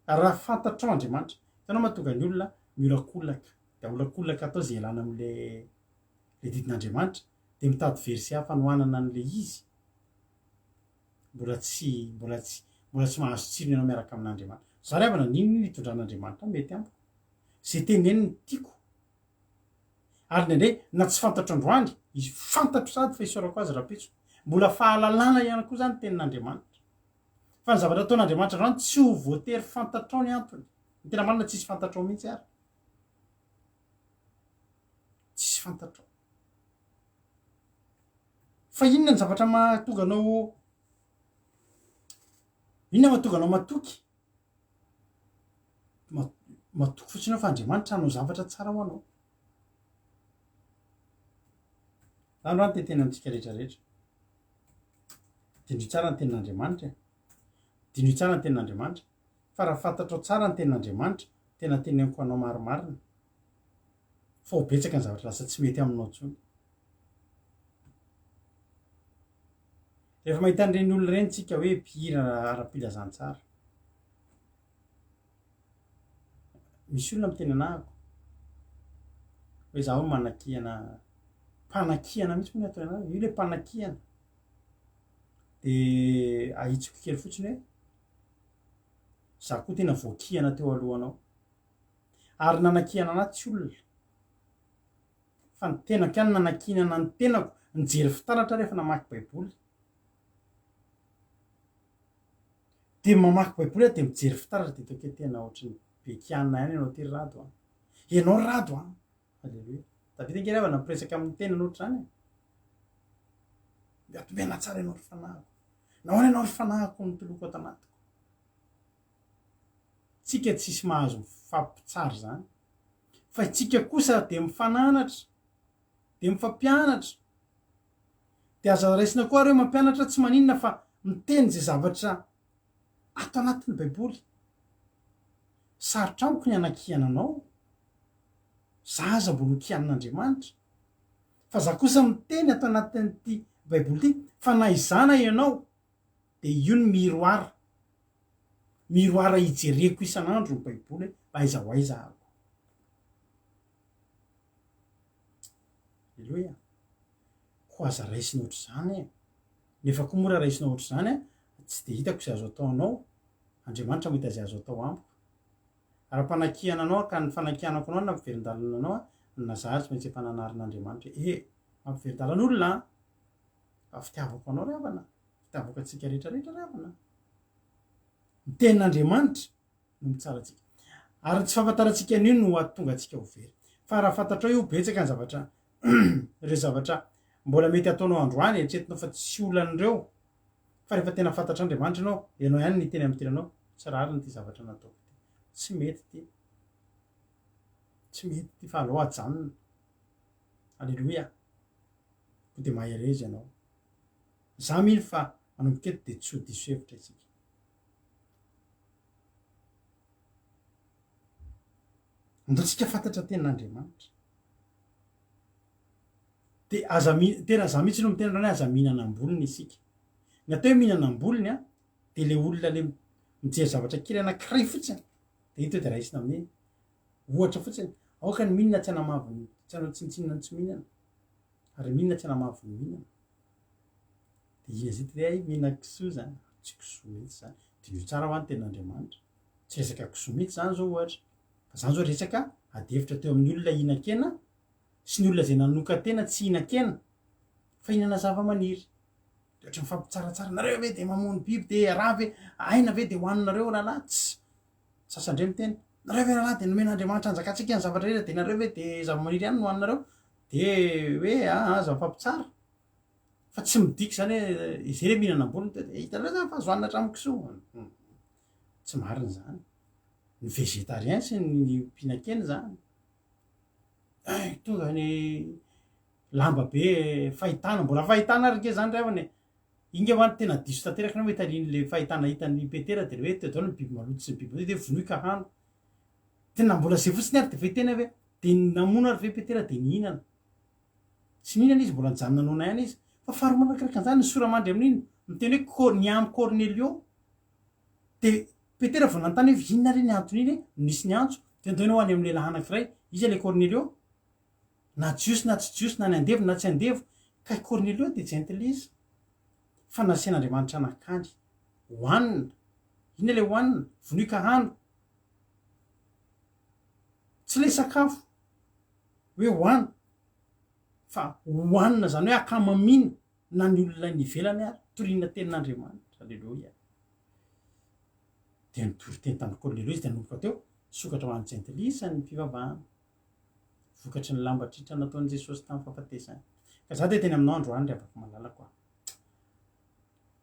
raha fantatrao Andriamanitra hitanao mahatonga ny olona miorakolaka de olakolaka atao zay ilana am'le didin'Andriamanitra de mitady verset hafa nohanana an'le izy mbola tsy mahazo tsirony ianao miaraka amin'Andriamanitra za ry havana ninony hitondran'Andriamanitra mety amiko zay teneny ny tiako ary nendray na tsy fantatro androany izy fantatro sady fa isaorako azy rapitso mbola fahalalana ihany koa zany tenin'Andriamanitra fa ny zavatra ataon'Andriamanitra androany tsy ho voatery fantatrao ny antony ny tena marina tsisy fantatrao mihitsy ary tsisy fantatrao fa inona ny zavatra mahatonga anao matoky matoky fotsiny ao fa Andriamanitra hanao zavatra tsara ho anao androany tetena amintsika rehetrarehetra dindro tsara ny tenin'Andriamanitra dindro tsara ny tenin'Andriamanitra fa raha fantatrao tsara ny tenin'Andriamanitra tena teneniko anao marimarina fa ho betsaka ny zavatra lasa tsy mety aminao ntsony rehefa mahita an'ireny olona ireny tsika hoe mpihira ara-pilazantsara misy olona miteny anahako hoe zaho manakihana mpanakihana mihitsy moa ny atao anazy io le mpanakihana de ahitsiko kely fotsiny hoe za koa tena voakihana teo alohanao ary nanakihana anaty tsy olona fa ny tenako ihany nanakihinana ny tenako nijery fitaratra rehefa namaky baiboly de mamaky baiboly de mijery fitaratra de toke tena ohatrany bekianina ihany ianao ty rado ianao rado alleloia Davida nge ravana mipresaka amin'ny tena nohatra zany de atomena tsara ianao ry fanahiko nahoana ianao ry fanahiko nitoloko ato anatiko tsika tsisy mahazo mifampitsary zany fa itsika kosa de mifananatra de mifampianatra de aza raisina koa reo mampianatra tsy maninona fa miteny zay zavatra ato anatin'ny baiboly sarotra amiko ny anakihana anao za aza mbola hokianin'Andriamanitra fa za kosa miteny ato anatin'ity baiboly ty fa na izana ianao de io ny miroara hijereko isan'andro ny baiboly aiza ho aiza ako aleloia ho aza raisina ohatr' zany nefa koa mora raisina ohatr' zany tsy de hitako zay azo ataonao Andriamanitra mahita zay azo atao amiko ara-panakihana anao ka ny fanakihanako anao nampiverin-dalana anao nazary tsy maintsy efa nanarin'Andriamanitra mampiverin-dalan'olona fitiavako anao ry havana fitiavako atsika rehetrarehetra ry havana ny tenin'Andriamanitra no mitsaratsika ary tsy fahafantarantsika an'io no atonga atsika ho very fa raha fantatrao io betsaka ny zavatra ireo zavatra mbola mety ataonao androany eritreretinao fa tsy olan'ireo fa rehefa tena fantatra Andriamanitra anao ianao ihany ny teny amin'ny tenanao tsy rariny ty zavatra nataoko ty tsy mety ty fa aleo ajanona alleloia ko de maherezy ianao za mily fa manomboka eto de tsy ho diso hevitra itsika ndotsika fantatra tenin'Andriamanitra de tena za mihitsy no mitena hoe aza mihinana ambolony isika ny atao hoe mihinana ambolony a de le olona le mijery zavatra kely anankiray fotsiny de hita hoe de raisina amin'ny ohatra fotsiny aoka ny mihinana tsy anamavony tsy anao tsintsinina ny tsy mihinana ary mihinana tsy anamavony mihinana de izy ity de mihinana kisoa zany tsy kisoa mihitsy zany de io tsara ho any tenin'Andriamanitra tsy resaka kisoa mihitsy zany zao ohatra fa zany zao resaka adevitra teo amin'ny olona hinan-kena sy ny olona zay nanoka tena tsy hinan-kena fa hihinana zava-maniry de ohatra mifampitsaratsara nareo ve de mamono biby de raha ve aina ve de hoaninareo rahalahy tsy sasandre miteny nareo ve rahalahy de nomen'Andriamanitra anjakatsika ny zavatra rehetra de nareo ve de zava-maniry ihany no hoaninareo de hoe aza mifampitsara fa tsy midiky zany hoe izay le mihinana ambolony de hitanareo zany fa azo hoanina hatramin'ny kisoa tsy marina zany ny végétarien sy ny mpihinan-kena zany tonga ny lamba be fahitana mbola fahitana ary ke zany revany inge hoany tena diso tanteraka na hoe talin'le fahitana hitan'ny petera de hoe teo dao ny biby maloto sy ny biby de vonoika hano tena mbola zay fotsiny ary de fahitena hoe de namono ary ve petera de nihinana tsy mihinana izy mbola nijanona nona ihany izy fa faharoa manakiraka an'izany ny soramandry amin'iny miteny hoe ny amy Cornelio de petera vao nanontany hoe inona re ny antony iny nisy ny antso de ntaony ho any amin'ny lehilahy anankiray izy le Cornelio na jiosy na tsy jiosy na ny andevo na tsy andevo ka Cornelio de gentle izy fa nasian'Andriamanitra anakany hoanina ina le hoanina vonoika hano tsy le sakafo hoe hoanina fa hoanina zany hoe akamamina na ny olona ny ivelany ary toriana tenin'Andriamanitra alleloia de nitory teny tany Cornelio izy de nanomboka teo sokatra ho an'ny gentle izy ny mpivavahana vokatry ny lambatritra nataon'i Jesosy tamin'ny fahafatesany ka za de teny aminao andro any ry afaka malala koa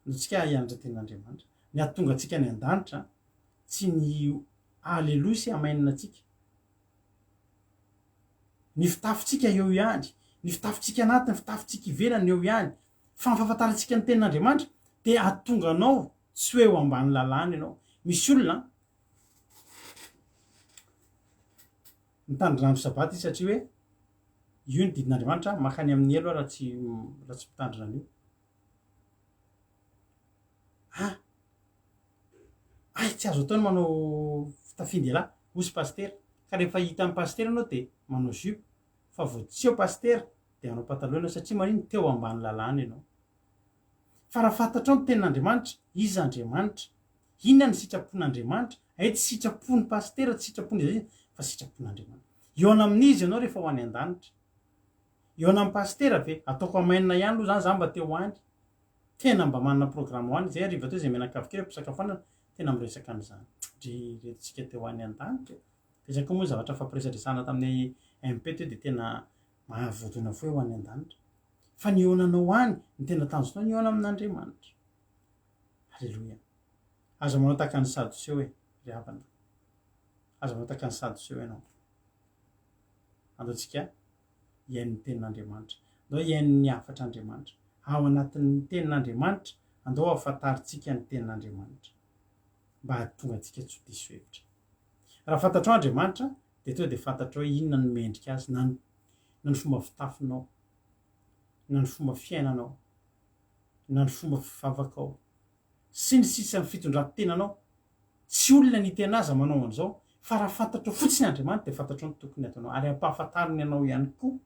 ntsika hianatra tenin'Andriamanitra ny ahatonga antsika ny an-danitra tsy ny aleloa sy amainina atsika ny fitafintsika eo ihany ny fitafintsika anaty ny fitafintsika ivelany eo ihany fa ny fahafantarantsika ny tenin'Andriamanitra de ahatonga anao tsy hoe ho ambany lalàna ianao misy olona mitandrina andro sabaty izy satria hoe io ny didin'Andriamanitra makany amin'ny elo raha tsy mitandrina an'io tsy azo ataony manao fitafian-dehilahy osy pastera ka rehefa hita amin'ny pastera anao de manao jupe fa vao tsy eo pastera de manao pataloha ianao satria manino teo ambany lalàna ianao fa raha fantatrao ny tenin'Andriamanitra izy Andriamanitra inona ny sitrapon'Andriamanitra ay tsy sitrapony pastera tsy sitrapony zay fa sitrapon'Andriamanitra eo ana amin'izy ianao rehefa ho any an-danitra eo ana amin'ny pastera ve ataoko amainina ihany aloha zany za mba teo any tena mba manana programme ho any zay ariva teo zay menakavy kely mpisakafoanana tena miresaka an'izany dry retintsika teo any an-danitra resaka moa zavatra fampiresadresana tamin'ny MP teo de tena mahavodona foe ho any an-danitra fa ny eonanao any ny tena tanjonao ny eona amin'Andriamanitra alleloia aza manao tahaka ny sadoseo e ry havana aza manao tahaka ny sadoseo ianao andaontsika iain'ny tenin'Andriamanitra andao iain'ny afatra Andriamanitra ao anatin'ny tenin'Andriamanitra andao ahafantaritsika ny tenin'Andriamanitra mba hahatonga antsika tsy ho diso hevitra raha fantatrao Andriamanitra de tonga de fantatrao inona ny mendrika azy na ny fomba fitafinao na ny fomba fiainanao na ny fomba fivavakao sy ny sisa ny fitondran-tenanao tsy olona ny tena aza manao an'izao fa raha fantatrao fotsiny Andriamanitra de fantatrao ny tokony ataonao ary ampahafantariny ianao ihany koa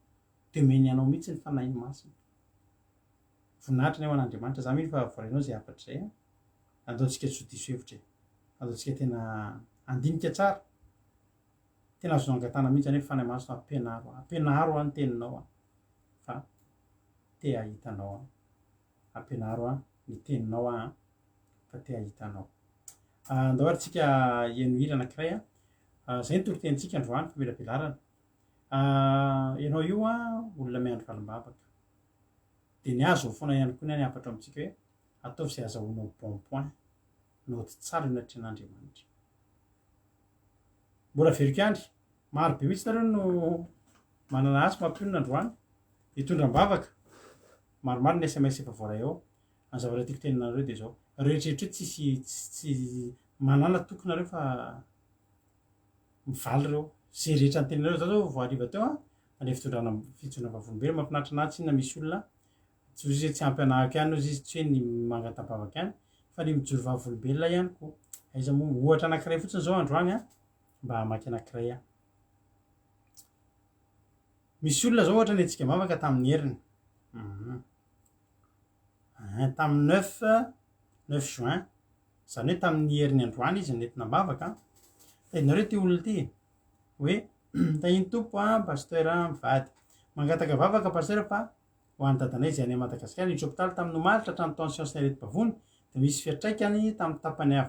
de omeny ianao mihitsy ny fanahy masina voninahitra ny ao an'Andriamanitra za mihitsy fa voarinao zay afatra zay andaontsika tsy ho diso hevitra andaontsika tena andinika tsara tena azo angatana mihitsy zany hoe fanahy masina ampianaro any teninao fa te ahitanao ampianaro ny teninao fa te ahitanao andao ary tsika hiaino hira anankiray zay ny torotenitsika androany famelabelarana ianao io olona miandro valim-bavaka de ny azo foana ihany koa ny afatra amintsika hoe ataovy zay azahoanao bon point nody tsara io natren'Andriamanitra mbola veriko andry maro be mihitsy nareo no manana azy mampionona androany hitondram-bavaka maromaro ny SMS efa voaray ao any zavatra tiako teninareo de zao rehetrrehetra hoe tsy manana tokonareo fa mivaly reo zay rehetra nytenareo zao voariva teo ane fitondrona vavolombelo mampinaritra anahy tsy na misy olona tsy ozy hoe tsy ampy anahako ihany ozy izy tsy hoe ny mangatambavaka ihany fa ny mijoro vavolombelona ihany koa aiza moa ohatra anankiray fotsiny zao androany mba hamaky anankiray misy olona zao ohatra ny antsika mavaka tamin'ny heriny tamin'ny 9 juin zany hoe tamin'ny herin'ny androany izy nentina mavaka tainareo ty olona ty hoe tahiny tompo pasteur mivady mangataka vavaka pasteur fa ho any dadanay zay any Madagasikara niditra hôpitaly tamin'ny omalitra hatrany tension sy areti-bavony de misy fiatraikany tamin'ny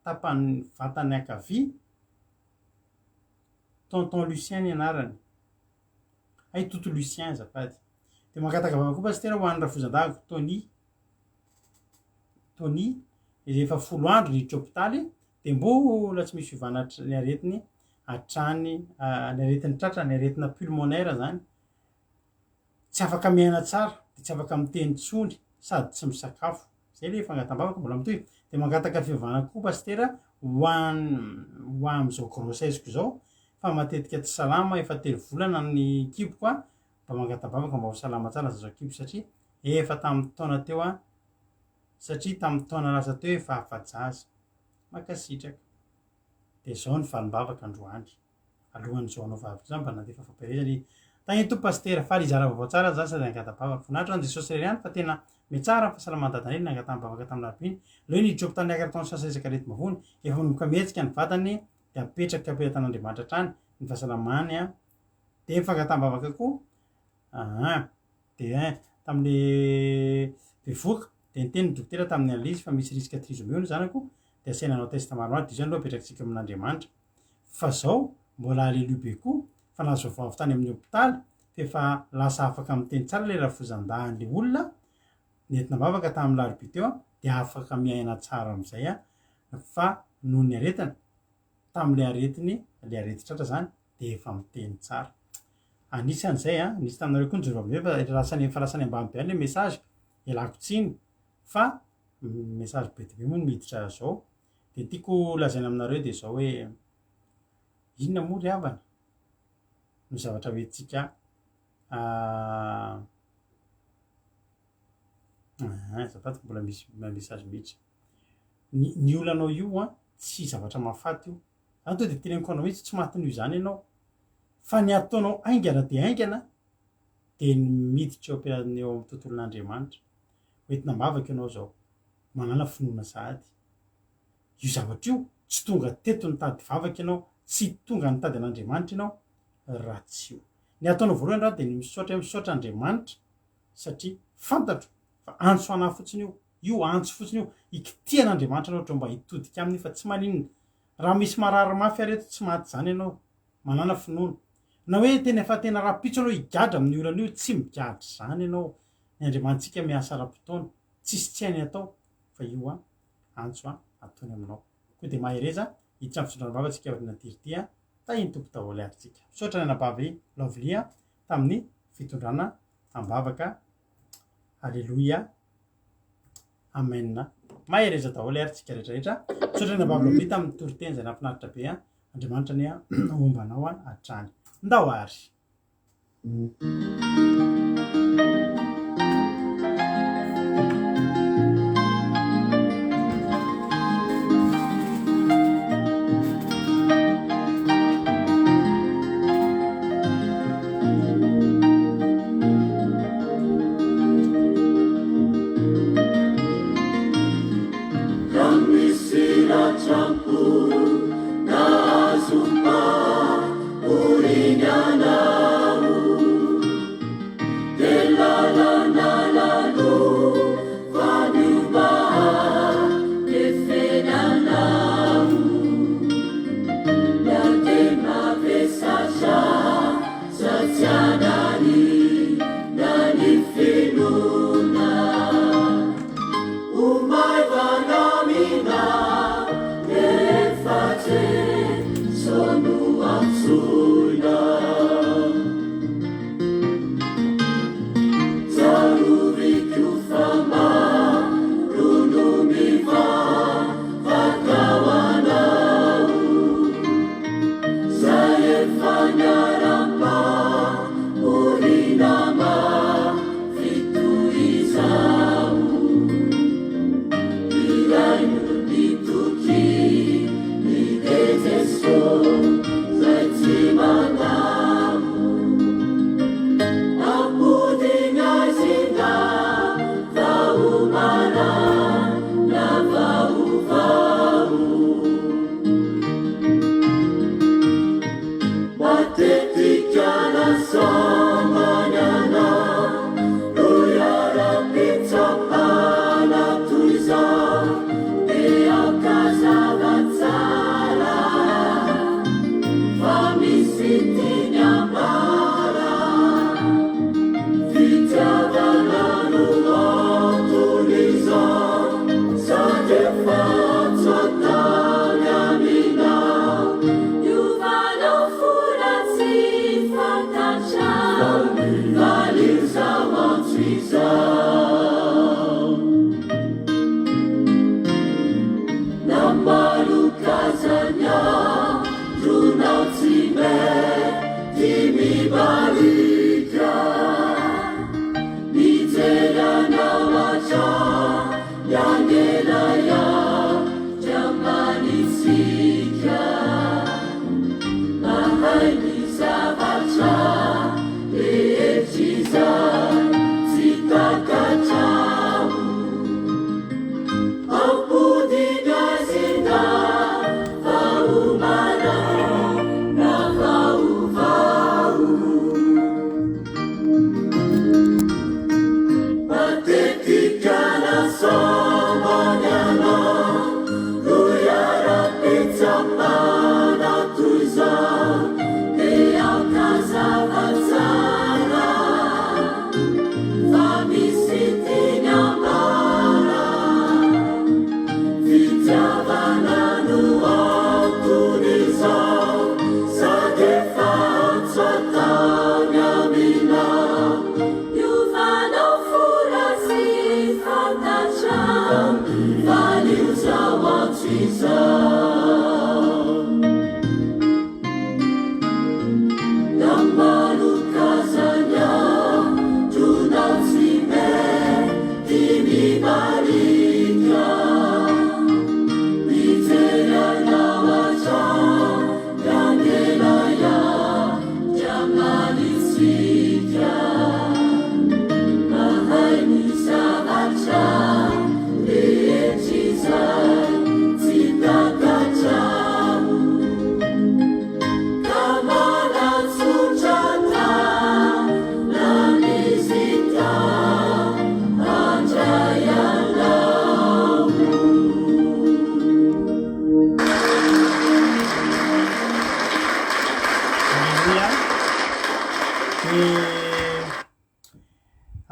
tapany vatany ankavia tonton Lucien ianarany ay toto Lucien azafady de mangataka vavaka koa pasteur ho any Ravozandahako Tony rehefa 10 andro niditra hôpitaly de mbola tsy misy fiovana ny aretiny hatrany ny aretiny tratra ny aretina pulmonaire zany tsy afaka miaina tsara de tsy afaka miteny tsony sady tsy misakafo zay le fangatambavaka mbola mitohy de mangataka fiovana koa pasteur ho am'izao grossesse-ko zao fa matetika tsy salama efa 3 volana ny kiboko mba mangatambavaka mba ho salama tsara zao kibo satria efa tamin'ny taona teo satria tamin'ny taona lasa teo efa afa-jaza makasitraka de zao ny valimbavaka androany alohan'izao anao vavaka zany mba nandefa fampiarezany tagny to pasteur fa rizara vaovao tsara zany sady angatambavaka voninahitra ny Jesosy reriany fa tena metsara fa salaman-dadanay nangatambavaka tamin'ny arabiny leo niditra hôpitaly niakatra taony sasaretsaka areti-bavony efa manomboka mihetsika ny vatany de apetraka ampetan'Andriamanitra trany ny fahasalamany de mifangatambavaka koa de tamin'le bevoka de niteny ny dokotera tamin'ny an'le izy fa misy risque trisomie zanako de asainanao test maromaro de zany aloha apetrakantsika amin'Andriamanitra fa zao mbola aleluia be koa fa nazo vavy tany amin'ny hôpitaly efa lasa afaka miteny tsara le Ravozandahan'le olona nentina mavaka tamin'ny larobia teo de afaka miaina tsara am'izay fa noho ny aretina tamin'le aretiny le arety tratra zany de efa miteny tsara anisan'izay nisy taminareo koa nyjoro vavolombelo fa lasany ambany be any le message ialako tsiny fa message be de be moa no miditra zao de tiako lazaina aminareo de zao hoe inona moa ry havana no zavatra hoentsika zafady mbola misy message mihitsy ny olanao io tsy zavatra mahafaty io zany to de teneniko anao mihitsy tsy matin'io zany ianao fa ny ataonao aingana de aingana de miditra eo eo amin'ny tontolon'Andriamanitra hoentina mavaka ianao zao manana finoana sahady io zavatra io tsy tonga teto nitady vavaka ianao tsy tonga nitady an'Andriamanitra ianao ratsy io ny ataonao voalohany raha de misaotra Andriamanitra satria fantatro fa antso anahy fotsiny io antso fotsiny io ikitian'Andriamanitra anao ohatra mba hitodika aminy fa tsy maninona raha misy marary mafy areto tsy maty zany ianao manana finoana na hoe tena efa tena rapitso anao higadra amin'ny olana io tsy migadra zany ianao ny Andriamanitsika miasa ara-potoana tsisy tsy hainy atao fa io antso ataony aminao koa de mahereza hiditra amin'ny fitondrana bava tsika aoriana tirity tahiny tompo daholo aritsika misaotra ny anabavy Lovely tamin'ny fitondrana ambavaka alleluia amen mahereza daholo aritsika rehetrarehetra misaotra ny anabavy Lovely tamin'ny toriteny zay nampinaritra be Andriamanitra ny ombanao hatrany ndao ary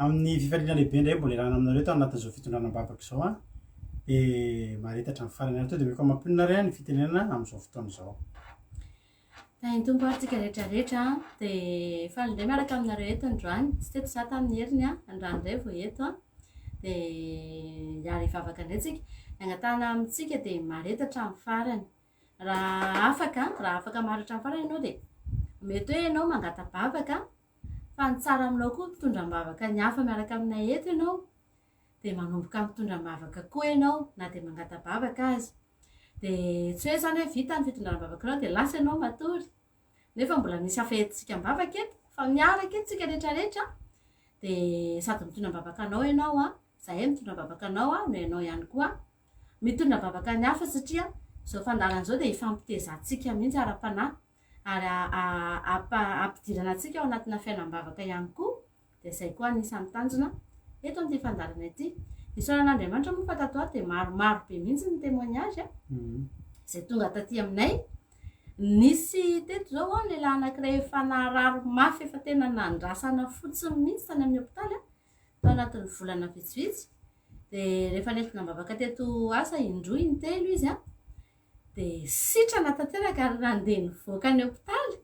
amin'ny fifaliana lehibe ndray mbola irahana aminareo tao anatin'izao fitondranam-bavaka zao a de maharetatra amin'ny farany to de meko mampinona ray ny fitenenana amin'izao fotoana izao tompo aritsika rehetrarehetra de falindray miaraka aminareo eto androany tsy teto za tamin'ny heriny a androany ray vao eto a de iary ivavaka indray tsika angatana amitsika de maretatra amin'ny farany raha afaka maratra amin'ny farany ianao de mety hoe ianao mangata-bavaka fa ny tsara aminao koa mitondram-bavaka ny hafa miaraka aminay eto ianao de manomboka mitondram-bavaka koa ianao na de mangata-bavaka azy de tsy hoe zany hoe vita ny fitondram-bavakanao de lasa ianao matory nefa mbola misy afentsika mivavaka eto fa miaraka eto tsika rehetrarehetra de sady mitondram-bavakanao ianao a zahay mitondram-bavakanao a no ianao ihany koa mitondram-bavaka ny hafa satria zao fandaran'izao de ifampitezatsika mihitsy ara-panahy ary ampidirana atsika ao anatina fiainam-bavaka ihany koa de zay koa anisan'ny tanjona eto amin'ity fandarana ity isaoran'Andriamanitra moa fa tato ato de maromaro be mihitsy ny témoignage a zay tonga taty aminay nisy teto zao a lehilahy anankiray efa naharary mafy efa tena nandrasana fotsiny mihitsy tany amin'ny hôpitaly a tao anatin'ny volana vitsivitsy de rehefa nentina-bavaka teto asa indroa intelo izy a de sitrana tanteraka ary nandeha nivoaka ny hôpitaly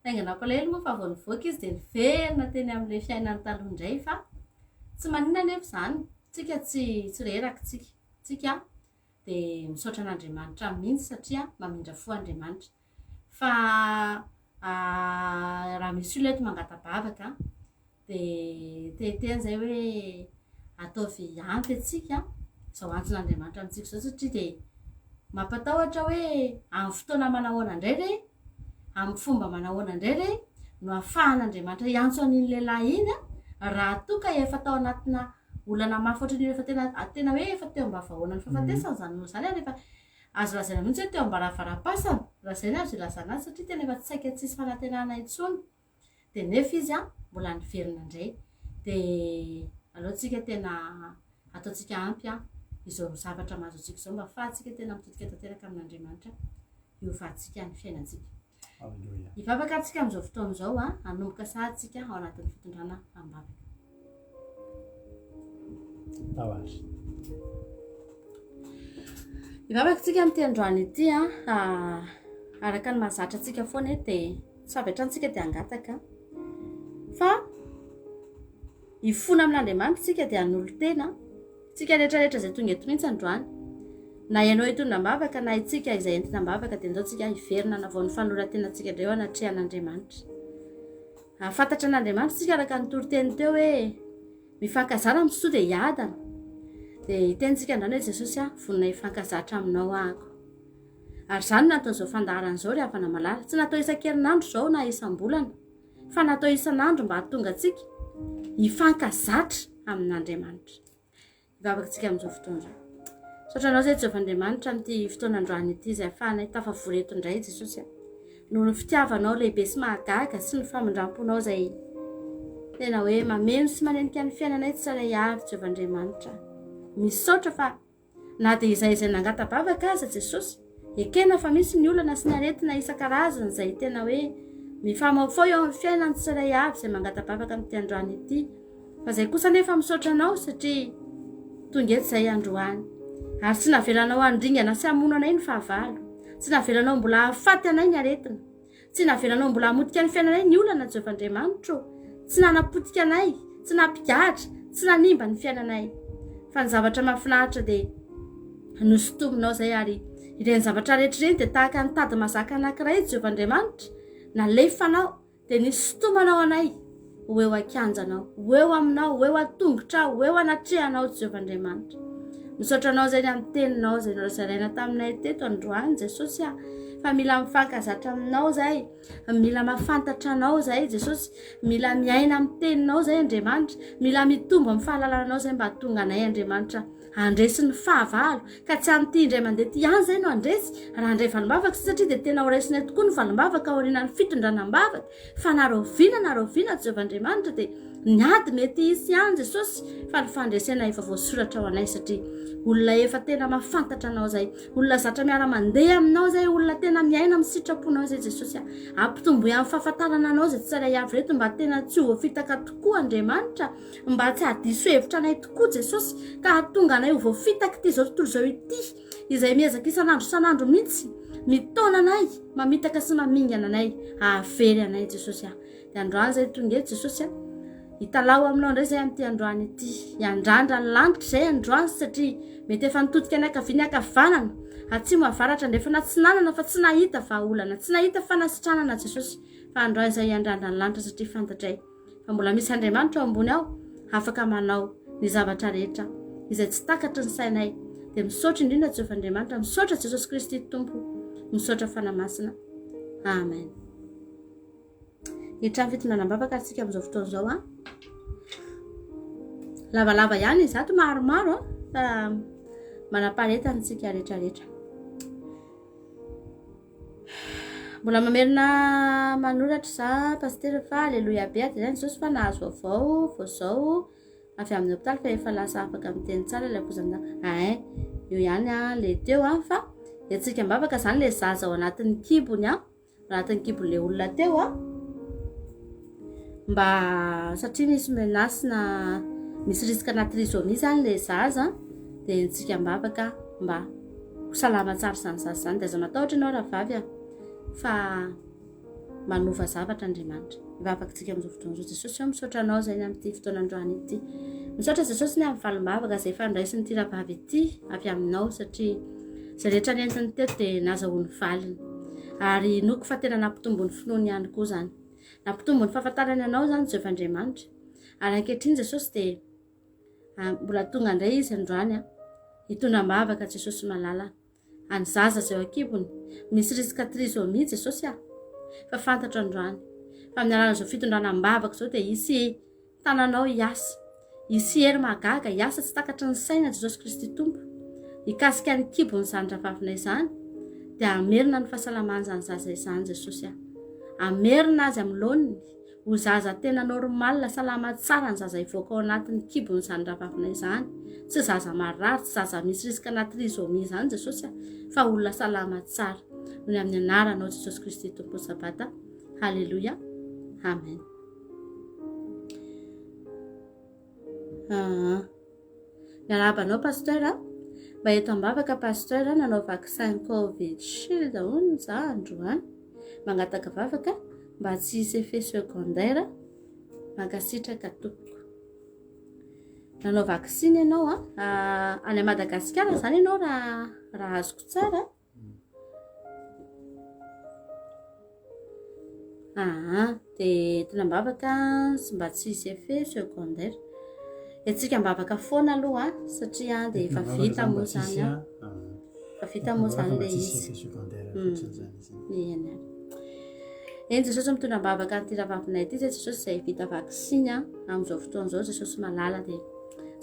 taingana palahelo moa fa vao nivoaka izy de niverina teny amin'le fiainany taloha indray fa tsy maninona nefa zany tsika tsy reraka tsika de misaotra an'Andriamanitra mihitsy satria mamindra fo Andriamanitra fa raha misy olona eto mangata-bavaka de teteny zay hoe ataovy ampy atsika zao antsin'Andriamanitra amintsika zao satria de mampatahotra hoe amin'ny fotoana manahoana indray re amin'ny fomba manahoana indray re no ahafahan'Andriamanitra iantso an'iny lehilahy iny a raha toka efa tao anatina olana mafy ohatran'io efa tena hoe efa teo ambavahoana ny fahafatesana zany moa zany rehefa azo lazaina mihitsy hoe teo ambaravara-pasana raha zay ny azo ilazana azy satria tena efa tsy saika tsisy fanantenana intsony de nefa izy a mbola niverina indray de aleotsika tena ataotsika ampy a izao zavatra mahazo atsika izao mba ahafahantsika tena mitodika tanteraka amin'Andriamanitra iovahantsika ny fiainantsika hivavaka antsika amin'izao fotoana izao a hanomboka sahatsika ao anatin'ny fitondrana am-bavaka hivavaka tsika amin'ity androany ity a araka ny mahazatra atsika foana de savatra antsika de angataka fa ifona amin'Andriamanitra tsika de hanolo tena tsika rehetrarehetra zay tonga eto mihitsy androany na ianao hitondram-bavaka na itsika izay entinam-bavaka de ndao tsika hiverina na vao ny fanorantenantsika indray ao anatrehan'Andriamanitra afantatra an'Andriamanitra tsika araka ny toriteny teo hoe mifankazara misoa de hiadana de hitentsika andrany hoe Jesosy a vonona hifankazatra aminao ahako ary zany nataon'izao fandaharan'izao ry havana malala tsy natao isan-kerinandro zao na isam-bolana fa natao isan'andro mba hahatonga atsika hifankazatra amin'Andriamanitra. Ivavakantsika amin'izao fotoana izao. Sotranao izay Jehovahandriamanitra amin'ity fotoanandroany ity izay ahafahanay tafavoreto indray Jesosy noho ny fitiavanao lehibe sy mahagaga sy ny famindramponao izay tena hoe mameno sy manenika ny fiainanay tsaray avy Jehovahandriamanitra. Misaotra fa na dia izay nangatabavaka aza Jesosy, ekena fa misy ny olana sy ny aretina isan-karazany izay tena hoe mifamafao eo amin'ny fiainany tsaray avy izay mangatabavaka amin'ity androany ity. Fa izay kosa nefa misaotra anao satria tonga eto izay androany. Ary tsy navelanao andringana sy hamono anay ny fahavalo, tsy navelanao mbola hahafaty anay ny aretina, tsy navelanao mbola hamotika ny fiainanay ny olana Jehovahandriamanitra, tsy nanapotika anay, tsy nampigatra, tsy nanimba ny fiainanay. Fa ny zavatra mahafinaritra dia nosotominao izay ary ireny zavatra rehetra ireny dia tahaka ny tady mazaka anankiray Jehovahandriamanitra nalefanao dia nisotomanao anay ho eo akanjanao, ho eo aminao, ho eo atongotrao, ho eo anatrehanao Jehovahandriamanitra. Misaotra anao izay amin'ny teninao izay norazaraina taminay teto androany Jesosy fa mila mifankazatra aminao izay, mila mahafantatra anao izay Jesosy, mila miaina amin'ny teninao izay Andriamanitra, mila mitombo amin'ny fahalalanao izay mba hahatonga anay Andriamanitra handresy ny fahavalo ka tsy amin'ity indray mandeha ty ihany izay no handresy raha handray valim-bavaka satria dia tena horesinay tokoa ny valim-bavaka aorianany fitondranam-bavaka fa naroviana Jehovahandriamanitra dia niady mety isy ihany Jesosy fa ny fandresena efa voasoratra ho anay satria olona efa tena mahafantatra anao izay, olona zatra miara mandeha aminao izay, olona tena miaina amin'ny sitraponao izay Jesosy, ampitombo amin'ny fahafantarana anao izay tsaray avy reto mba tena tsy ho voafitaka tokoa Andriamanitra, mba tsy hadiso hevitra anay tokoa Jesosy ka hahatonga anay ho voafitaka ity izao tontolo izao ity izay miezaka isanandro mihitsy mitona anay, mamitaka sy mamingana anay, hahavery anay Jesosy. Dia androany izay tonga eto Jesosy hitalao aminao indray izay amin'ity androany ity, hiandrandra ny lanitra izay androany satria mety efa nitodika ny akaviany akavanana, atsimo avaratra ndefa na tsy nanana fa tsy nahita vahaolana, tsy nahita fanasitranana Jesosy, fa androany izay hiandrandra ny lanitra satria fantatray fa mbola misy Andriamanitra ao ambony ao afaka manao ny zavatra rehetra izay tsy takatry ny sainay. Dia misaotra indrindra Jehovahandriamanitra, misaotra Jesosy Kristy Tompo, misaotra fanamasina. Amen. Hitrany fitondrana-bavaka antsika amin'izao fotoana izao lavalava ihany izato maromaro fa manaparetana antsika rehetrarehetra. Mbola mamerina manoratra za pasteur fa aleluia be aty izany Jesosy fa nahazo vaovao vao izao avy amin'ny hôpitaly fa efa lasa afaka miteny tsara ilay kozana. Io ihany ilay teo fa antsika mbavaka izany ilay zaza ao anatin'ny kibony anatin'ny kibon'ilay olona teo mba satria misy menasina misy risika na trisomia izany ilay zaza dia antsika mbavaka mba salama tsara izany zaza izany dia aza matahotra ianao raha vavy fa manova zavatra Andriamanitra. Ivavakantsika amin'izao fotoana izao Jesosy misaotra anao izay amin'ity fotoanandroany ity, misaotra Jesosy ny amin'ny valim-bavaka izay fandraisiny ity rahavavy ity avy aminao satria izay rehetra nentiny teto dia nazahoany valiny ary noko fa tena nampitombony finoany ihany koa izany, nampitombony fahafantarany anao izany Jehovahandriamanitra. Ary ankehitriny Jesosy dia mbola tonga indray izy androany hitondram-bavaka Jesosy malala any zaza izay ao an-kibony misy risika trisomia Jesosy fa fantatra androany fa amin'ny alalan'izao fitondranam-bavaka izao dia isy tananao hiasa, isy hery mahagaga hiasa tsy takatry ny saina Jesosy Kristy Tompo hikasika ny kibony izany ravavinay izany dia amerina ny fahasalaman'ny izany zaza izany Jesosy, amerina azy amin'ny laoniny ho zaza tena normal salama tsara ny zaza hivoaka ao anatin'ny kibony izany ravavinay izany, tsy zaza marary, tsy zaza misy risika na trisomia izany Jesosy fa olona salama tsara noho ny amin'ny anaranao Jesosy Kristy Tompo sabata. Halleluia. Amen. Miarabanao pasteur mba eto ambavaka pasteur nanao vaccin Covid shield hono za androany mangataka vavaka mba tsy hisy effet secondaire mankasitraka tompoko. Nanao vaccine ianao any Madagasikara izany ianao raha azoko tsara. Dia tena mbavaka mba tsy hisy effet secondaire etsika mbavaka foana aloha satria dia efa vita moa izany efa vita moa izany ilay izy. eny jesosy mitondra mbavaka nyity ravavina ity zay jesosy zay vita vaksiny amin'izao fotoan'izao jesosy malala dia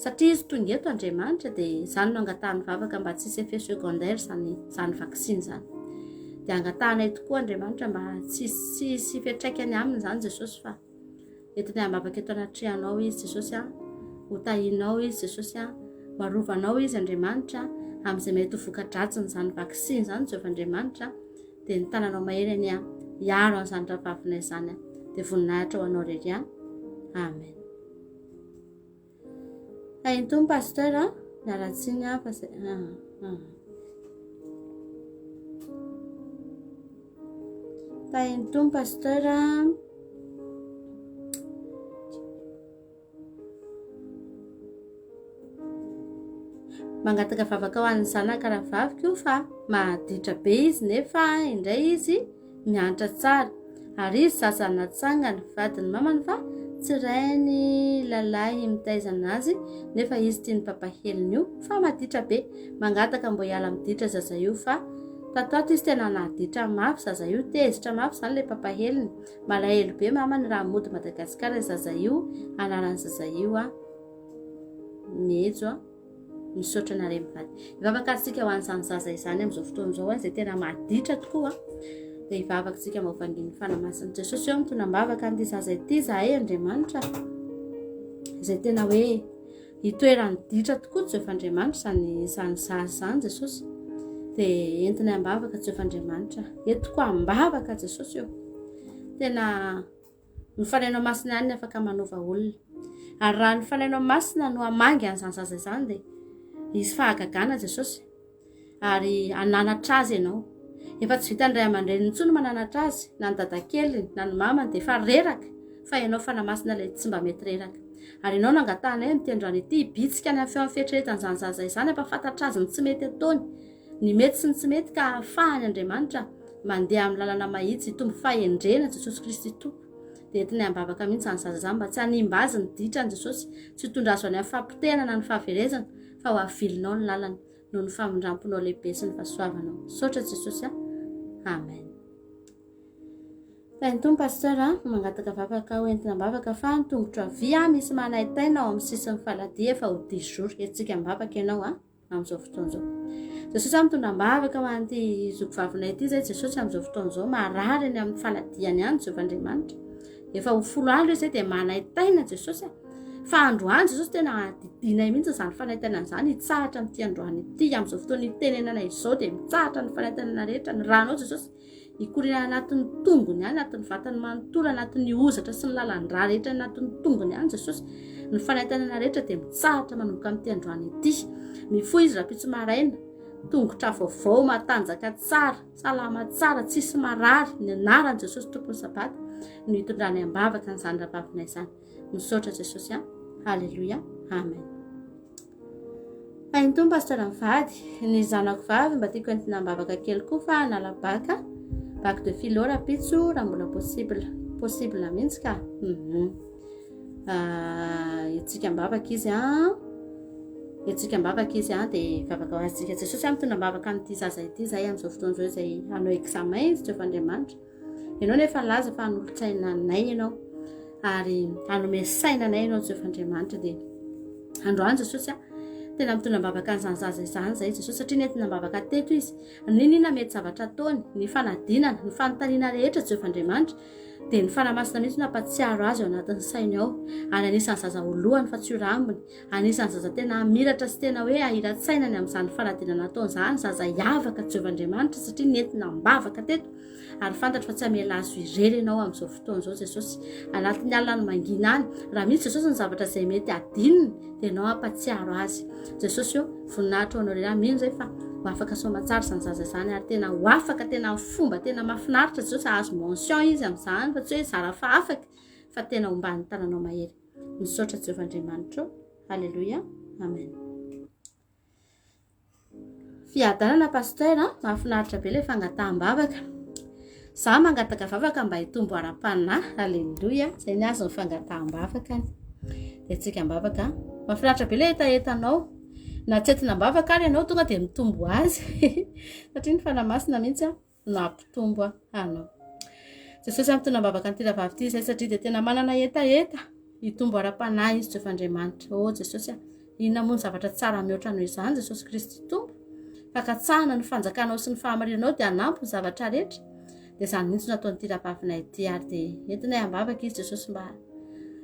satria izy tonga eto Andriamanitra dia izany no angatahany vavaka mba tsisy effet secondaire zany vaksiny zany dia angatahanay tokoa Andriamanitra mba tsisy fiantraikany aminy zany jesosy fa entinay ambavaka eto anatrihanao izy jesosy hotahinao izy jesosy marovanao izy Andriamanitra amin'izay mety ho voka-dratsiny zany vaksiny zany Jehovah Andriamanitra dia ny tananao mahery any hiaro an'izany ravavinay zany dia voninahitra ho anao rery amen. Hainy tompo pasteur miaratsiny fa hainy tompo pasteur mangataka vavaka ho an'ny zanaka raha vavika io fa mahaditra be izy nefa indray izy miantra tsara ary izy zazana tsangany vadiny mamany fa tsy rainy lalahy mitaizana azy nefa izy tiany papaheliny io fa maditra be mangataka mbo hiala miditra zaza io fa tatato izy tena naditra mafy zaza io tezitra mafy zany le papaheliny malahelo be mamany raha mody Madagasikara zaza io anarany zaza io mejo misaotra nare mivady ivavaka atsika ho an'izany zaza izany amin'izao fotoan'izao zay tena maditra tokoa dia ivavaka tsika mahavanginy fanamasiny jesosy eo mitondra mbavaka an'ity zaza ity zahay Andriamanitra izay tena hoe hitoerany ditra tokoa Jehovah Andriamanitra zany zaza zany jesosy dia entinay ambavaka Jehovah Andriamanitra etiko ambavaka jesosy eo tena nifanainao masina ihany afaka manova olona ary raha nifanainao masina no hamangy an'izany zaza izany dia izy fahagagana jesosy ary ananatra azy ianao efa tsy vita ndray aman-dreny intsony mananatra azy na ny dadakeliny na ny mamany dia efa reraka fa ianao fanamasina ilay tsy mba mety reraka ary ianao no angatahana mitendroany ity hibitsika ny afeo amin'ny fieritreretan'izany zaza izany ampafantatra azy ny tsy mety ataony ny mety sy ny tsy mety ka ahafahany Andriamanitra mandeha amin'ny lalana mahitsy hitombo fahendrena Jesosy Kristy tompo dia entinay ambavaka mihitsy zany zaza izany mba tsy hanimba azy ny ditrany Jesosy tsy hitondra azo any amin'ny fampitenana ny fahaverezana fa ho avilinao ny lalana noho ny famindramponao lehibe sy ny fahasoavanao saotra Jesosy amen. Ny tompo pasteur mangataka vavaka ho entina ambavaka fa ny tongotra via misy manaitaina ao amin'ny sisin'ny faladia efa ho 10 jours etsika ambavaka ianao amin'izao fotoan'izao jesosy mitondra ambavaka ho an'ity zokovavina ity zay jesosy amin'izao fotoan'izao marary any amin'ny faladiany ihany Jehovah Andriamanitra efa ho 10 andro izay dia manaitaina jesosy fa androany jesosy tena didinay mihitsy izany fanaitaina izany hitsahatra amin'ity androany ity amin'izao fotoana itenenana izao dia mitsahatra ny fanaitainana rehetra ny ranao jesosy hikorina anatin'ny tongony ihany anatin'ny vatany manontolo anatin'ny ozatra sy ny lalan-drà rehetra anatin'ny tongony ihany jesosy ny fanaitainana rehetra dia mitsahatra manomboka amin'ity androany ity mifoy izy rapitso maraina tongotra vaovao matanjaka tsara salama tsara tsisy marary ny anarany jesosy tompony sabata no hitondrany ambavaka n'izany ravavina izany misaotra jesosy halleluia amen. Hainy tompo pasteur mivady ny zanako vavy mba tiako entina ambavaka kely koa fa nalabaka bac de philo rapitso raha mbola possible mihitsy ka etsika ambavaka izy etsika ambavaka izy dia vavaka ho azitsika jesosy mitondra ambavaka amin'ity zaza ity zay amin'izao fotoan'izao izay hanao examen izy Jehovah Andriamanitra ianao nefa laza fa hanolotsaina anay ianao ary hanome saina anay ianao Jehovah Andriamanitra dia androany jesosy tena mitondra ambavaka an'izany zaza izany zay jesosy satria nentina ambavaka teto izy ninina mety zavatra ataony ny fanadinana ny fanontaniana rehetra Jehovah Andriamanitra dia ny fanamasina mihitsy nampatsiaro azy ao anatin'ny sainy ao ary anisan'ny zaza voalohany fa tsy ho rambony anisan'ny zaza tena miratra sy tena hoe ahiratsainany amin'izany fanadinana ataony izany zaza hiavaka Jehovah Andriamanitra satria nentina ambavaka teto ary fantatra fa tsy hamela azo irery ianao amin'izao fotoan'izao jesosy anatin'ny alina ny mangina any raha misy jesosy ny zavatra izay mety adininy dia ianao ampatsiaro azy jesosy io voninahitra ho anao rery mino zay fa ho afaka somatsara izany zaza izany ary tena ho afaka tena fomba tena mahafinaritra jesosy azo mention izy amin'izany fa tsy hoe zara fa afaka fa tena hombany tananao mahery misaotra Jehovah Andriamanitra halleluia amen. Fiadanana pasteur mahafinaritra be ilay fangataham-bavaka za mangataka vavaka mba hitombo ara-panahy halleluia zay ny azo ny fangataham-bavaka dia tsika ambavaka mahafinaritra be ilay etaetanao na tsy entina ambavaka ary ianao tonga dia mitombo azy satria ny fanamasina mihitsy no hampitombo anao Jesosy amin'ny tonam-bavaka ny tiravavy ity izay satria dia tena manana etaeta hitombo ara-panahy izy Jehovahandriamanitra. O Jesosy inona moa ny zavatra tsara mihoatra noho izany Jesosy Kristy tompo, fakatsahana ny fanjakanao sy ny fahamarinanao dia hanampy ny zavatra rehetra. Dia izany mihitsy nataon'ny tiravavinay ity ary dia entinay ambavaka izy Jesosy mba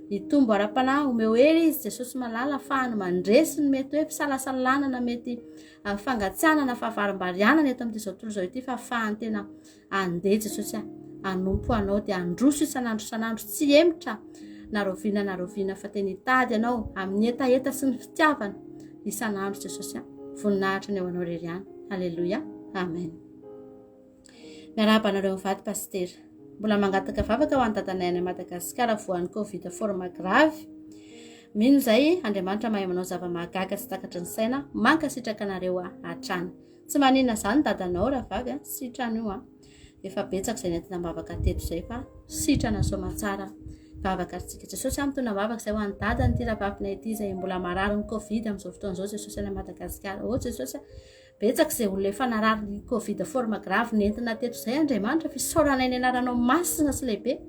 hitombo ara-panahy, omeo hery izy Jesosy malala ahafahany mandresy ny mety hoe fisalasalanana, mety fangatsianana, fahavarim-barianana eto amin'ity izao tontolo izao ity, fa ahafahany tena andeha Jesosy hanompo anao dia androso isan'andro tsy emotra naroviana fa tena hitady anao amin'ny etaeta sy ny fitiavana isan'andro Jesosy voninahitra ny eo anao rery ihany. Haleloia, amen. Miarabanareo mivady pastera, mbola mangataka vavaka ho an'ny dadanay any Madagasikara voan'ny Covid forme grave. Mino izay Andriamanitra mahay manao zava-mahagaga sy takatry ny saina, mankasitraka anareo hatrany. Tsy maninona izany dadanao raha vaga sitrany io efa betsaka izay nentina mavaka teto izay fa sitrana soamantsara vavaka aritsika. Jesosy amin'ny tonam-bavaka izay ho an'ny dadany ity ravavina ity izay mbola marary ny Covid amin'izao fotoan'izao Jesosy any Madagasikara. O Jesosy betsaka izay olona efa narary ny Covid forme grave nentina teto izay Andriamanitra fisaoranay ny anaranao masina sy lehibe,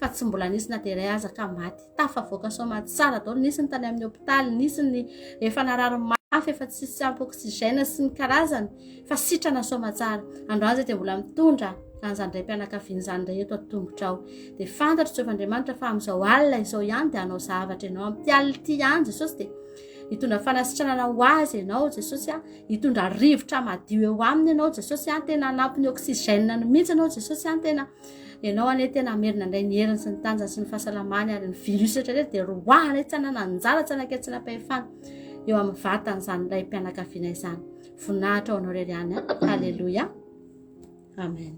fa tsy mbola nisy na dia iray aza ka maty, tafavoaka soamantsara daholo. Nisy ny tany amin'ny hôpitaly, nisy ny efa narary mafy efa tsy ampy oksizena sy ny karazany, fa sitrana soamantsara. Androany izay dia mbola mitondra an'izany indray mpianakaviana izany reheto atombotra ao. Dia fantatro Jehovahandriamanitra fa amin'izao alina izao ihany dia hanao zavatra ianao amin'ity alina ity ihany Jesosy, dia hitondra fanasitranana ho azy ianao Jesosy, hitondra rivotra madio eo aminy ianao Jesosy, tena hanampy ny oksizena ny mihitsy ianao Jesosy, tena ianao ane tena merina indray ny heriny sy ny tanjany sy ny fahasalamany ary ny virus rehetra dia roahana tsy hanana anjara tsy hanaketsy napahefana eo amin'ny vatan'izany ilay mpianakaviana izany. Voninahitra ao anao rery ihany. Haleloia, amen.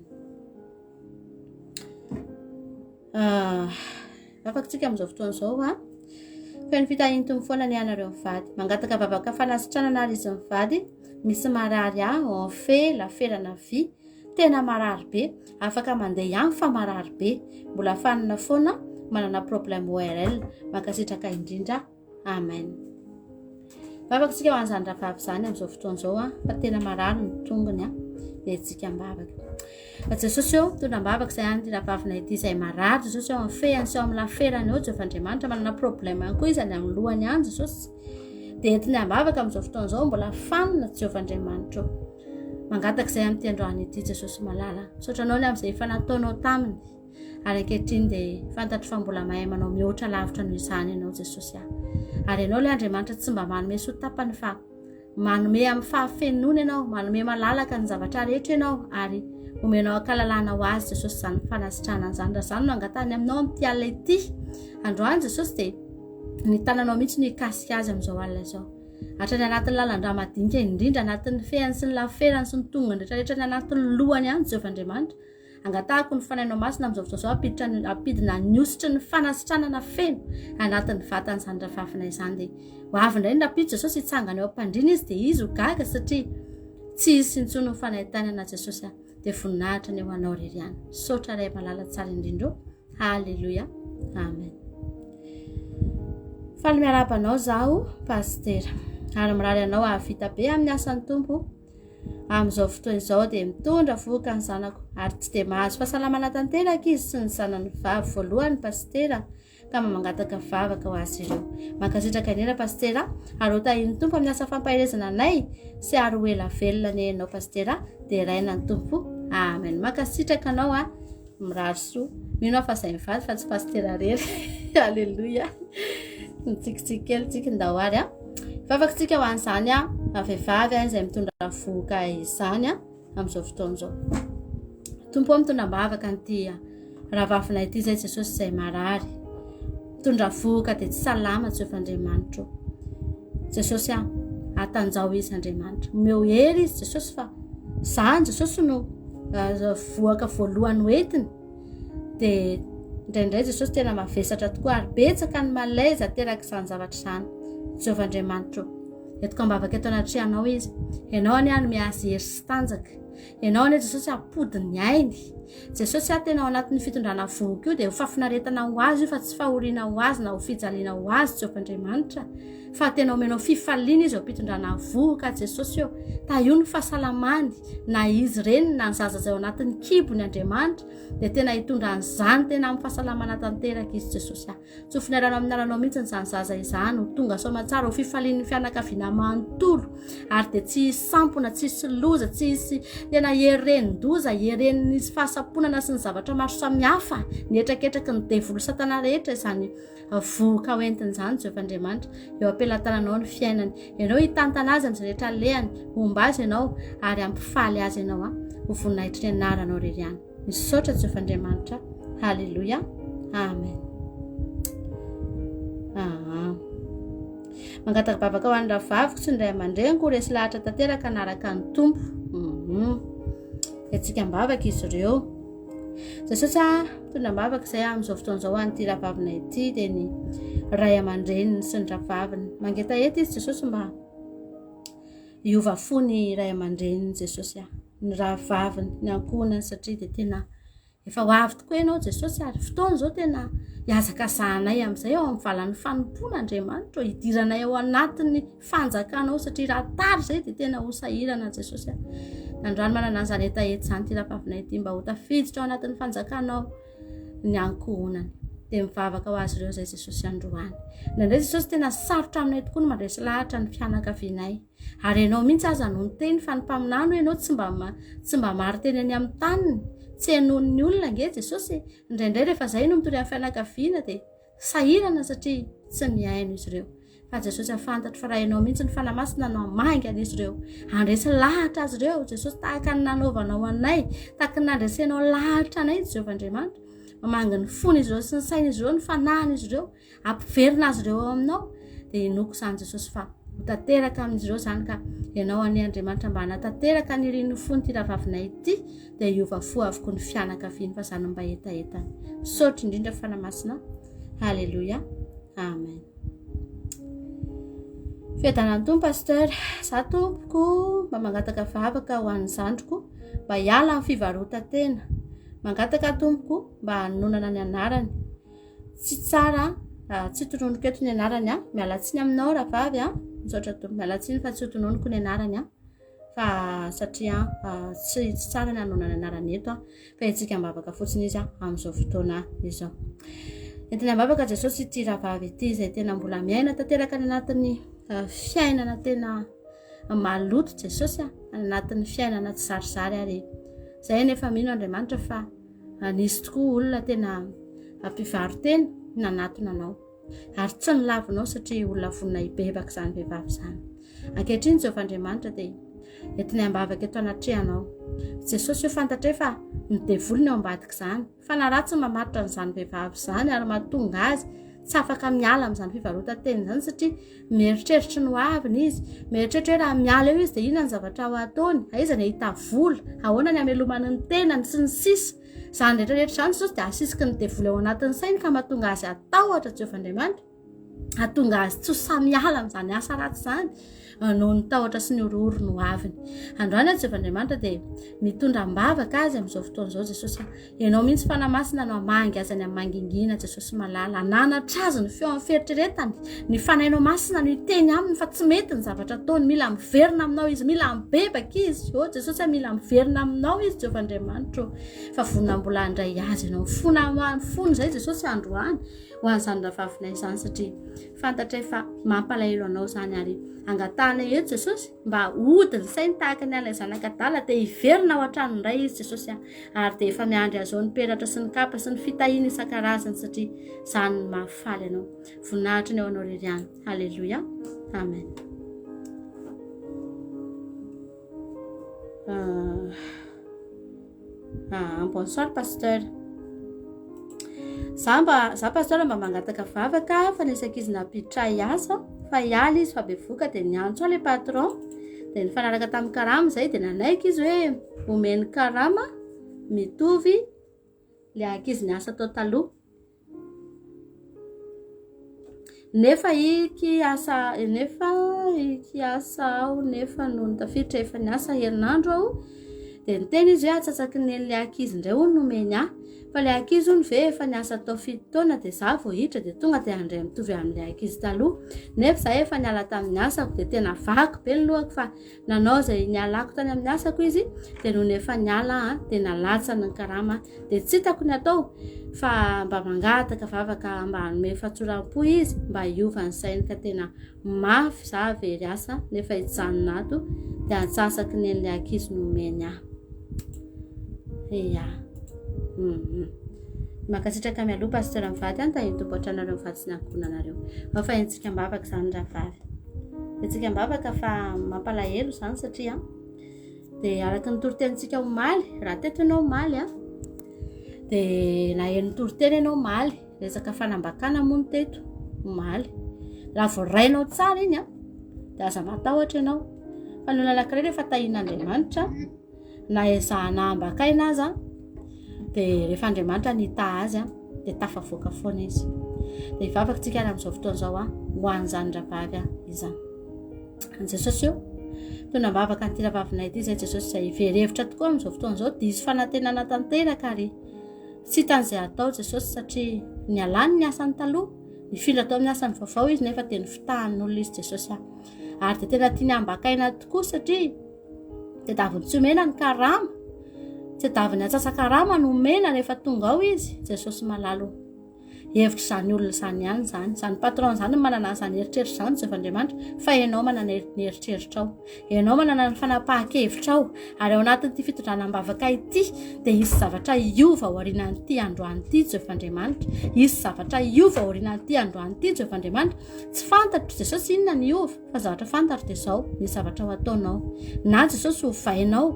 Vavakantsika amin'izao fotoan'izao feno fitahiny tombo foana ny anareo mivady, mangataka vavaka fanasitranana ary izy mivady, misy marary en laferana vy, tena marary be, afaka mandeha ihany fa marary be, mbola fanana foana manana problème ORL, mankasitraka indrindra, amen. Vavakantsika ho an'izany rahavavy izany amin'izao fotoan'izao fa tena marary ny tongony dia tsika mbavaka. Jesosy eo tonam-bavaka izay any rahavavina ity izay marary Jesosy eo amin'ny fehany sy eo amin'ny laferany eo Jehovahandriamanitra manana problème ihany koa izy any amin'ny lohany any Jesosy, dia entiny ambavaka amin'izao fotoan'izao mbola fanina Jehovahandriamanitra eo. Mangataka izay amin'ity androany ity Jesosy malala, sotranao ny amin'izay efa nataonao taminy, ary ankehitriny dia fantatro fa mbola mahay manao mihoatra lavitra noho izany ianao Jesosy. Ary ianao ilay Andriamanitra tsy mba manome sotapany fa manome amin'ny fahafenona ianao, manome malalaka ny zavatra rehetra ianao, ary omenao ankalalana ho azy Jesosy izany fanasitranana izany. Raha izany no angatahany aminao amin'ity alina ity androany Jesosy, dia ny tananao mihitsy no hikasika azy amin'izao alina izao, hatrany anatin'ny lalan-drà madinika indrindra, anatin'ny fehany sy ny laferany sy ny tongony rehetrarehetra, ny anatin'ny lohany ihany Jehovahandriamanitra. Angatahako ny fanainao masina amin'izao fotoan'izao ampidina niositry ny fanasitranana feno anatin'ny vatan'izany rahavavina izany, dia ho avy indray ny rapiditra Jesosy hitsangana eo am-pandriana izy dia izy ho gaga satria tsy izy intsony ny fanahitanana Jesosy, dia voninahitra ny eo anao rery ihany. Saotra iray malala tsara indrindra. Haleloia, amen. Faly miarabanao zaho pastera, ary mirary anao ahavita be amin'ny asan'ny tompo amin'izao fotoana izao, dia mitondra voka ny zanako ary tsy dia mahazo fahasalamana tanteraka izy sy ny zanany vavy voalohany pastera, ka mangataka vavaka ho azy ireo. Mankasitraka indrindra pastera, ary ho tahin'ny tompo amin'ny asa fampaherezana anay sy ary ho ela velona ny enao pastera, dia raina ny tompo, amen. Mankasitraka anao mirary soa, mino fa izay mivady fa tsy pastera rery. Haleloia, nitsikitsiky kely tsika ndahoary vavakantsika ho an'izany vehivavy izay mitondra voka izany amin'izao fotoan'izao. Tompo amin'ny tonam-bavaka n'ity rahavavina ity izay Jesosy izay marary, mitondra voka dia tsy salama Jehovahandriamanitra. Jesosy atanjao izy Andriamanitra, omeo hery izy Jesosy fa izany Jesosy no voaka voalohany hoentiny, dia indraindray Jesosy tena mavesatra tokoa ary betsaka ny malaiza teraka izany zavatra izany Jehovahandriamanitra. Entiko ambavaka eto anaty tranonao izy, ianao any miasa hery sy tanjaka, ianao ane jesosy apodiny ainy jesosy tena ao anatin'ny fitondrana voky io dia ho fafinaretana ho azy io fa tsy fahoriana ho azy na ho fijaliana ho azy Jehovandriamanitra fa tena omenao fifaliana izy eo ampitondrana voka jesosy eo ta io ny fahasalamany na izy reny na ny zaza zay ao anatin'ny kibony Andriamanitra dia tena hitondran'izany tena amin'ny fahasalamana tanteraka izy jesosy tsy ho finairana amin'ny naranao mihitsy nyzany zaza izany ho tonga soamatsara ho fifalian'ny fianakaviana manontolo ary dia tsy sampona tsy hisy loza tsy hisy tena herendoza heren'ny fahasaponana sy ny zavatra maro samihafa ny etraketraky ny devolo satana rehetra izany voka hoentin'izany Jehovandriamanitra eo ampelantananao ny fiainany ianao hitantana azy amin'izay rehetra lehany momba azy ianao ary ampifaly azy ianao ho voninahitry ny anaranao reriany misaotra Jehovandriamanitra halleloia amen mangataka bavaka ho an'ny ravaviko sy ny ray aman-dreniko resy lahatra tanteraka anaraka ny tompo etsika mbavaka izy ireo jesosy tondra mbavaka izay amin'izao fotoan'izao an'ity ravavina ity dia ny ray aman-dreniny sy ny ravaviny mangeta eto izy jesosy mba hiova fo ny ray aman-dreniny jesosy ny ravaviny ny ankohonany satria dia tena efa ho avy tokoa ianao jesosy ary fotoana izao tena hiazaka zahanay amin'izay ao amin'ny valan'ny fanompona Andriamanitra hidiranay ao anatin'ny fanjakanao satria raha tary izay dia tena ho sahirana jesosy androany manana an'izany etaety izany ty ravavina ity mba ho tafiditra ao anatin'ny fanjakanao ny ankohonany dia mivavaka ho azy ireo izay jesosy androany nandray jesosy tena sarotra aminay tokoa no mandresy lahatra ny fianakavianay ary ianao mihitsy aza no ny teny fa ny mpaminano ianao tsy mba maro teny any amin'ny taniny tsy henon'ny olona nge jesosy indraindray rehefa zay no mitory amin'ny fianakaviana dia sahirana satria tsy miaino izy ireo fa jesosy afantatra fa raha ianao mihitsy ny fanamasina no amangana izy ireo andresy lahatra azy ireo jesosy tahaka ny nanaovanao anay tahaka ny nandresenao lahatra anay Jehovandriamanitra mamanga ny fony izy ireo sy ny saina izy ireo ny fanahiny izy ireo ampiverina azy ireo ao aminao dia inoko izany jesosy fa ho tanteraka amin'izy ireo izany ka ianao any Andriamanitra mba hanatanteraka ny riny fony ty ravavina ity dia hiova fo avoko ny fianakaviany fa izany mba etaetany misaotra indrindra fanamasina halleloia amen fiadanany tompo pasteur za tompoko mba mangataka vavaka ho an'ny zandriko mba hiala amin'ny fivarota-tena mangataka tompoko mba hanonana ny anarany tsy tsara tsy tononoko eto ny anarany mialatsiny aminao rahavavy misaotra tompo mialatsiny fa tsy tononoko ny anarany fa satria tsy tsara ny hanonana ny anarany eto fa etsika mbavaka fotsiny izy amin'izao fotoana izao entiny ambavaka jesosy ity rahavavy ity izay tena mbola miaina tanteraka ny anatin'ny fiainana tena maloto jesosy anatin'ny fiainana tsy zarizary ary zay nefa mino Andriamanitra fa nisy tokoa olona tena mpivaroteny nanatona anao ary tsy nilavinao satria olona vonina hibebaka izany vehivavy izany ankehitriny Jehovandriamanitra dia entiny ambavaka eto anatrehanao jesosy io fantatra fa ny devolony ao ambadika izany fa na raha tsy mamaritra n'izany vehivavy izany ary mahatonga azy tsy afaka miala amin'izany fivarota-teny izany satria mieritreritra ny hoaviny izy mieritreritra hoe raha miala eo izy dia inona ny zavatra ho ataony aiza ny hita vola ahoana ny amelomany ny tenany sy ny sisa izany rehetrarehetra izany jesosy dia asisiky ny devoly ao anatin'ny sainy ka mahatonga azy atahotra Jehovandriamanitra hatonga azy tsy ho samiala amin'izany asa ratsy izany noho ny tahotra sy ny orooro no aviny androany Jehovandriamanitra dia mitondra mbavaka azy amin'izao fotoan'izao jesosy ianao mihitsy fanamasina no amangy azy any amin'ny mangingina jesosy malala ananatra azy ny feo amin'ny feritreretany ny fanainao masina no hiteny aminy fa tsy mety ny zavatra ataony mila miverina aminao izy mila mibebaka izy jesosy mila miverina aminao izy Jehovandriamanitra fa vonina mbola handray azy ianao fony izay jesosy androany ho an'izany ravavina izany satria fantatra efa mampalahelo anao izany ary angatahana eto jesosy mba odiny sainy tahaka ny ala zanakadala dia hiverina ao an-tranony indray izy jesosy ary dia efa miandry azao ny peratra sy ny kapa sy ny fitahina isan-karazany satria izany mahafaly anao voninahitra ny ao anao reriany halleloia amen bonsoir pasteur za pasteur mba mangataka vavaka fa nisaka izy napitray asa fa hialy izy fa bevoka dia niantso le patron dia nifanaraka tamin'ny karama izay dia nanaiky izy hoe omeny karama mitovy le ankizy ny asa tao taloha nefa iky asa aho nefa no nitafiditra efa ny asa herinandro aho dia niteny izy hoe atsatsaky nyen'ilay ankizy indray hono nomeny ahy fa ilay ankizy hono ve efa niasa tao 7 taona dia za vao hiditra dia tonga dia andray mitovy amin'ilay ankizy taloha nefa za efa niala tamin'ny asako dia tena vaky be ny lohako fa nanao izay nialako tany amin'ny asako izy dia noho ny efa niala dia nalatsana ny karama dia tsy hitako ny atao fa mba mangataka vavaka mba hanome fatsoram-po izy mba hiova ny sainy ka tena mafy za very asa nefa hijanona ato dia antsasaky nen'ilay ankizy nomeny ahy ia makasitraka mialoha pasteur mivady any tahiny tompo atranareo mivady sy nakonanareo fa intsika mbavaka zany ravavy intsika mbavaka fa mampalahelo zany satria dia araka ny toritentsika omaly raha tetinao omaly dia na eny toriteny ianao omaly resaka fanambakana moa ny teto omaly raha voarainao tsara iny dia aza matahotra ianao fa ny lalaka rehefa tahin'Andriamanitra na ezahana ambakaina aza dia rehefa Andriamanitra nita azy dia tafavoaka foana izy dia hivavaka tsika ary amin'izao fotoana izao ho an'izany ravavy izany an Jesosy io toy nambavaka nyity ravavinay ity izay Jesosy izay verevitra tokoa amin'izao fotoana izao diso fanantenana tanteraka ary tsy hitan'izay atao Jesosy satria ny alany ny asany taloha nifindra tao amin'ny asany vaovao izy nefa dia ny fitahan'olona izy Jesosy ary dia tena tiany ambakaina tokoa satria dia daviny tsy omena ny karama tsy daviny atsasa-karama no omena rehefa tonga ao izy Jesosy malalo hevitra izany olona izany ihany zany patron izany manana izany eritreritra izany Jehovandriamanitra fa ianao manana ny eritreritra ao ianao manana ny fanapahan-kevitra ao ary ao anatin'ity fitondranam-bavaka ity dia isy zavatra iova ao aorianan'ity androany ity Jehovandriamanitra isy zavatra iova ao aorianan'ity androany ity Jehovandriamanitra tsy fantatro Jesosy inona ny iova fa zavatra fantatro dia izao ny zavatra ho ataonao na Jesosy ho vainao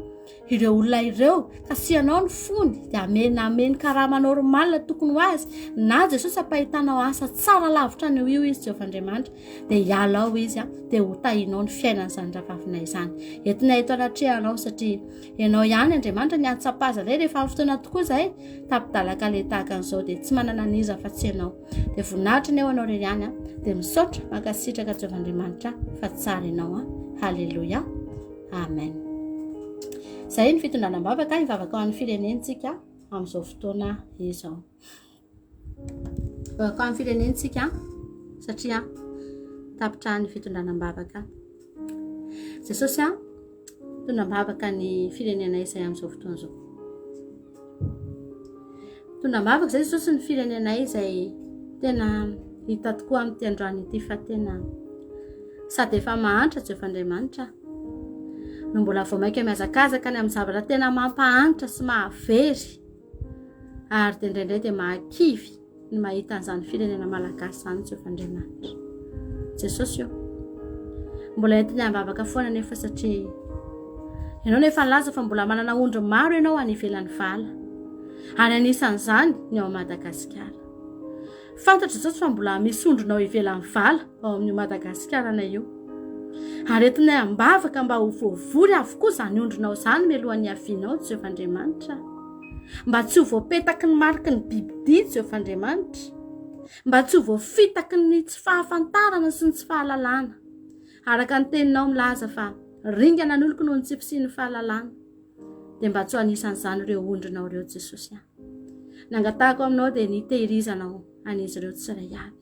ireo olona ireo kasianao ny fony dia ameny karama normal tokony ho azy na Jesosy ampahitanao asa tsara lavitra ny io izy Jehovandriamanitra dia hiala ao izy dia ho tahinao ny fiainan'izany ravavina izany entinay eto anatrehanao satria ianao ihany Andriamanitra ny antsapaza ilay rehefa amin'ny fotoana tokoa izay tapidalaka le tahaka an'izao dia tsy manana niza fa tsy ianao dia voninahitra ny eo anao rery ihany dia misaotra mankasitraka Jehovandriamanitra fa tsara ianao haleloia amen. Izay ny fitondranam-bavaka hivavaka ao amin'ny firenentsika amin'izao fotoana izao. Vavaka ao amin'ny firenentsika satria tapitra ny fitondranam-bavaka. Jesosy tondram-bavaka ny firenena izay amin'izao fotoana izao. Tondram-bavaka izay Jesosy ny firenena izay tena hita tokoa amin'ity androany ity fa tena sady efa mahantra Jehovandriamanitra no mbola vao maika miazakazaka ny amin'ny zavatra tena mampahanitra sy mahavery ary dia indraindray dia mahakivy ny mahita an'izany firenena malagasy izany Jehovandriamanitra Jesosy io mbola entiny ambavaka foana nefa satria ianao nefa nilaza fa mbola manana ondry maro ianao any ivelan'ny vala ary anisan'izany ny ao Madagasikara fantatra Jesosy fa mbola misy ondrinao ivelan'ny vala ao amin'ny Madagasikara na io ary entinay ambavaka mba ho voavory avokoa izany ondrinao izany mialohan'ny havianao Jehovandriamanitra mba tsy ho voapetaky ny mariky ny bibidia Jehovandriamanitra mba tsy ho voafitaky ny tsy fahafantarana sy ny tsy fahalalana araka ny teninao milaza fa ringana ny oloko noho ny tsy fisian'ny fahalalana dia mba tsy ho anisan'izany ireo ondrinao ireo Jesosy nangatahako aminao dia nitehirizanao an'izy ireo tsiraiavy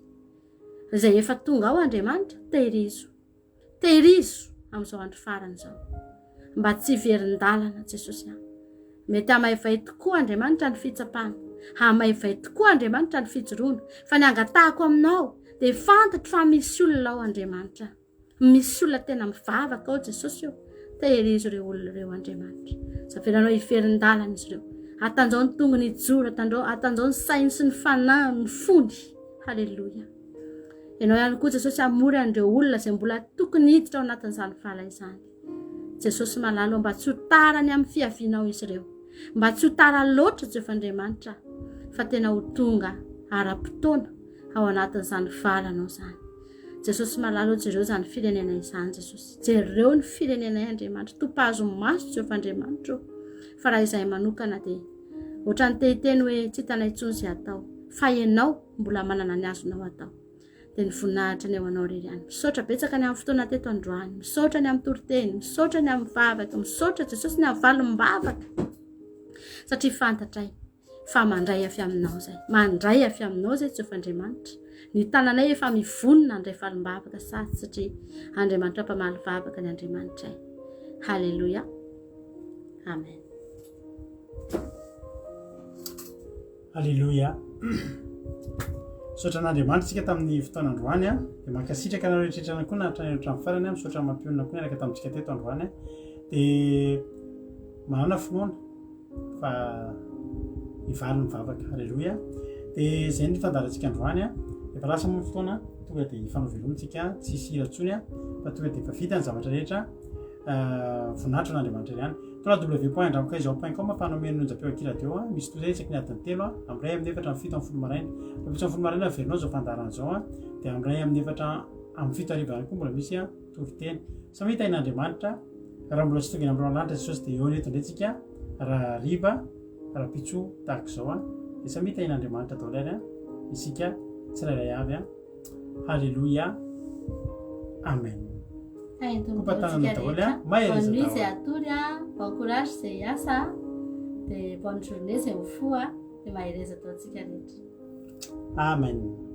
izay efa tonga ao Andriamanitra tehirizo amin'izao andro farany izao mba tsy verin-dalana Jesosy mety hamaivay tokoa Andriamanitra ny fitsapana hamaivay tokoa Andriamanitra ny fijoroana fa ny angatahako aminao dia fantatro fa misy olona ao Andriamanitra misy olona tena mivavaka ao Jesosy io tehirizo ireo olona ireo Andriamanitra zavelanao hiverin-dalana izy ireo atanjao ny tongony ijoro atanjao ny sainy sy ny fanahy ny fony haleloia ianao ihany koa Jesosy hamory an'ireo olona izay mbola tokony hiditra ao anatin'izany vala izany Jesosy malalo mba tsy ho tarany amin'ny fiavianao izy ireo mba tsy ho tara loatra Jehovandriamanitra fa tena ho tonga ara-potoana ao anatin'izany valanao izany Jesosy malalo jereo izany firenena izany Jesosy jereo ny firenena Andriamanitra topazo maso Jehovandriamanitra fa raha izay manokana dia ohatrany tehiteny hoe tsy hitanay intsony izay atao fa ianao mbola manana ny azonao atao dia ny voninahitra ny eo anao rery ihany misaotra betsaka ny amin'ny fotoana teto androany misaotra ny amin'ny toriteny misaotra ny amin'ny vavaka misaotra jesosy ny amin'ny valombavaka satria fantatray fa mandray afy aminao zay mandray afy aminao zay Jehovah-Andriamanitra ny tananay efa mivonona andray valombavaka sasy satria Andriamanitra mpamaly vavaka ny Andriamanitra halleluia amen halleluia misaotra an'Andriamanitra tsika tamin'ny fotoana androany a dia mankasitraka anareo rehetrarehetrana koa na hatramin'ny farany a misaotra mampionina koa niaraka tamintsika teto androany a dia manana finoana fa hivaly mivavaka halleluia dia zay ny fandarantsika androany a efa lasa moa fotoana tonga dia hifanao velomintsika tsisy hirantsony a fa tonga dia efa vita ny zavatra rehetra voninahitra n'Andriamanitra ihany www.andramokaizaho.com fanomeno onjam-peo akiradio a misy toy zay isaky ny adiny telo a amiray amin'ny efatra amin'ny fito amin'ny folo maraina fapitso amin'ny folo maraina verinao zao fandaran'izao a dia amiray amin'ny efatra amin'ny fito arivo ihany koa mbola misy a toriteny samy hitain'Andriamanitra raha mbola tsy tongany amin'ireo lanitra jesosy dia eo neto ndraitsika raha riba raha pitso tahaka izao a dia samy hitain'Andriamanitra atao lera isika tsirairay avy a halleluia amen Bonne nuit c'est à tous bon courage c'est Yassa et bonne journée c'est au fou et maïreza toi amen